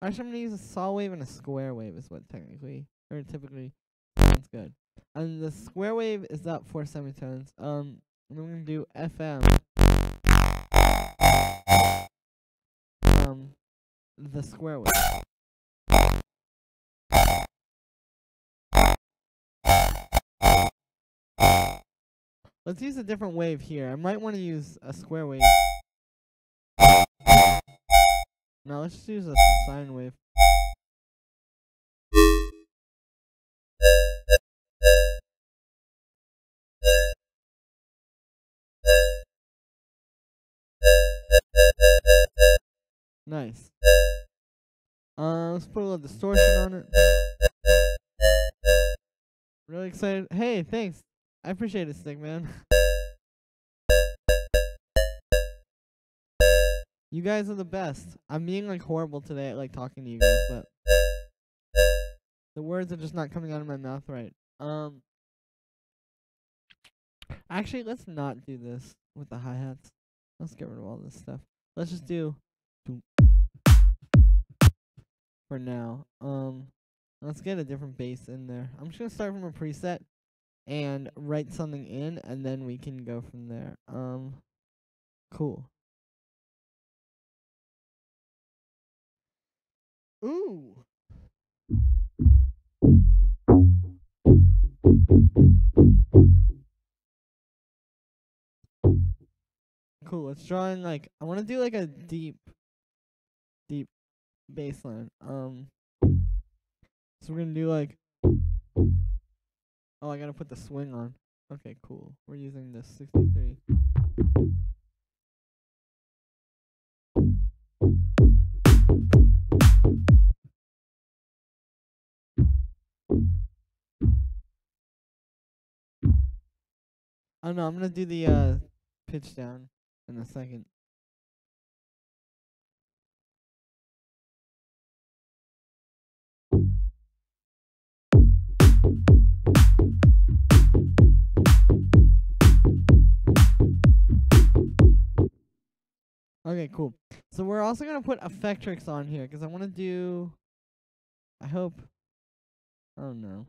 Actually, I'm gonna use a saw wave and a square wave is what technically or typically sounds good. And the square wave is up 4 semitones. And I'm gonna do FM. The square wave. Let's use a different wave here. I might want to use a square wave. No, let's just use a sine wave. Nice. Let's put a little distortion on it. Really excited. Hey, thanks. I appreciate it, Stickman. You guys are the best. I'm being like horrible today at like talking to you guys, but the words are just not coming out of my mouth right. Actually, let's not do this with the hi-hats. Let's get rid of all this stuff. Let's just do for now. Let's get a different bass in there. I'm just gonna start from a preset and write something in, and then we can go from there. Cool. Ooh. Cool. Let's draw in like I want to do like a deep bass line. So we're gonna do like. Oh, I gotta put the swing on. Okay, cool. We're using the 63. Oh no, I'm gonna do the pitch down in a second. Okay, cool. So we're also gonna put Effectrix on here because I want to do. I hope. Oh no.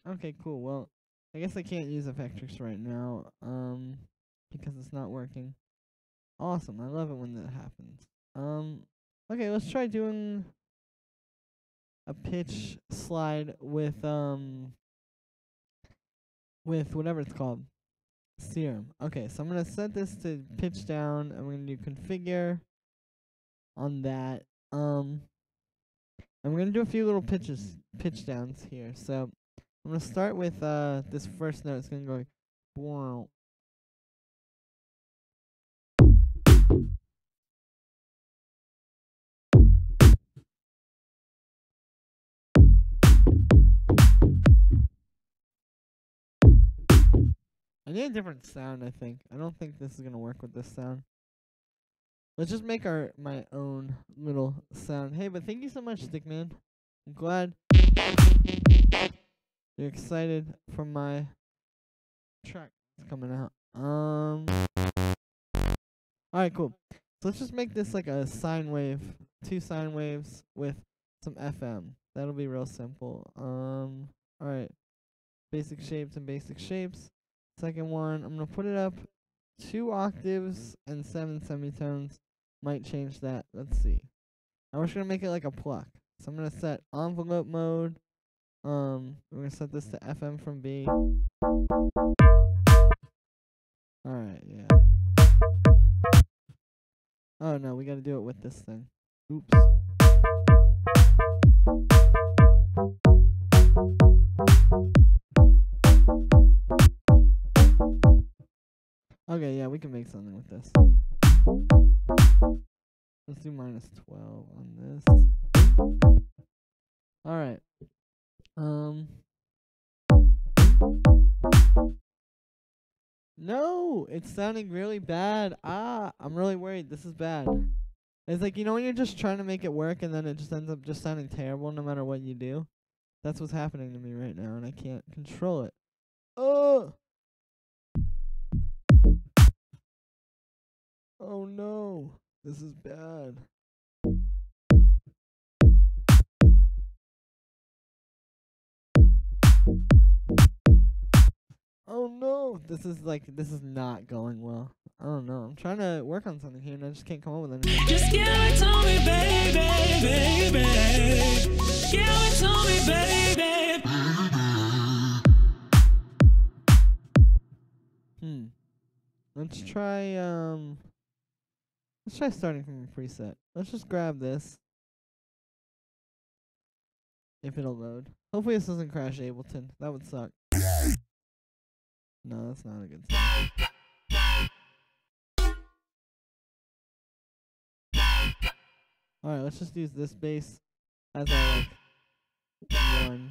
Okay, cool. Well, I guess I can't use Effectrix right now. Because it's not working. Awesome. I love it when that happens. Okay, let's try doing a pitch slide with whatever it's called. Serum. Okay, so I'm gonna set this to pitch down. I'm gonna do configure on that. I'm gonna do a few little pitch downs here. So I'm gonna start with this first note. It's gonna go like, wow. I need a different sound, I think. I don't think this is gonna work with this sound. Let's just make my own little sound. Hey, but thank you so much, Stickman. I'm glad you're excited for my track that's coming out. Alright, cool. So let's just make this like a sine wave, 2 sine waves with some FM. That'll be real simple. Alright. Basic shapes and basic shapes. Second one, I'm gonna put it up 2 octaves and 7 semitones. Might change that. Let's see. I'm just gonna make it like a pluck. So I'm gonna set envelope mode. We're gonna set this to FM from B. Alright, yeah. Oh no, we gotta do it with this thing. Oops. Okay, yeah, we can make something with this. Let's do -12 on this. Alright. No, it's sounding really bad. I'm really worried. This is bad. It's like, you know when you're just trying to make it work and then it just ends up just sounding terrible no matter what you do? That's what's happening to me right now and I can't control it. Oh! Oh no. This is bad. Oh no, this is not going well. I don't know. I'm trying to work on something here and I just can't come up with anything. Just give it to me, baby, baby. Give it to me, baby. Let's try starting from a preset. Let's just grab this. If it'll load. Hopefully this doesn't crash Ableton. That would suck. No, that's not a good sign. Alright, let's just use this bass as our like 1.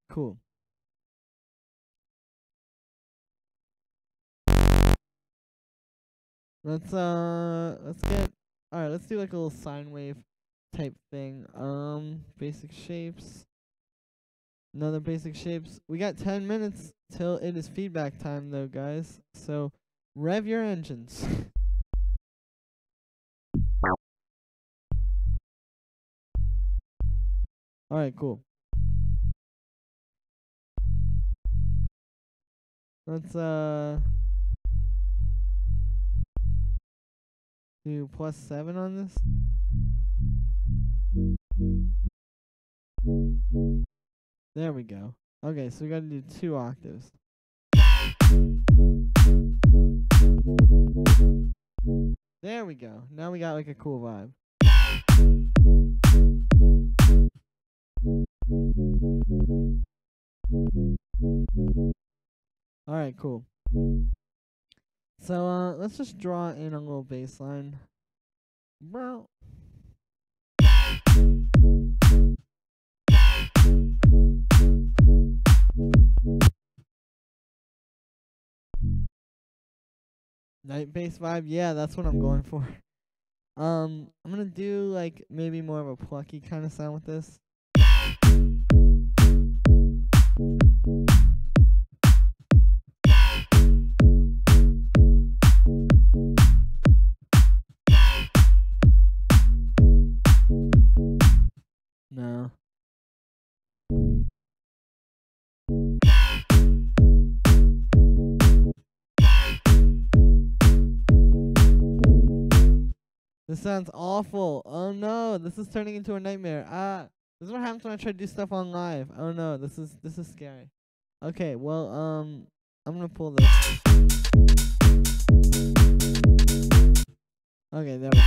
Cool. Let's get alright, let's do like a little sine wave type thing. Basic shapes. Another basic shapes. We got 10 minutes till it is feedback time though, guys. So rev your engines. Alright, cool. Let's do +7 on this. There we go. Okay, so we gotta do 2 octaves. There we go. Now we got like a cool vibe. Alright, cool. So, let's just draw in a little bass line. Bro. Night bass vibe? Yeah, that's what I'm going for. I'm gonna do, like, maybe more of a plucky kind of sound with this. No. This sounds awful. Oh no, this is turning into a nightmare. This is what happens when I try to do stuff on live. Oh no, this is scary. Okay, well, I'm gonna pull this. Okay, there we go.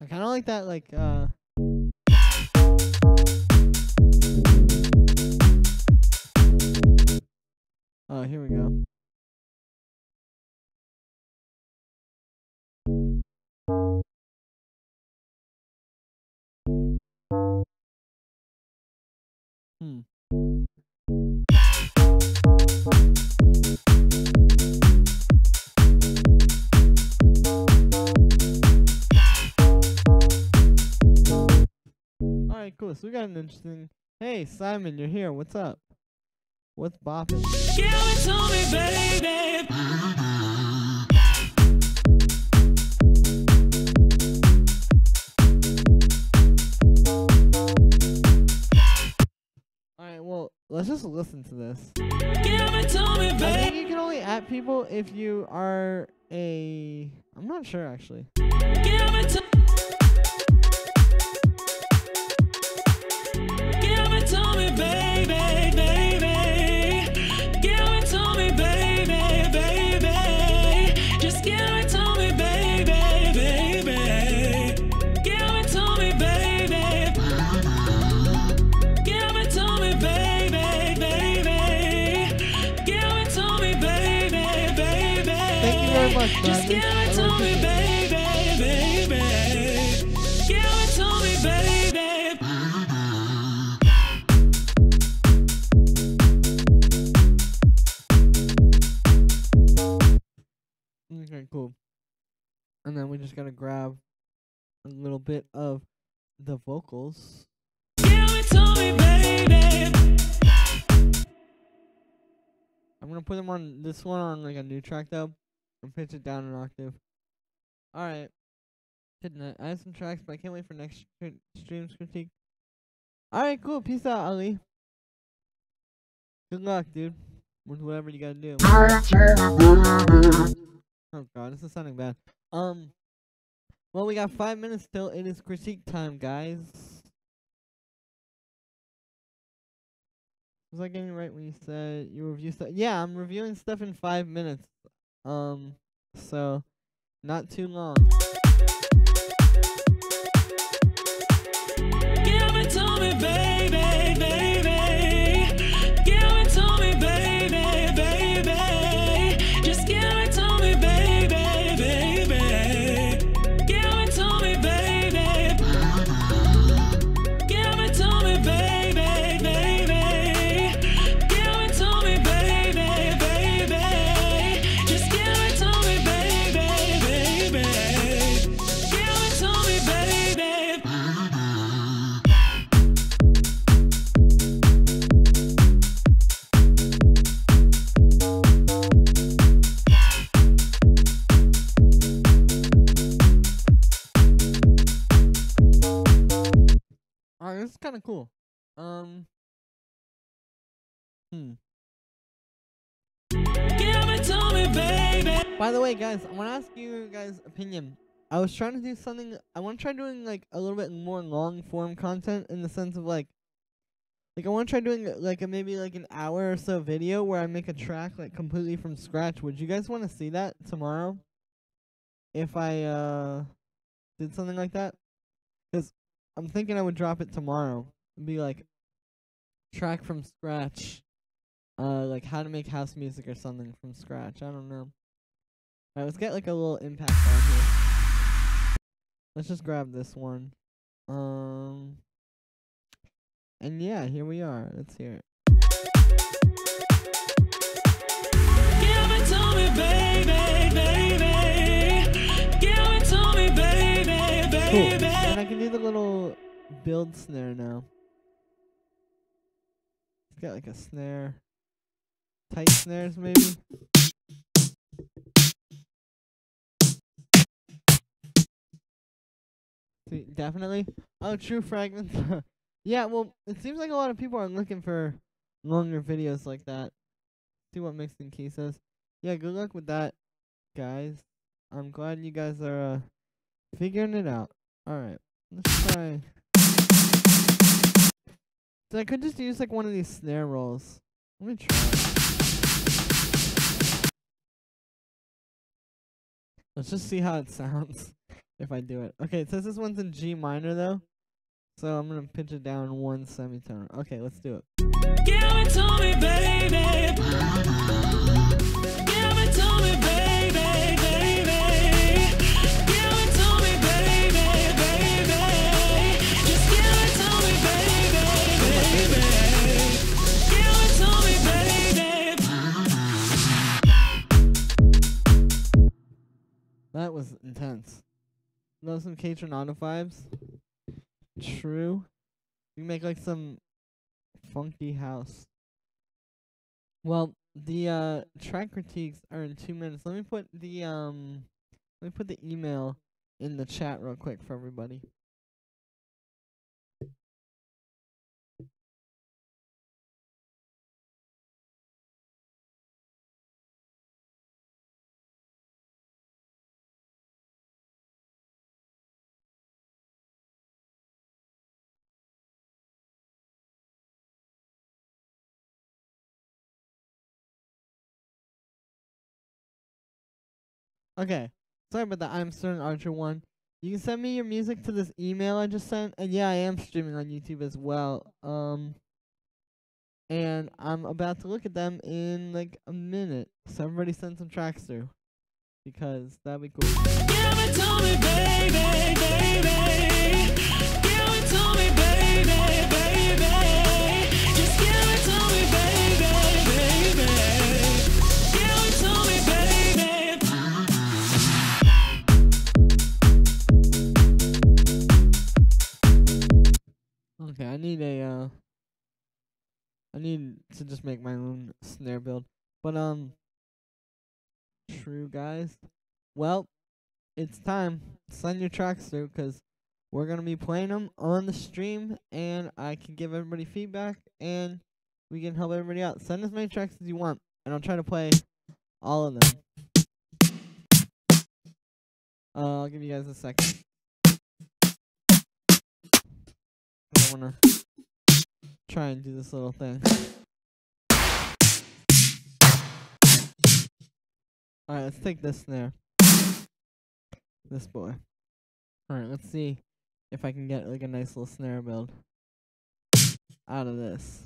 I kind of like that, like, oh, here we go. Alright, cool. So we got an interesting... Hey, Simon, you're here. What's up? What's bopping? Give it to me, baby. Alright, well, let's just listen to this. Give it to me, baby. I think you can only at people if you are a... I'm not sure, actually. Give it to me, baby, baby. Give it to me, baby, baby. Just give it to me, baby, baby. Give it to me, baby. Give it to me, baby, baby. Give it to me, baby, baby. Thank you very much, Just give it to me, baby, baby. Give it to me, baby. Okay, cool. And then we just gotta grab a little bit of the vocals. Give it to me, baby. I'm gonna put them on this one on like a new track though, and pitch it down an octave. Alright. I have some tracks, but I can't wait for next stream's critique. Alright, cool. Peace out, Ali. Good luck, dude, with whatever you gotta do. Oh god, this is sounding bad. Well, we got 5 minutes till it is critique time, guys. Was I getting it right when you said you review stuff? Yeah, I'm reviewing stuff in 5 minutes. So not too long. Give it to me, baby, baby. Give it to me, baby, baby. Just give it to me, baby, baby. Give it to me, baby. Give it to me, baby, baby. Give it to me, baby, baby. Just give it to me, baby, baby. is kind of cool. Hmm. Give it to me, baby. By the way, guys, I want to ask you guys' opinion. I was trying to do something. I want to try doing like a little bit more long form content in the sense of like I want to try doing like a maybe like an hour or so video where I make a track like completely from scratch. Would you guys want to see that tomorrow? If I did something like that? 'Cause I'm thinking I would drop it tomorrow. It'd be like track from scratch. Like how to make house music or something from scratch. I don't know. Alright, let's get like a little impact on here. Let's just grab this one. And yeah, here we are. Let's hear it. Give it to me, baby, baby. Give it to me, baby, Cool. baby. And I can do the little build snare now. Let's get like a snare. Tight snares maybe. See, definitely. Oh, true fragments. Yeah, well, it seems like a lot of people are looking for longer videos like that. See what Mixing Key says. Yeah, good luck with that, guys. I'm glad you guys are figuring it out. Alright, let's try. So I could just use like one of these snare rolls. Let me try. Let's just see how it sounds if I do it. Okay, it says this one's in G minor though. So I'm gonna pitch it down one semitone. Okay, let's do it. Give it to me, baby. Give it to me, baby, baby. Give it to me, baby, baby. Just give it to me, baby, baby. Give it to me, baby. That was intense. Know some K-Tronado vibes? True. We can make like some funky house. Well, the track critiques are in 2 minutes. Let me put the email in the chat real quick for everybody. Okay. Sorry about the I'm Stern Archer one. You can send me your music to this email I just sent, and yeah, I am streaming on YouTube as well. And I'm about to look at them in like a minute. So everybody send some tracks through, because that'd be cool. Give it to me, baby, baby. Give it to me, baby, baby. Just give it to me, baby, baby. Give it to me, baby. Okay, I need to just make my own snare build. But true guys. Well, it's time. Send your tracks through, 'cause we're gonna be playing them on the stream, and I can give everybody feedback, and we can help everybody out. Send as many tracks as you want, and I'll try to play all of them. I'll give you guys a second. I wanna try and do this little thing. Alright, let's take this snare. This boy. Alright, let's see if I can get like a nice little snare build out of this.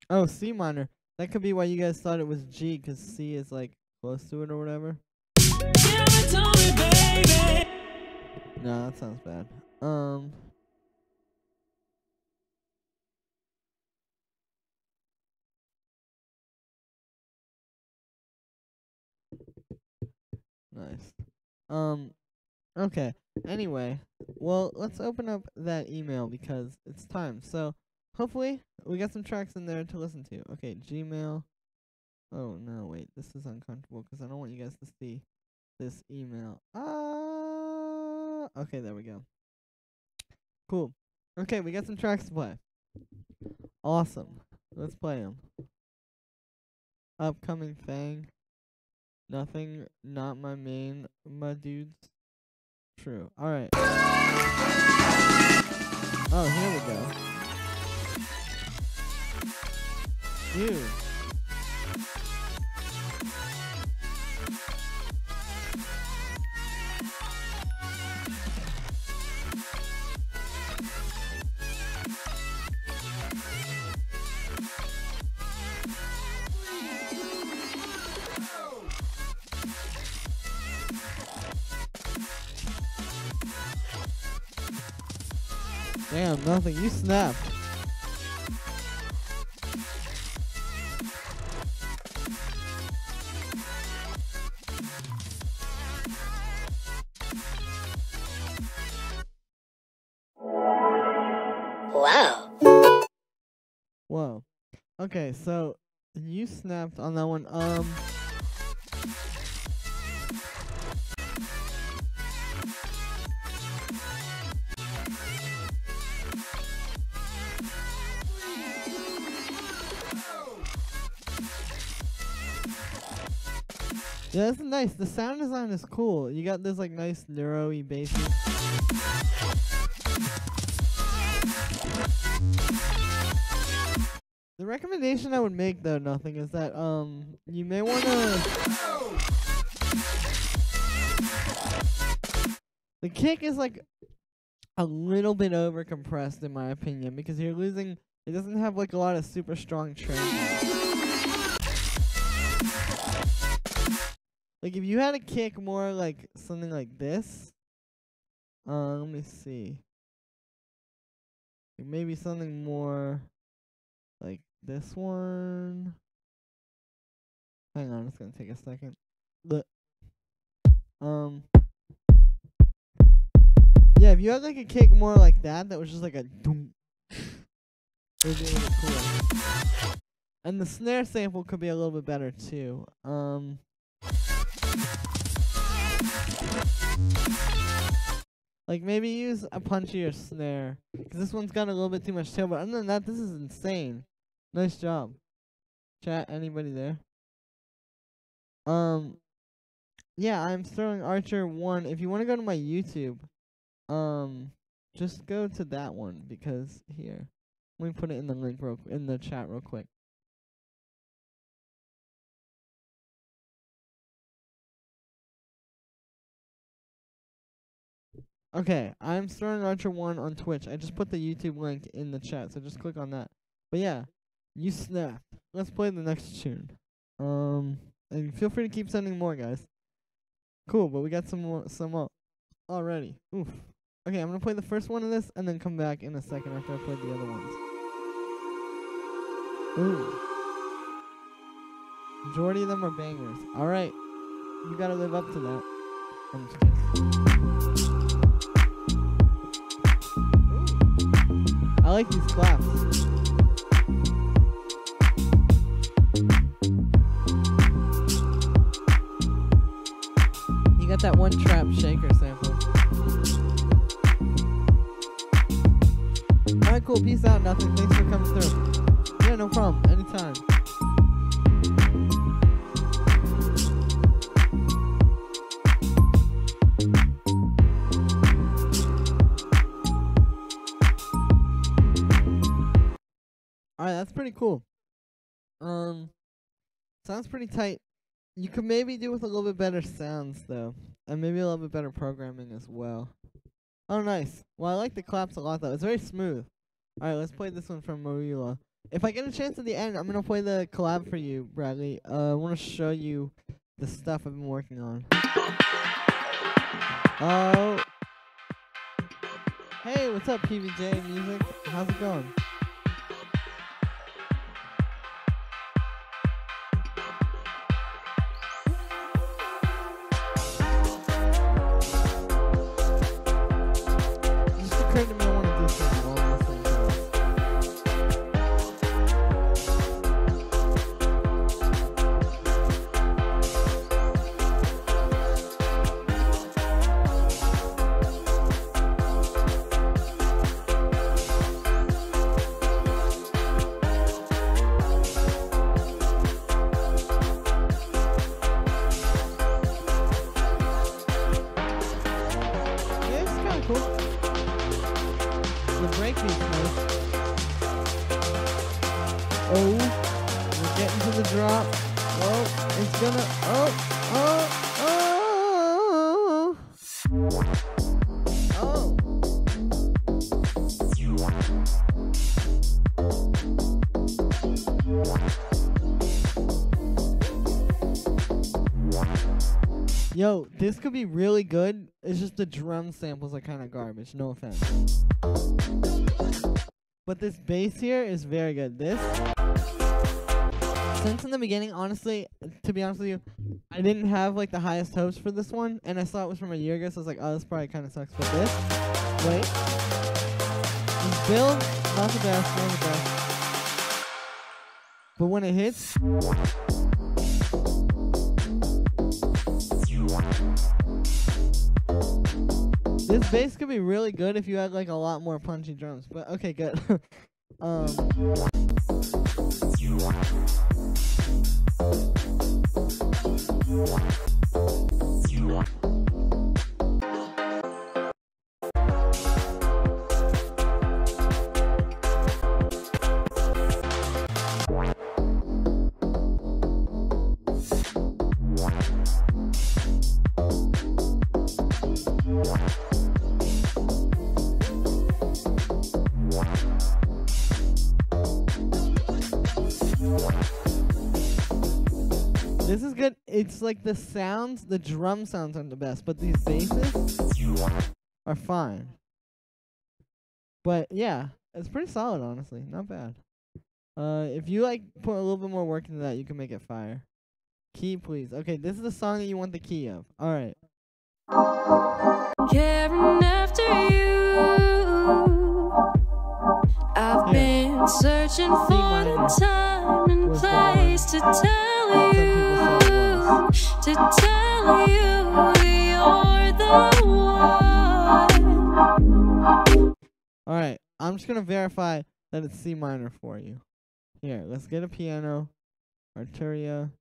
Oh, C minor. That could be why you guys thought it was G, 'cause C is like close to it or whatever. Give it to me, baby. No, that sounds bad. Nice. Okay. Anyway, well, let's open up that email because it's time. So, hopefully, we got some tracks in there to listen to. Okay, Gmail. Oh, no, wait. This is uncomfortable because I don't want you guys to see this email. Okay, there we go. Cool. Okay, we got some tracks to play. Awesome. Let's play them. Upcoming thing. Nothing, not my main, my dudes. True. Alright. Oh, here we go. Dude. Damn, nothing. You snapped. Wow. Whoa. Okay, so you snapped on that one. Yeah, this is nice. The sound design is cool. You got this like nice neuro-y basses. The recommendation I would make though, nothing, is that you may wanna the kick is like a little bit over compressed in my opinion because you're losing it doesn't have like a lot of super strong training. Like if you had a kick more like something like this, let me see. Like maybe something more like this one. Hang on, it's gonna take a second. But yeah, if you had like a kick more like that, that was just like a doom, it would be a little bit cooler. And the snare sample could be a little bit better too. Like maybe use a punchier snare, cause this one's got a little bit too much tail. But other than that, this is insane. Nice job. Chat, anybody there? Yeah, I'm Sterling Archer 1. If you want to go to my YouTube, just go to that one because here, let me put it in the link in the chat real quick. Okay, I'm Sterling Archer 1 on Twitch. I just put the YouTube link in the chat, so just click on that. But yeah, you snapped. Let's play the next tune. And feel free to keep sending more, guys. Cool, but we got some more already. Oof. Okay, I'm gonna play the first one of this and then come back in a second after I play the other ones. Ooh. Majority of them are bangers. Alright. You gotta live up to that. I'm just kidding. I like these claps. You got that one trap shaker sample. Alright, cool. Peace out, nothing. Thanks for coming through. Yeah, no problem. Anytime. Alright, that's pretty cool. Sounds pretty tight. You could maybe do with a little bit better sounds, though. And maybe a little bit better programming as well. Oh, nice. Well, I like the claps a lot, though. It's very smooth. Alright, let's play this one from Marilla. If I get a chance at the end, I'm going to play the collab for you, Bradley. I want to show you the stuff I've been working on. Oh. Hey, what's up, PVJ Music? How's it going? Occurred to me I want to do something along those things. drop. Oh, it's gonna. Oh. Yo, this could be really good. It's just the drum samples are kind of garbage. No offense. But this bass here is very good. This, since in the beginning, honestly, to be honest with you, I didn't have like the highest hopes for this one, and I saw it was from a year ago, so I was like, oh, this probably kind of sucks. But this, wait, this build, not the best, not the best. But when it hits, this bass could be really good if you had like a lot more punchy drums. But okay, good. This is good. It's like the sounds, the drum sounds aren't the best, but these basses are fine. But yeah, it's pretty solid, honestly. Not bad. If you like put a little bit more work into that, you can make it fire. Key, please. Okay, this is the song that you want the key of. All right. Caring after you, I've been searching for the time and place to tell you you're the one. All right, I'm just gonna verify that it's C minor for you. Here, let's get a piano, Arturia,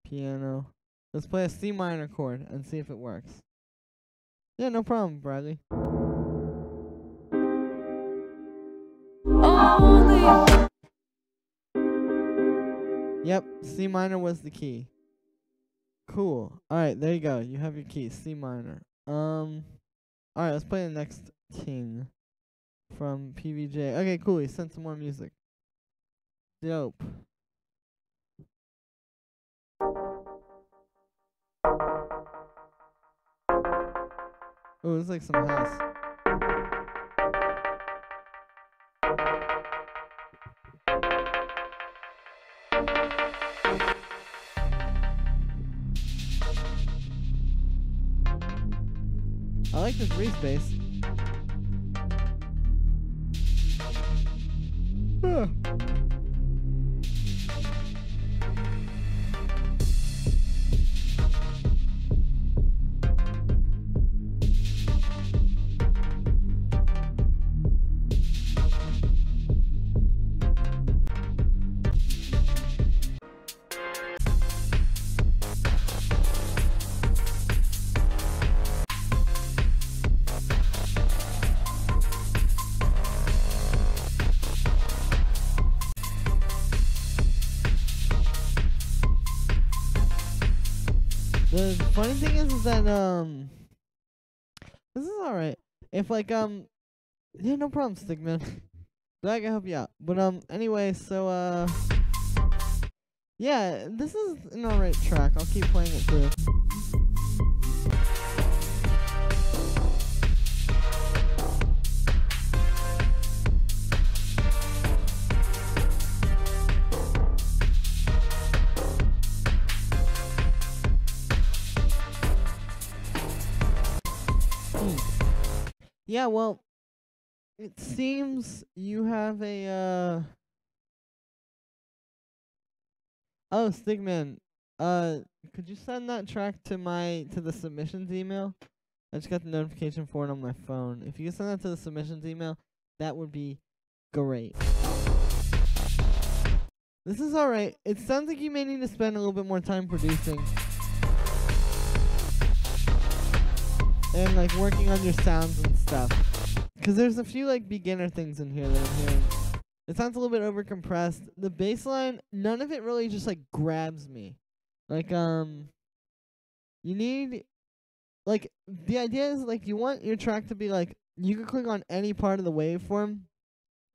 piano. Let's play a C minor chord and see if it works. Yeah, no problem, Bradley. Yep, C minor was the key. Cool. Alright, there you go. You have your key, C minor. Alright, let's play the next king from PVJ. Okay, cool. He sent some more music. Dope. Oh, it's like some house. I like this Reese bass. The funny thing is that this is alright. If like yeah, no problem, Stigman. Glad I can help you out. But anyway, so yeah, this is an alright track. I'll keep playing it through. Yeah, well, it seems you have a, oh, Stigman, could you send that track to the submissions email? I just got the notification for it on my phone. If you could send that to the submissions email, that would be great. This is alright. It sounds like you may need to spend a little bit more time producing. And like working on your sounds and stuff. Cause there's a few like beginner things in here that I'm hearing. It sounds a little bit over compressed. The bass line, none of it really just like grabs me. Like you need like the idea is like you want your track to be like you can click on any part of the waveform,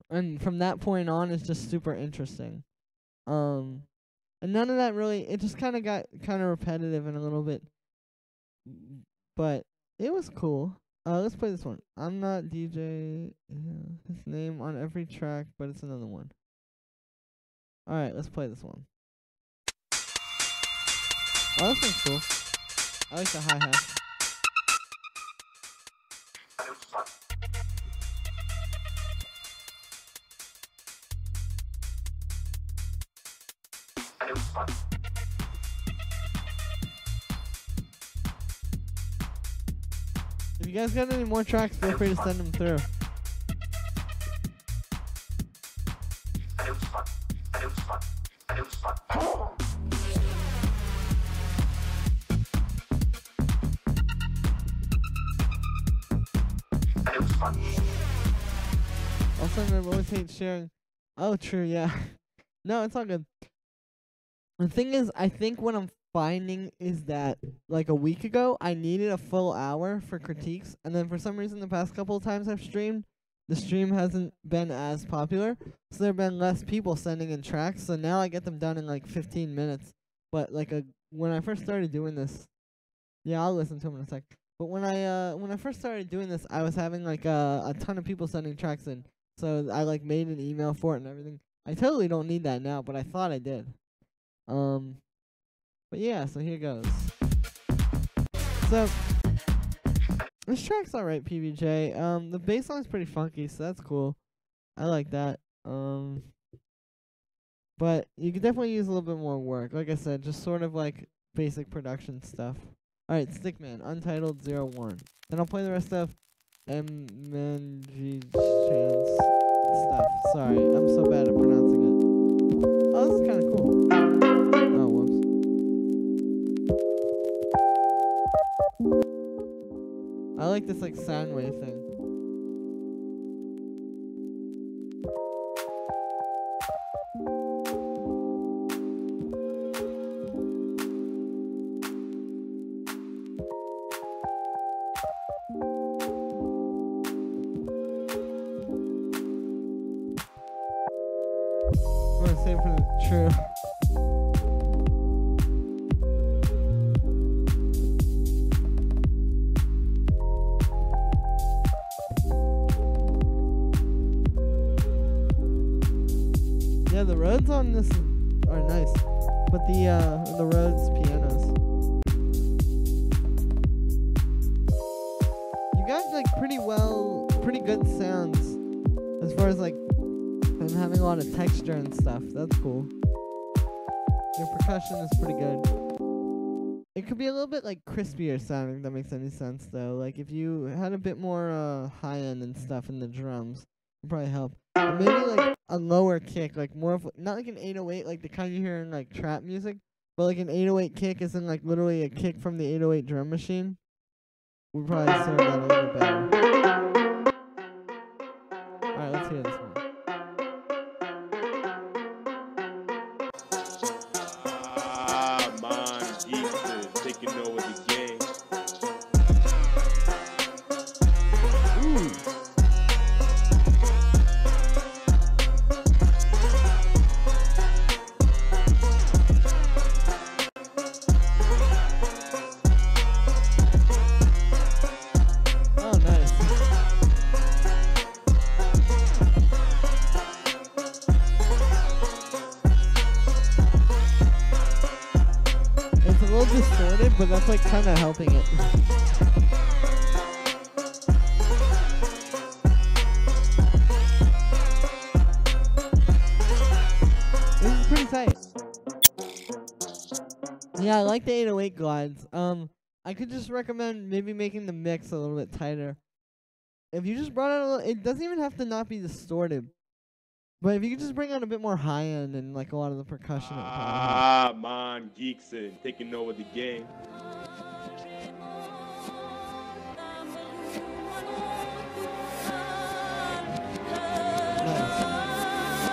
and from that point on it's just super interesting. And none of that really, it just kind of got kind of repetitive and a little bit, but it was cool. Let's play this one. I'm not DJ. His name on every track, but it's another one. All right, let's play this one. Oh, this one's cool. I like the hi-hat. If you guys got any more tracks, feel free to send them through. Also, I always hate sharing. Oh, true, yeah. No, it's all good. The thing is, I think what I'm finding is that, like a week ago, I needed a full hour for critiques, and then for some reason the past couple of times I've streamed, the stream hasn't been as popular, so there have been less people sending in tracks, so now I get them done in like 15 minutes. But like when I first started doing this, yeah, I'll listen to them in a sec. But when I first started doing this, I was having like a ton of people sending tracks in, so I like made an email for it and everything. I totally don't need that now, but I thought I did. But yeah, so here goes. So this track's alright, PBJ. The bass line's pretty funky, so that's cool. I like that. But you could definitely use a little bit more work. Like I said, just sort of like basic production stuff. Alright, Stickman, Untitled 01. Then I'll play the rest of MNG Chance stuff. Sorry, I'm so bad at pronouncing it. Oh, this is kind of cool. Oh, whoops. I like this like sound wave thing. I'm gonna save for the true. Yeah, the Rhodes on this are nice, but the Rhodes pianos. You got like pretty good sounds as far as like them having a lot of texture and stuff. That's cool. Your percussion is pretty good. It could be a little bit like crispier sounding, if that makes any sense though. Like if you had a bit more high end and stuff in the drums, it'd probably help. Or maybe like a lower kick, like more of not like an 808 like the kind you hear in like trap music, but like an 808 kick is in like literally a kick from the 808 drum machine. Would probably serve that a little better. Alright, let's hear this one. Taking over the game. Ooh. Oh, nice. It's a little distorted, but that's like kind of helping it. This is pretty tight. Yeah, I like the 808 glides. I could just recommend maybe making the mix a little bit tighter. If you just brought out a little, it doesn't even have to not be distorted. But if you could just bring out a bit more high end and like a lot of the percussion. Man, Geekson, taking over the game. Nice.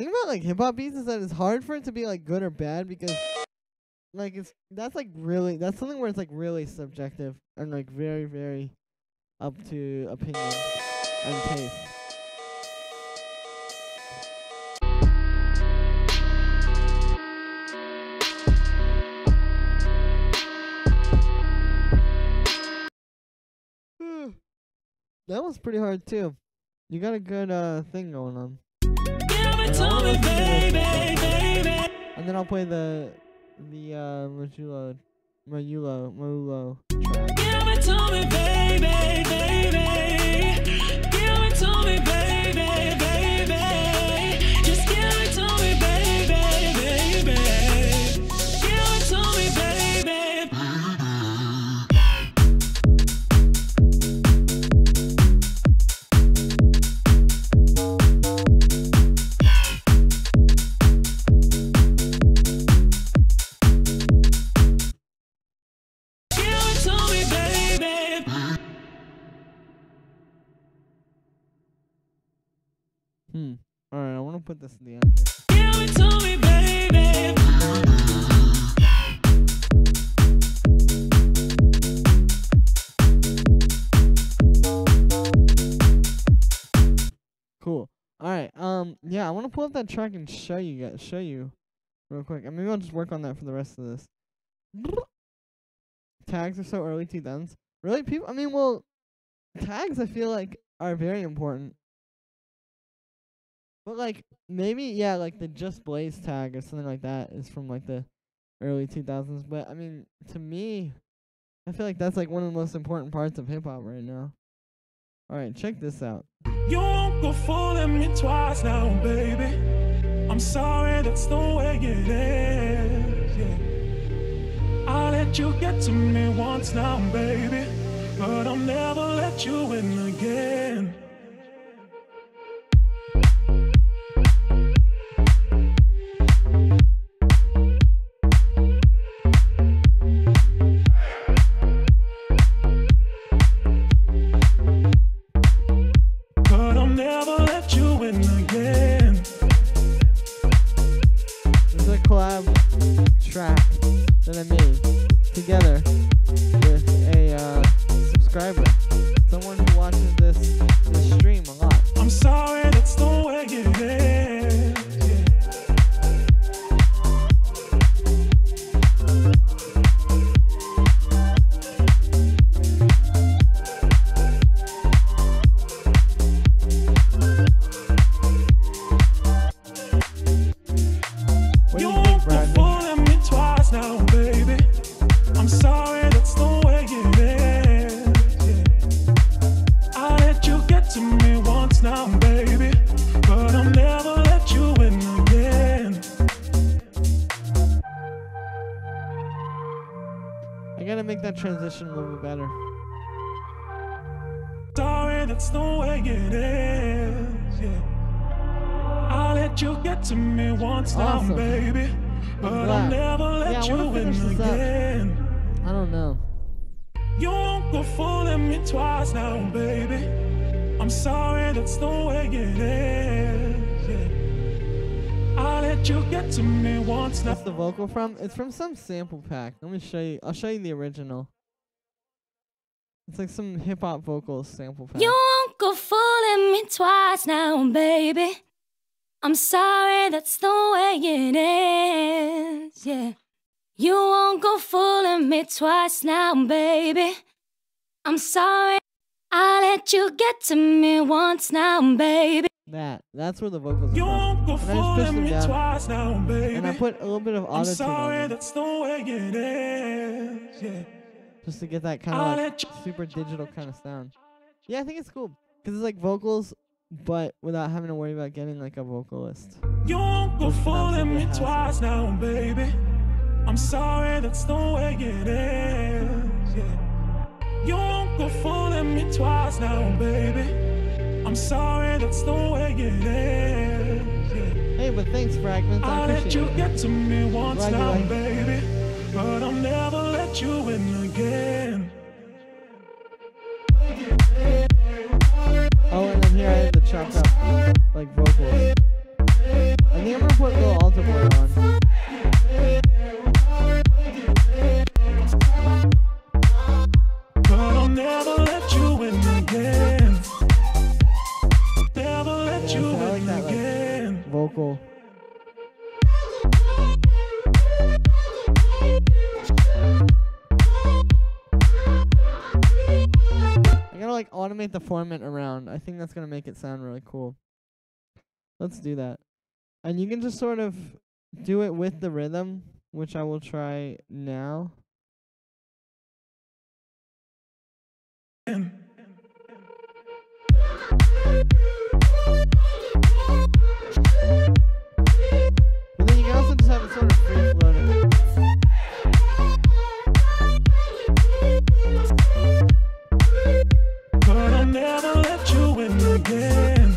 thing about like hip hop beats is that it's hard for it to be like good or bad because like that's something where it's like really subjective and like very, very up to opinion and taste. That was pretty hard too. You got a good thing going on. Give it to me, baby, baby. And then I'll play the Majulo track. Give it to me, baby, baby. Give it to me, baby, baby. Just give it to me, baby, baby. Give it to me, baby. Alright, I want to put this at the end here. Give it to me, baby. Cool. Alright, yeah, I want to pull up that track and show you real quick. And maybe I'll just work on that for the rest of this. Tags are so early 2000s. Really, people, tags I feel like are very important. But like, maybe, yeah, like the Just Blaze tag or something like that is from like the early 2000s. But I mean, to me, I feel like that's like one of the most important parts of hip hop right now. Alright, check this out. You won't go fooling me twice now, baby. I'm sorry, that's the way it is. Yeah. I let you get to me once now, baby, but I'll never let you in again. But I'll never let you in again. This is a collab track that I made together with a subscriber, someone who watches this stream a lot. I'm sorry, that's the way it is. What do You you won't think, go Brandon? fooling me twice now, baby. I'm sorry, that's the way it is. Yeah. I let you get to me once now, baby, but I'll never let you in again. I gotta make that transition a little bit better. Sorry, that's the way it is. Yeah. I let you get to me once Awesome. now, baby, but I'll glad. never Yeah, let I you wanna in finish this up. again. I don't know. You won't go fooling me twice now, baby. I'm sorry, that's the way it is. Yeah. I let you get to me once now. What's the vocal from? It's from some sample pack. Let me show you. I'll show you the original. It's like some hip hop vocals sample pack. You won't go fooling me twice now, baby. I'm sorry, that's the way it is. Yeah. You won't go fooling me twice now, baby. I'm sorry, I let you get to me once now, baby. That's where the vocals are You from. won't go And I just pitched fooling them me down. twice now, baby. And I put a little bit of I'm auto-tune on sorry, them, that's the way it is. Yeah. just to get that kind of I'll like let you- super digital kind of sound. Yeah, I think it's cool because it's like vocals, but without having to worry about getting like a vocalist. You won't go Which sounds fooling like me it has twice now, baby. I'm sorry, that's the way it is. Yeah. You won't go fooling me twice now, baby. I'm sorry, that's the way it is. Yeah. Hey, but thanks, Fragments. I I'll let appreciate you it. get to me once Glad you now, like it. baby, but I'll never let you in again. Oh, and then here I have the chopped up like vocals. And think I'm gonna put a little altar boy on. But I'll never let you in again. Never let you I in like that again. vocal. I gotta like automate the format around. I think that's gonna make it sound really cool. Let's do that. And you can just sort of do it with the rhythm, which I will try now. But then you can also just have it sort of free floating. But I'll never let you in again.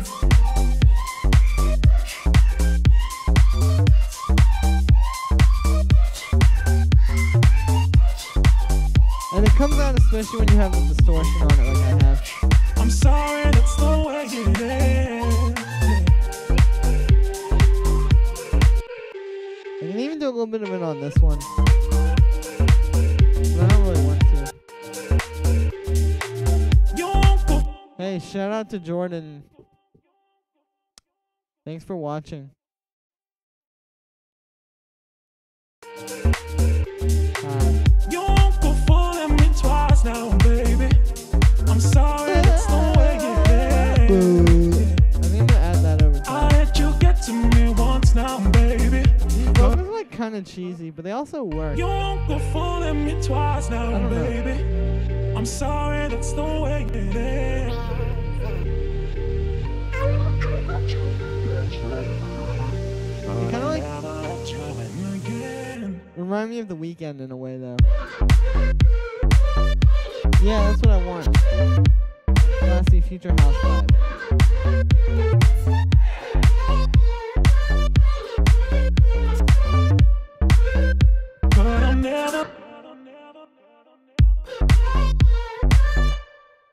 And it comes out especially when you have the distortion on it like I have. I'm sorry, that's the way it is. I can even do a little bit of it on this one. But I don't really want to. Hey, shout out to Jordan. Thanks for watching. You won't go fooling me twice now, baby. I'm sorry, that's the way it is. I think I'm gonna add that over I top. let you get to me once now, baby. These vocals are like kind of cheesy, but they also work. You won't go fooling me twice now, don't know. baby. I'm sorry, that's the way it is. Kind of like Never let you in again. remind me of The Weeknd in a way, though. Yeah, that's what I want. Classy future house vibe. But I'll never.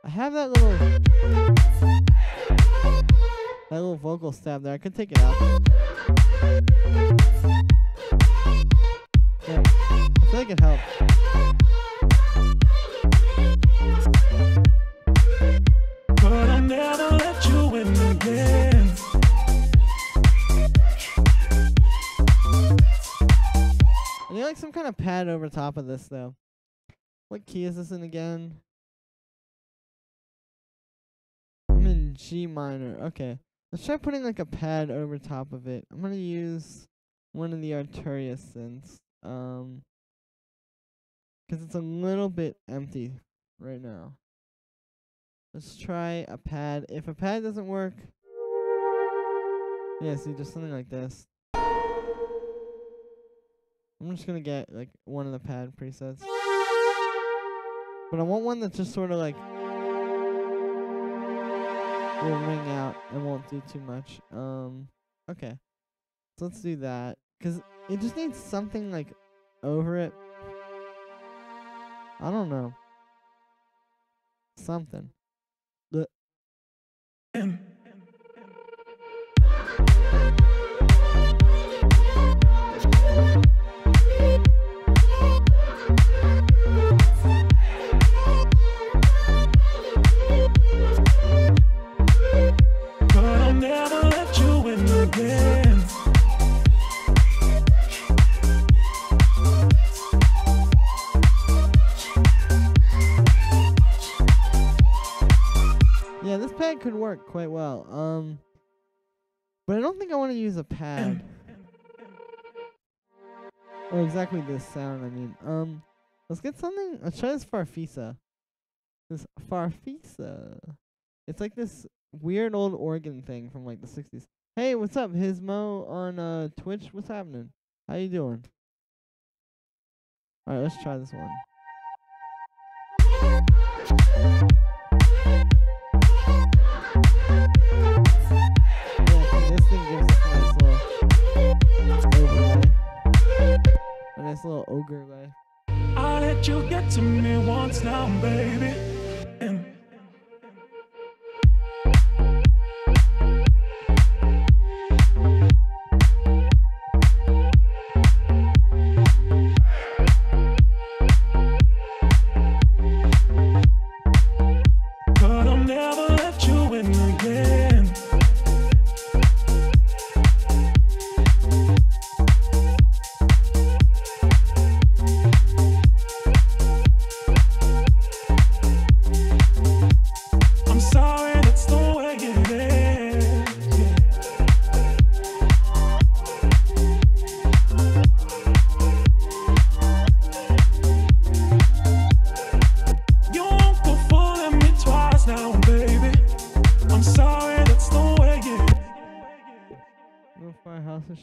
I have that little vocal stab there. I could take it out. Yeah, I feel like it helped. But I'll never let you in again. I need like some kind of pad over top of this though. What key is this in again? I'm in G minor. Okay. Let's try putting like a pad over top of it. I'm gonna use one of the Arturia synths. Cause it's a little bit empty right now. Let's try a pad. If a pad doesn't work, yeah, see, just something like this. I'm just gonna get like one of the pad presets. But I want one that's just sort of like will ring out and won't do too much. Okay. So let's do that. Cause it just needs something like over it. I don't know. Something. But I'll never let you in again. Yeah, this pad could work quite well. But I don't think I want to use a pad. Or exactly this sound, I mean. Let's get something. Let's try this Farfisa. This Farfisa. It's like this weird old organ thing from like the 60s. Hey, what's up, Hismo on Twitch? What's happening? How you doing? Alright, let's try this one. Yeah, this thing gives us a nice little overlay. I let you get to me once now, baby.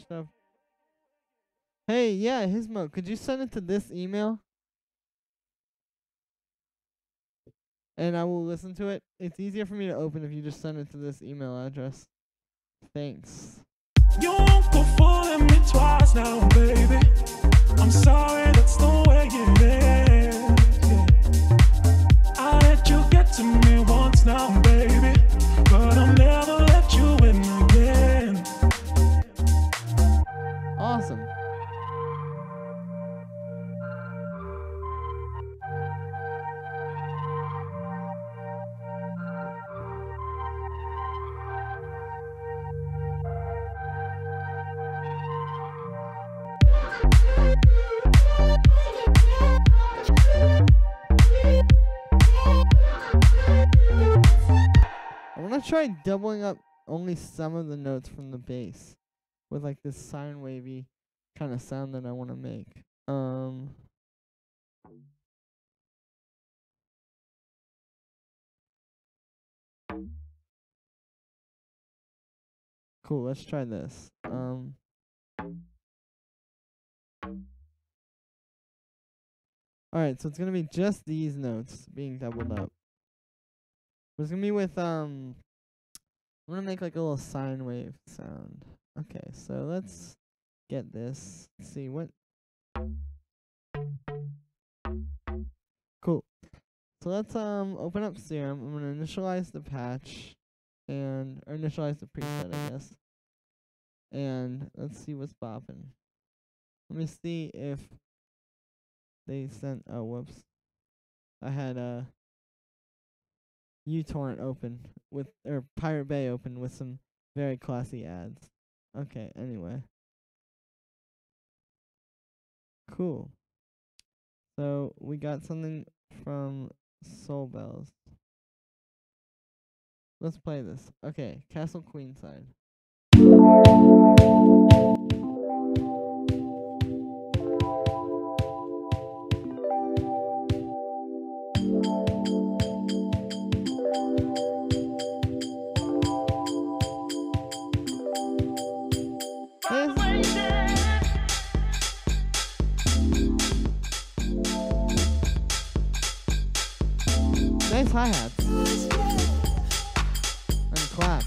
stuff. Hey, yeah, Hismo, could you send it to this email? And I will listen to it. It's easier for me to open if you just send it to this email address. Thanks. You won't go fooling me twice now, baby. I'm sorry, that's the way it is. Yeah. I let you get to me once now, baby, but I'll never let you in again. Awesome. I want to try doubling up only some of the notes from the bass with like this sine wavy kind of sound that I want to make. Cool, let's try this. Alright, so it's gonna be just these notes being doubled up. But it's gonna be with I'm gonna make like a little sine wave sound. Okay, so let's get this. Let's see what. Cool. So let's open up Serum. I'm gonna initialize the patch or initialize the preset, I guess. And let's see what's bopping. Let me see if they sent. Oh, whoops! I had uTorrent open or Pirate Bay open with some very classy ads. Okay, anyway. Cool. So we got something from Soul Bells. Let's play this. Okay, Castle Queenside. Nice hi-hats. And claps.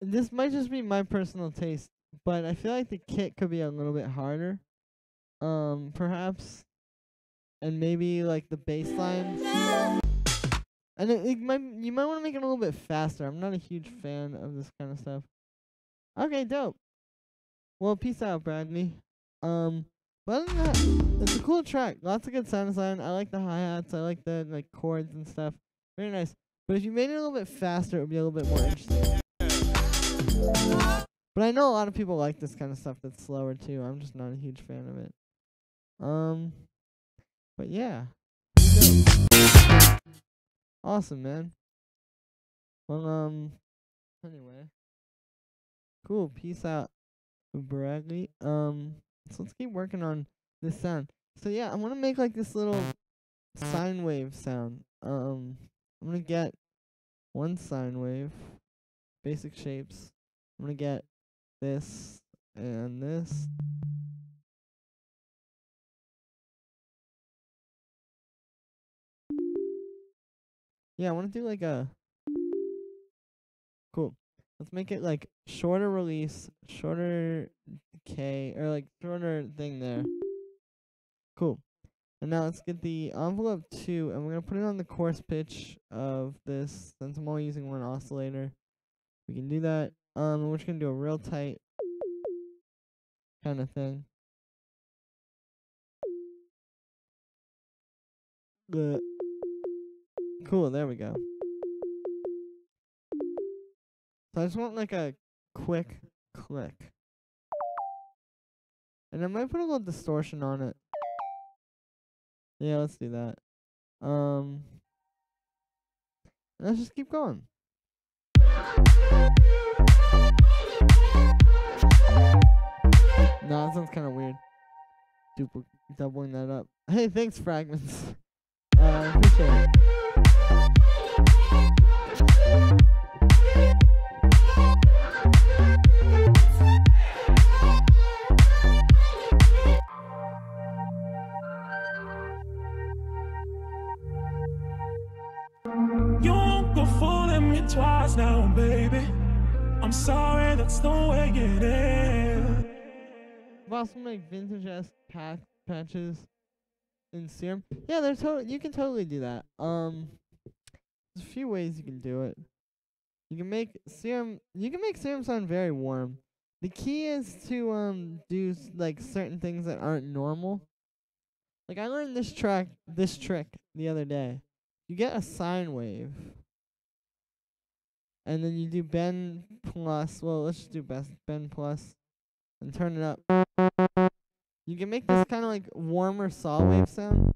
This might just be my personal taste, but I feel like the kit could be a little bit harder. Perhaps. And maybe like the bass line. And you might want to make it a little bit faster. I'm not a huge fan of this kind of stuff. Okay, dope. Well, peace out, Bradley. But other than that, it's a cool track. Lots of good sound design. I like the hi-hats. I like the like chords and stuff. Very nice. But if you made it a little bit faster, it would be a little bit more interesting. But I know a lot of people like this kind of stuff that's slower too. I'm just not a huge fan of it. But yeah. Awesome, man. Well, anyway. Cool. Peace out, Bradley. So let's keep working on this sound. So yeah, I'm gonna make like this little sine wave sound. I'm gonna get one sine wave, basic shapes. I'm gonna get this and this. Yeah, I want to do like a cool. Let's make it like shorter release, shorter decay, or like shorter thing there. Cool. And now let's get the envelope 2, and we're gonna put it on the coarse pitch of this. Since I'm only using one oscillator, we can do that. We're just gonna do a real tight kind of thing. Cool, there we go. So I just want like a quick click. And I might put a little distortion on it. Yeah, let's do that. Let's just keep going. No, that sounds kind of weird. Doubling that up. Hey, thanks, Fragments. I appreciate it. You won't go fooling me twice now, baby. I'm sorry, that's the way it is. I've also make vintage-esque patches in Serum. Yeah, you can totally do that. There's a few ways you can do it. You can make Serum sound very warm. The key is to do like certain things that aren't normal. Like I learned this trick the other day. You get a sine wave. And then you do bend plus. Well, let's just do bend plus and turn it up. You can make this kind of like warmer saw wave sound.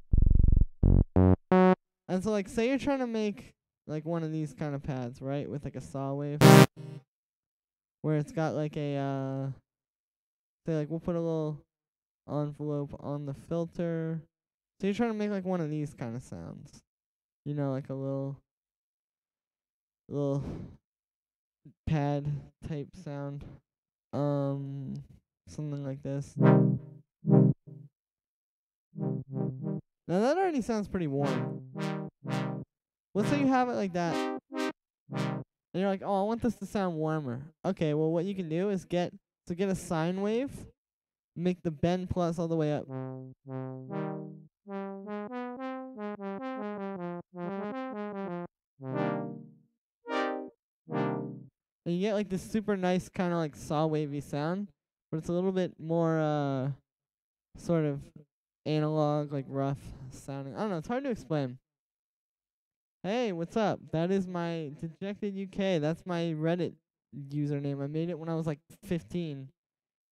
And so like say you're trying to make like one of these kind of pads, right? With like a saw wave. Where it's got like a say like we'll put a little envelope on the filter. So you're trying to make like one of these kind of sounds. You know, like a little pad type sound. Something like this. Now that already sounds pretty warm. Let's say you have it like that. And you're like, oh, I want this to sound warmer. Okay, well what you can do is get a sine wave, make the bend plus all the way up. And you get like this super nice kind of like saw wavy sound, but it's a little bit more sort of analog, like rough sounding. I don't know, it's hard to explain. Hey, what's up? That is my Dejected UK. That's my Reddit username. I made it when I was like 15.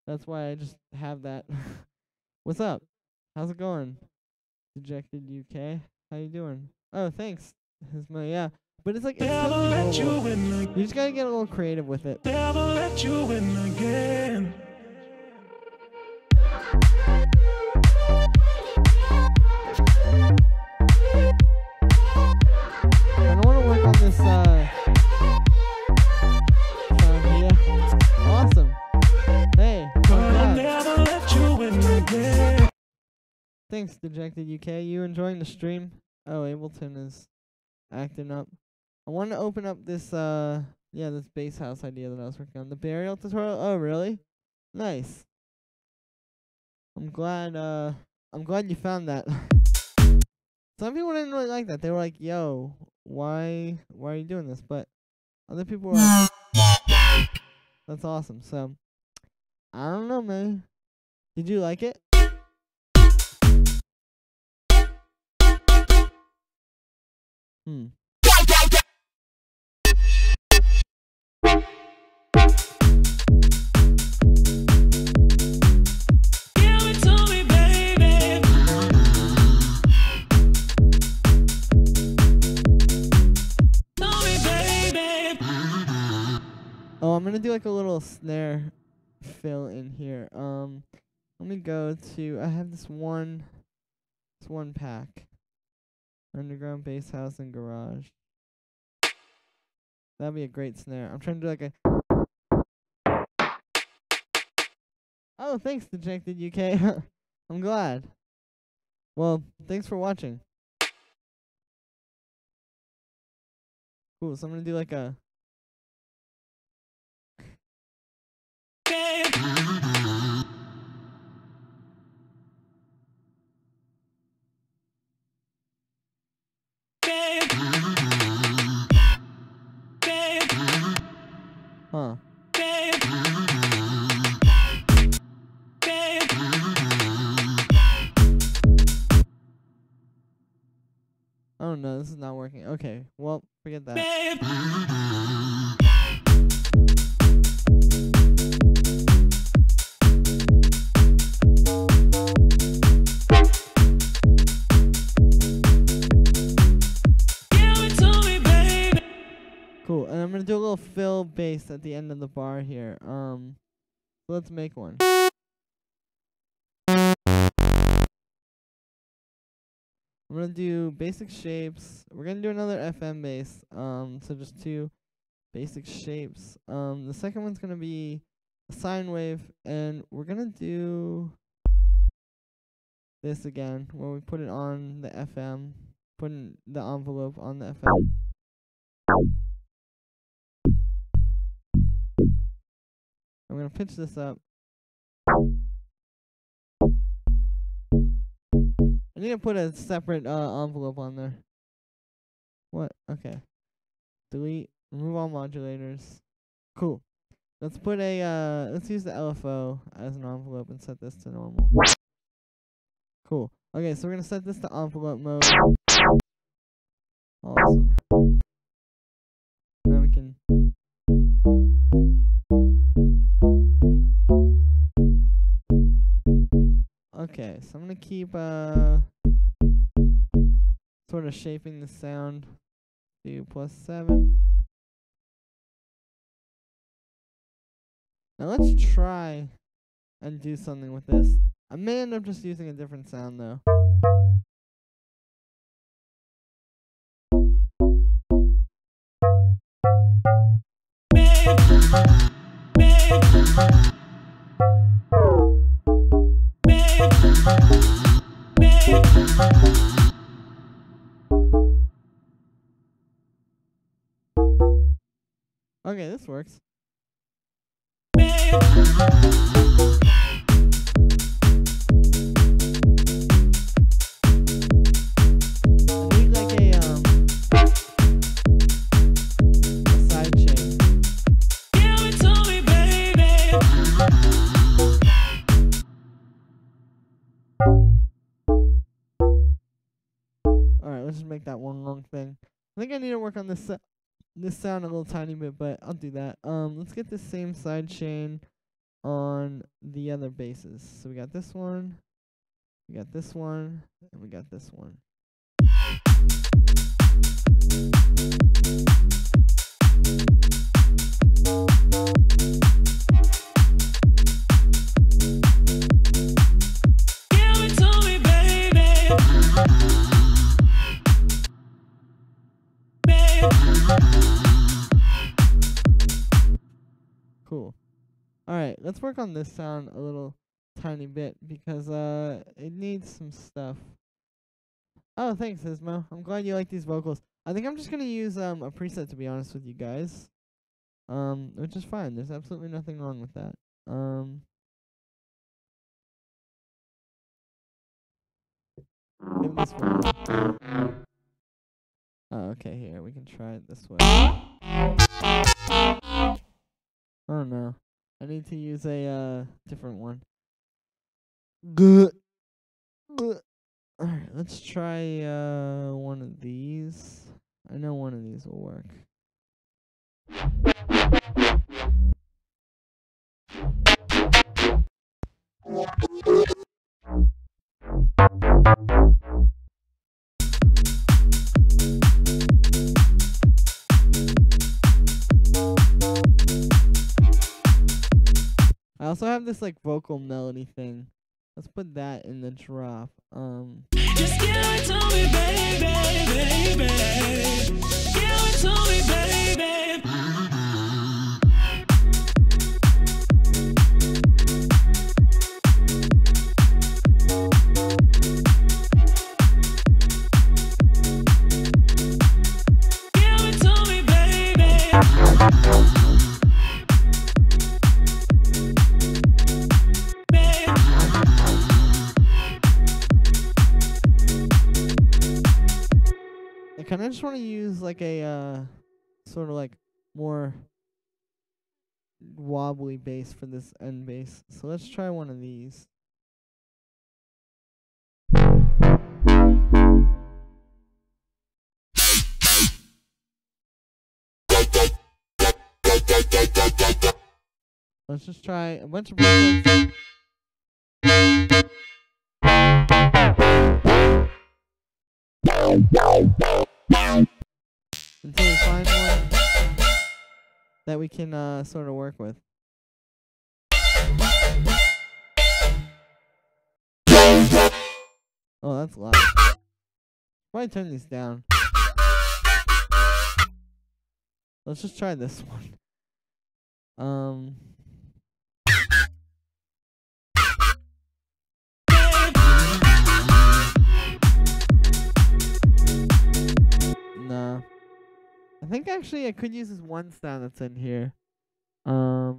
That's why I just have that. What's up? How's it going? Dejected UK. How you doing? Oh, thanks. Yeah. But it's like it's totally normal. You just gotta get a little creative with it. Never let you in again. I don't want to work on this sound here. Awesome. Hey. I'll never let you in again. Thanks, Dejected UK. You enjoying the stream? Oh, Ableton is acting up. I want to open up this this bass house idea that I was working on. The burial tutorial. Oh, really? Nice. I'm glad you found that. Some people didn't really like that. They were like, "Yo, why are you doing this?" But other people were like, "That's awesome." So, I don't know, man. Did you like it? Oh, I'm gonna do like a little snare fill in here. Let me go to. I have this one pack. Underground bass house and garage. That'd be a great snare. I'm trying to do like a. Oh, thanks, Dejected UK. I'm glad. Well, thanks for watching. Cool. So I'm gonna do like a. Huh. Oh no, this is not working. Okay, well, forget that. bass at the end of the bar here. So let's make one. I'm gonna do basic shapes. We're gonna do another FM bass. So just 2 basic shapes. The second one's gonna be a sine wave, and we're gonna do this again, where we put it on the FM, putting the envelope on the FM. I'm gonna pitch this up. I need to put a separate envelope on there. What? Okay. Delete. Remove all modulators. Cool. Let's put a let's use the LFO as an envelope and set this to normal. Cool. Okay, so we're gonna set this to envelope mode. Awesome. Now we can okay, so I'm gonna keep sort of shaping the sound to +7. Now let's try and do something with this. I may end up just using a different sound though. Okay, this works. Alright, let's just make that one long thing. I think I need to work on this sound a little tiny bit, but I'll do that. Let's get this same side chain on the other basses. So we got this one, we got this one, and we got this one. Cool. Alright, let's work on this sound a little tiny bit because it needs some stuff. Oh, thanks, Ismo. I'm glad you like these vocals. I think I'm just gonna use a preset, to be honest with you guys. Which is fine. There's absolutely nothing wrong with that. Give this one. Oh, okay, here, we can try it this way. Oh no. I need to use a different one. Good. Alright, let's try one of these. I know one of these will work. I also have this like vocal melody thing. Let's put that in the drop. Just give it to me, baby, baby. Give it to me, baby. Give it to me, baby. I kind of just want to use like a sort of like more wobbly bass for this end bass. So let's try one of these. Let's just try a bunch of presets. Until we find one that we can sort of work with. Oh, that's loud. Probably turn these down. Let's just try this one. Nah. I think actually I could use this one sound that's in here. Wow.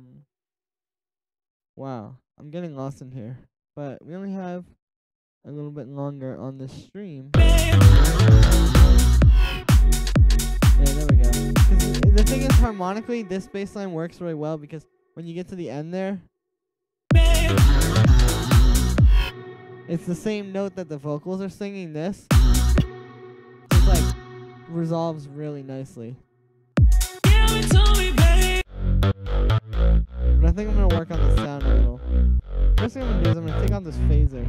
I'm getting lost in here. But we only have a little bit longer on this stream. Yeah, there we go. 'Cause the thing is, harmonically, this bass line works really well because when you get to the end there, it's the same note that the vocals are singing this. It's like resolves really nicely. But I think I'm gonna work on the sound a little. First thing I'm gonna do is I'm gonna take out this phaser.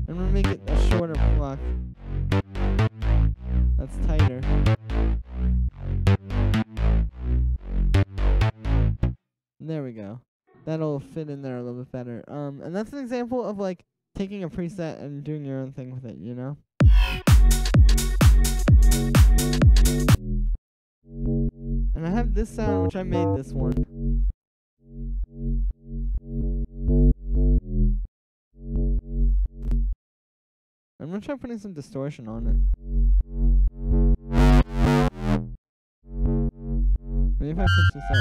I'm gonna make it a shorter pluck. That's tighter. There we go. That'll fit in there a little bit better. And that's an example of like taking a preset and doing your own thing with it, you know? And I have this sound, which I made this one. I'm gonna try putting some distortion on it. Maybe if I pitch this up.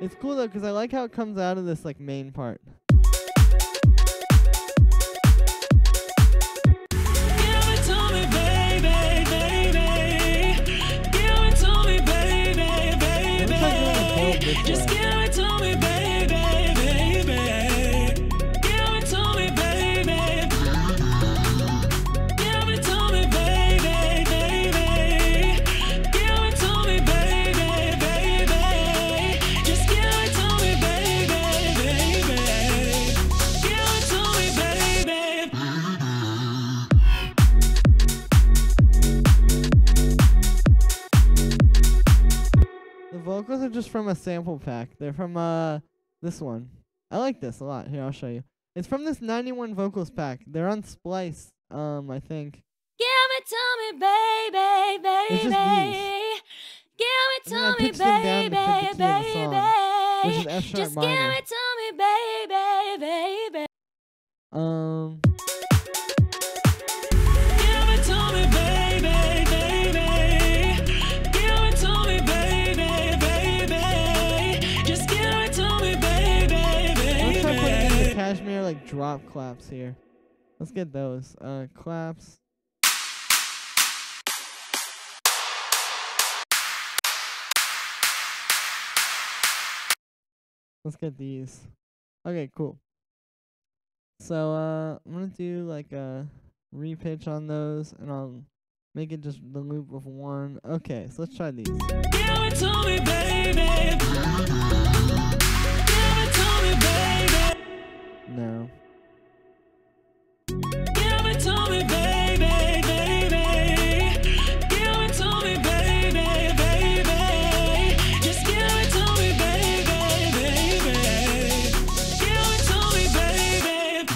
It's cool though, because I like how it comes out of this like main part. Just give it to me, baby, baby. Give it to me, baby. Give it to me, baby, baby. Give it to me, baby, baby. Just give it to me, baby, baby. Give it to me, baby. The vocals are just from a sample pack. They're from this one. I like this a lot. Here, I'll show you. It's from this 91 vocals pack. They're on Splice, I think. Give it to me, baby, baby. It's just these. Give it And then I to me, pitched them down to fit the key of the baby, song, which is baby. F sharp Just give minor. it to me, baby, baby. Give it to me, baby, baby. Give it to me, baby, baby. Just give it to me, baby, Let's try putting in the baby. cashmere like drop claps here. Let's get those. Claps. Let's get these. Okay, cool. So I'm gonna do like a repitch on those, and I'll make it just the loop of one. Okay, so let's try these. Give it to me, baby. Give it to me, baby. No. Give it to me, baby, baby. Give it to me, baby, baby. Just give it to me, baby, baby. Give it to me, baby.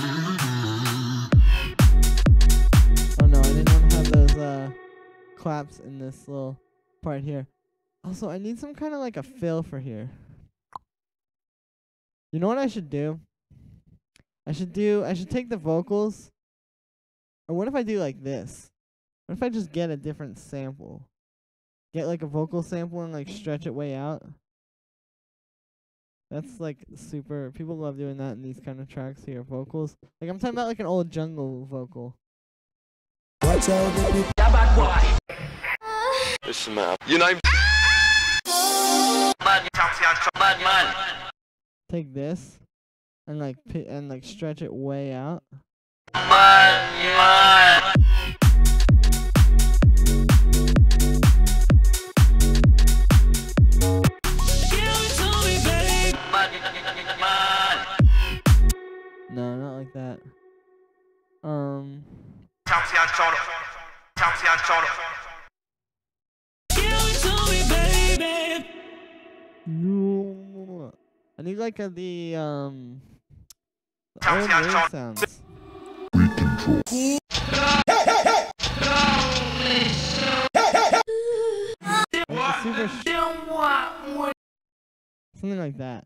Oh no, I didn't want to have those claps in this little part here. Also, I need some kind of like a fill for here. You know what I should do? I should take the vocals. Or what if I do like this? What if I just get a different sample? Get like a vocal sample and like stretch it way out. That's like super, people love doing that in these kind of tracks here, vocals. Like I'm talking about like an old jungle vocal. Watch out, baby. Listen, man. You know, Take this. and like stretch it way out. No, not like that. I need like the old wave sounds. Something like that.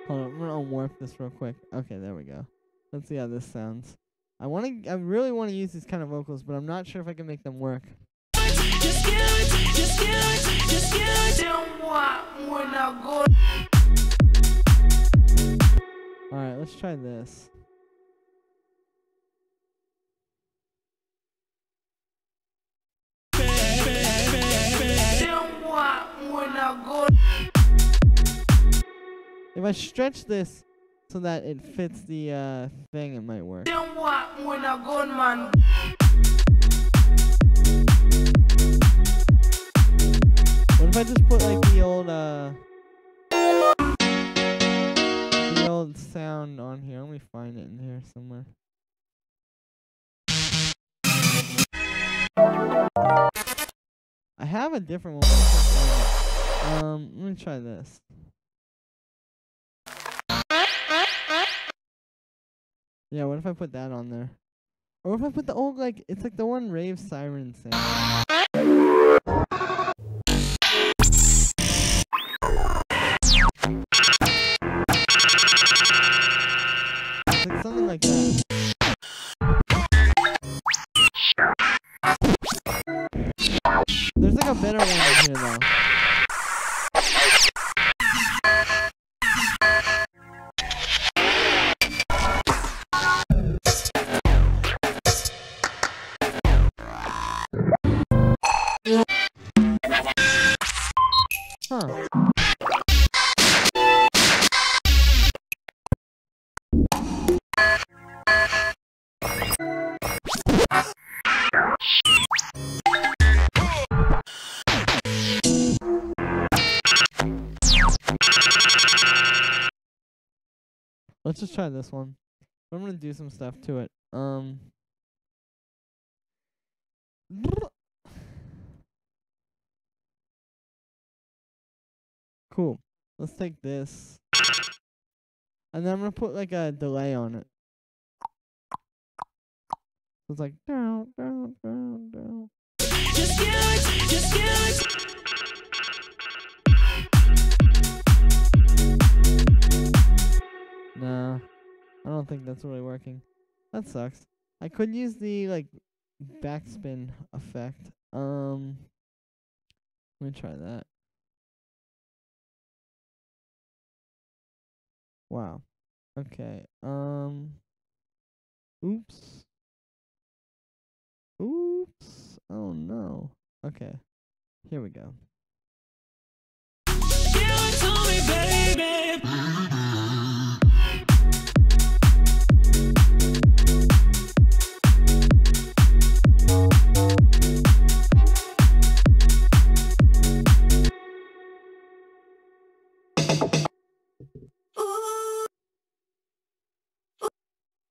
Hold on, I'm gonna unwarp this real quick. Okay, there we go. Let's see how this sounds. I really want to use these kind of vocals, but I'm not sure if I can make them work. Alright, let's try this. If I stretch this so that it fits the thing, it might work. What if I just put like the old sound on here? Let me find it in here somewhere. I have a different one. But I can't find it. Let me try this. Yeah, what if I put that on there? Or if I put the old, like, it's like the one rave siren sound. It's like something like that. There's like a better one in here though. Huh. Let's just try this one. I'm gonna do some stuff to it. Cool. Let's take this. And then I'm gonna put like a delay on it. So it's like down, down, down, down. Nah, I don't think that's really working. That sucks. I could use the like backspin effect. Let me try that. Wow. Okay. Oops. Oops. Oh no. Okay. Here we go. Give it to me, baby.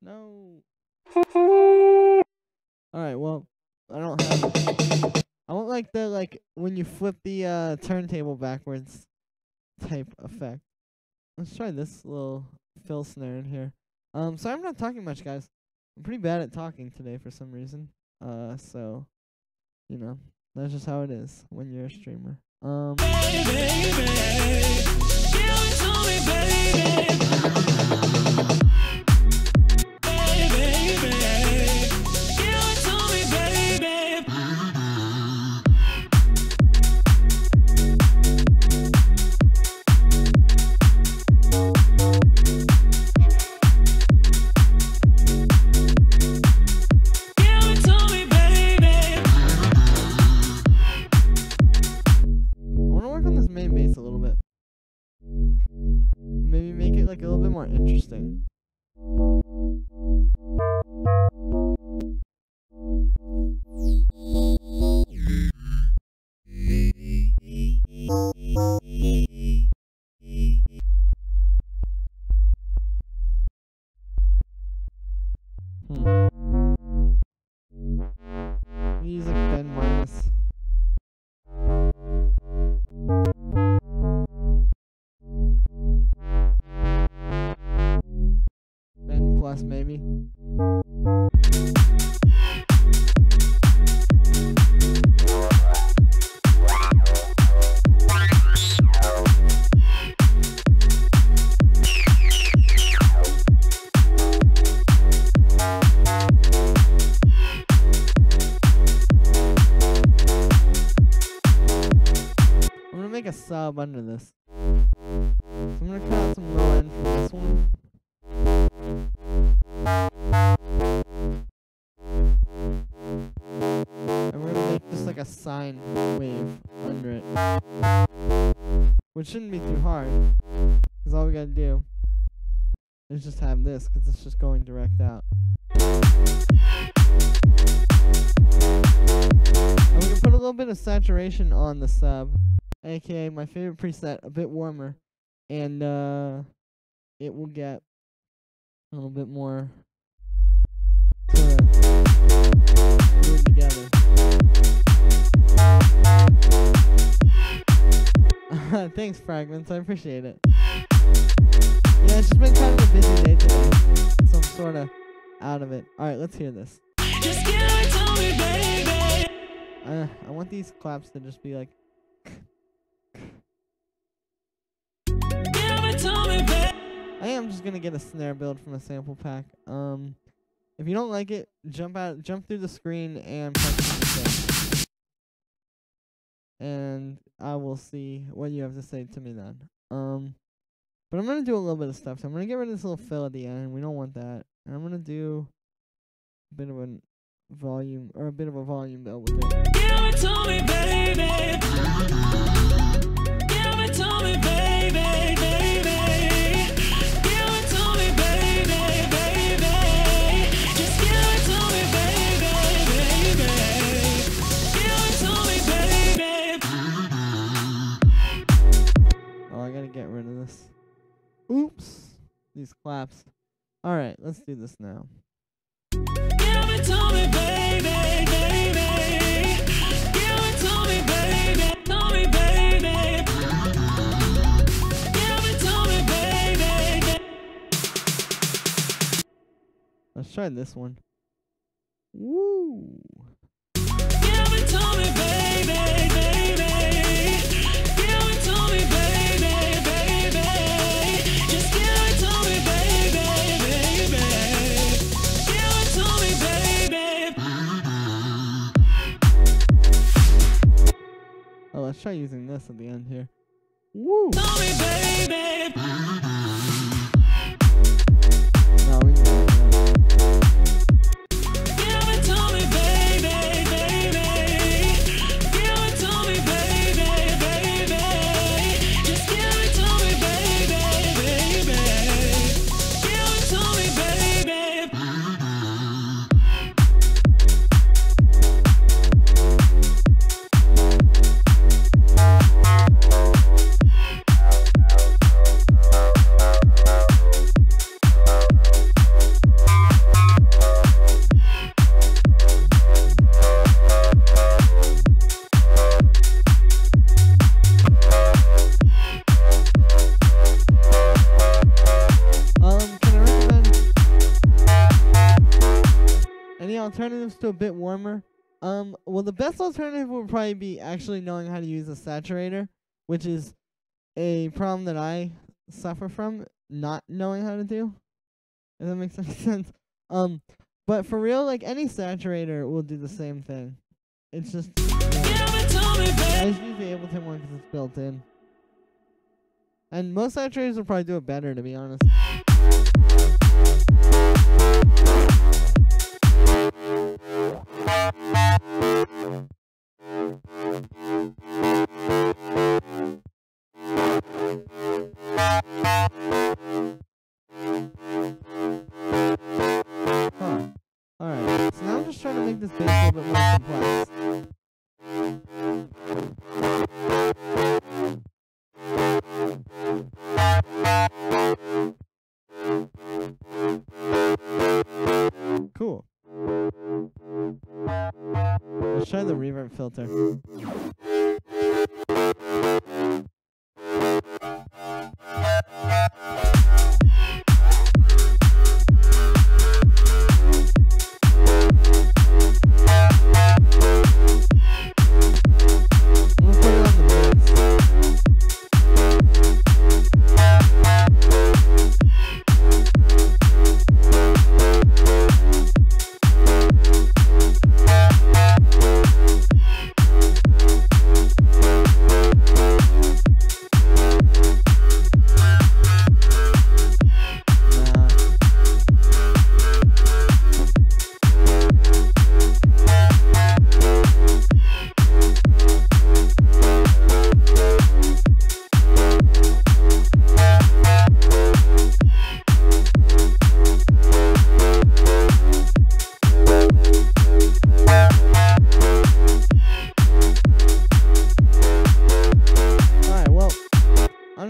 No. Alright, well, I don't have it. I want like the when you flip the turntable backwards type effect. Let's try this little fill snare in here. So I'm not talking much, guys. I'm pretty bad at talking today for some reason. So you know, that's just how it is when you're a streamer. make it a little bit more interesting. Use like Ben minus. Ben plus maybe. Make a sub under this. So I'm gonna cut out some low end from this one. And we're gonna make just like a sine wave under it. Which shouldn't be too hard. Because all we gotta do is just have this, because it's just going direct out. And we can put a little bit of saturation on the sub. AKA my favorite preset, a bit warmer, and it will get a little bit more sort of glued together. Thanks, Fragments, I appreciate it. Yeah, it's just been kind of a busy day today, so I'm sort of out of it. Alright, let's hear this. Just give it to me, baby. I want these claps to just be like. I am just gonna get a snare build from a sample pack. If you don't like it, jump through the screen and press the and I will see what you have to say to me then. But I'm gonna do a little bit of stuff. So I'm gonna get rid of this little fill at the end. We don't want that. And I'm gonna do a bit of a volume build with it. Give it to me, baby. Give it to me, baby, baby. Give it to me, baby, baby. Just give it to me, baby, baby. Give it to me, baby. Oh, I gotta get rid of this. Oops. These claps. Alright, let's do this now. Give it to me, baby, baby. Give it to me, baby, to me, baby. Give it to me, baby. Let's try this one. Woo! Give it to me, baby, baby. Give it to me, baby, baby. Just give it to me, baby, baby. Give it to me, baby. Oh, let's try using this at the end here. Woo! To me, baby. No, we can do that. Give it to me, baby, baby. Give it to me, baby, baby. Just give it to me, baby, baby. Give it to me, baby. Can I recommend any alternatives to a bit warmer? Well, the best alternative would probably be actually knowing how to use a saturator, which is a problem that I suffer from not knowing how to do. If that makes any sense. But for real, like any saturator will do the same thing. It's just Give it to me, I baby. just use the Ableton one because it's built in. And most saturators will probably do it better, to be honest. filter.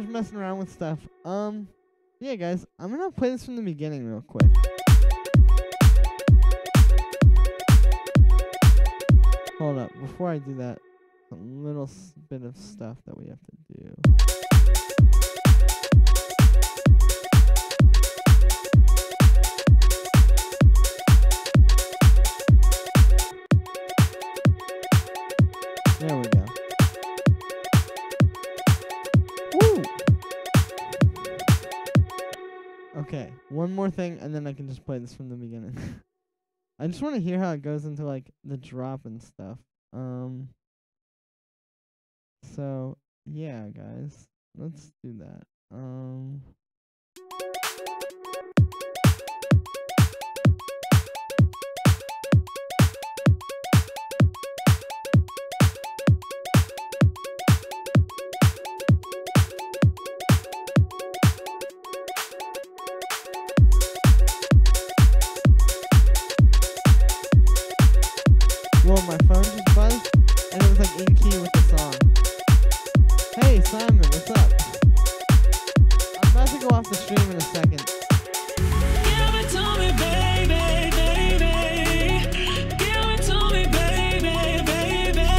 Messing around with stuff. Yeah, guys, I'm gonna play this from the beginning real quick. Hold up, before I do that, a little bit of stuff that we have to do. There we go. Okay, one more thing, and then I can just play this from the beginning. I just want to hear how it goes into, like, the drop and stuff. So, yeah, guys. Let's do that. Well, my phone just buzzed, and it was like in key with the song. Hey, Simon, what's up? I'm about to go off the stream in a second. Give it to me, baby, baby. Give it to me, baby, baby.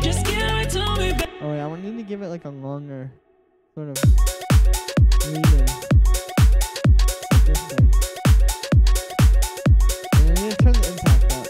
Just give it to me, baby. Oh wait, I need to give it like a longer sort of lead-in. Like this thing. And I need to turn the impact up.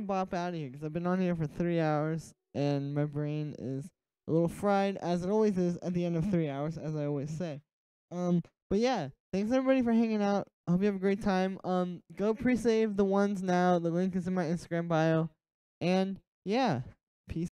Bop out of here because I've been on here for 3 hours and my brain is a little fried, as it always is at the end of 3 hours, as I always say. But yeah, thanks everybody for hanging out. I hope you have a great time. Go pre-save the ones now. The link is in my Instagram bio. And yeah, peace.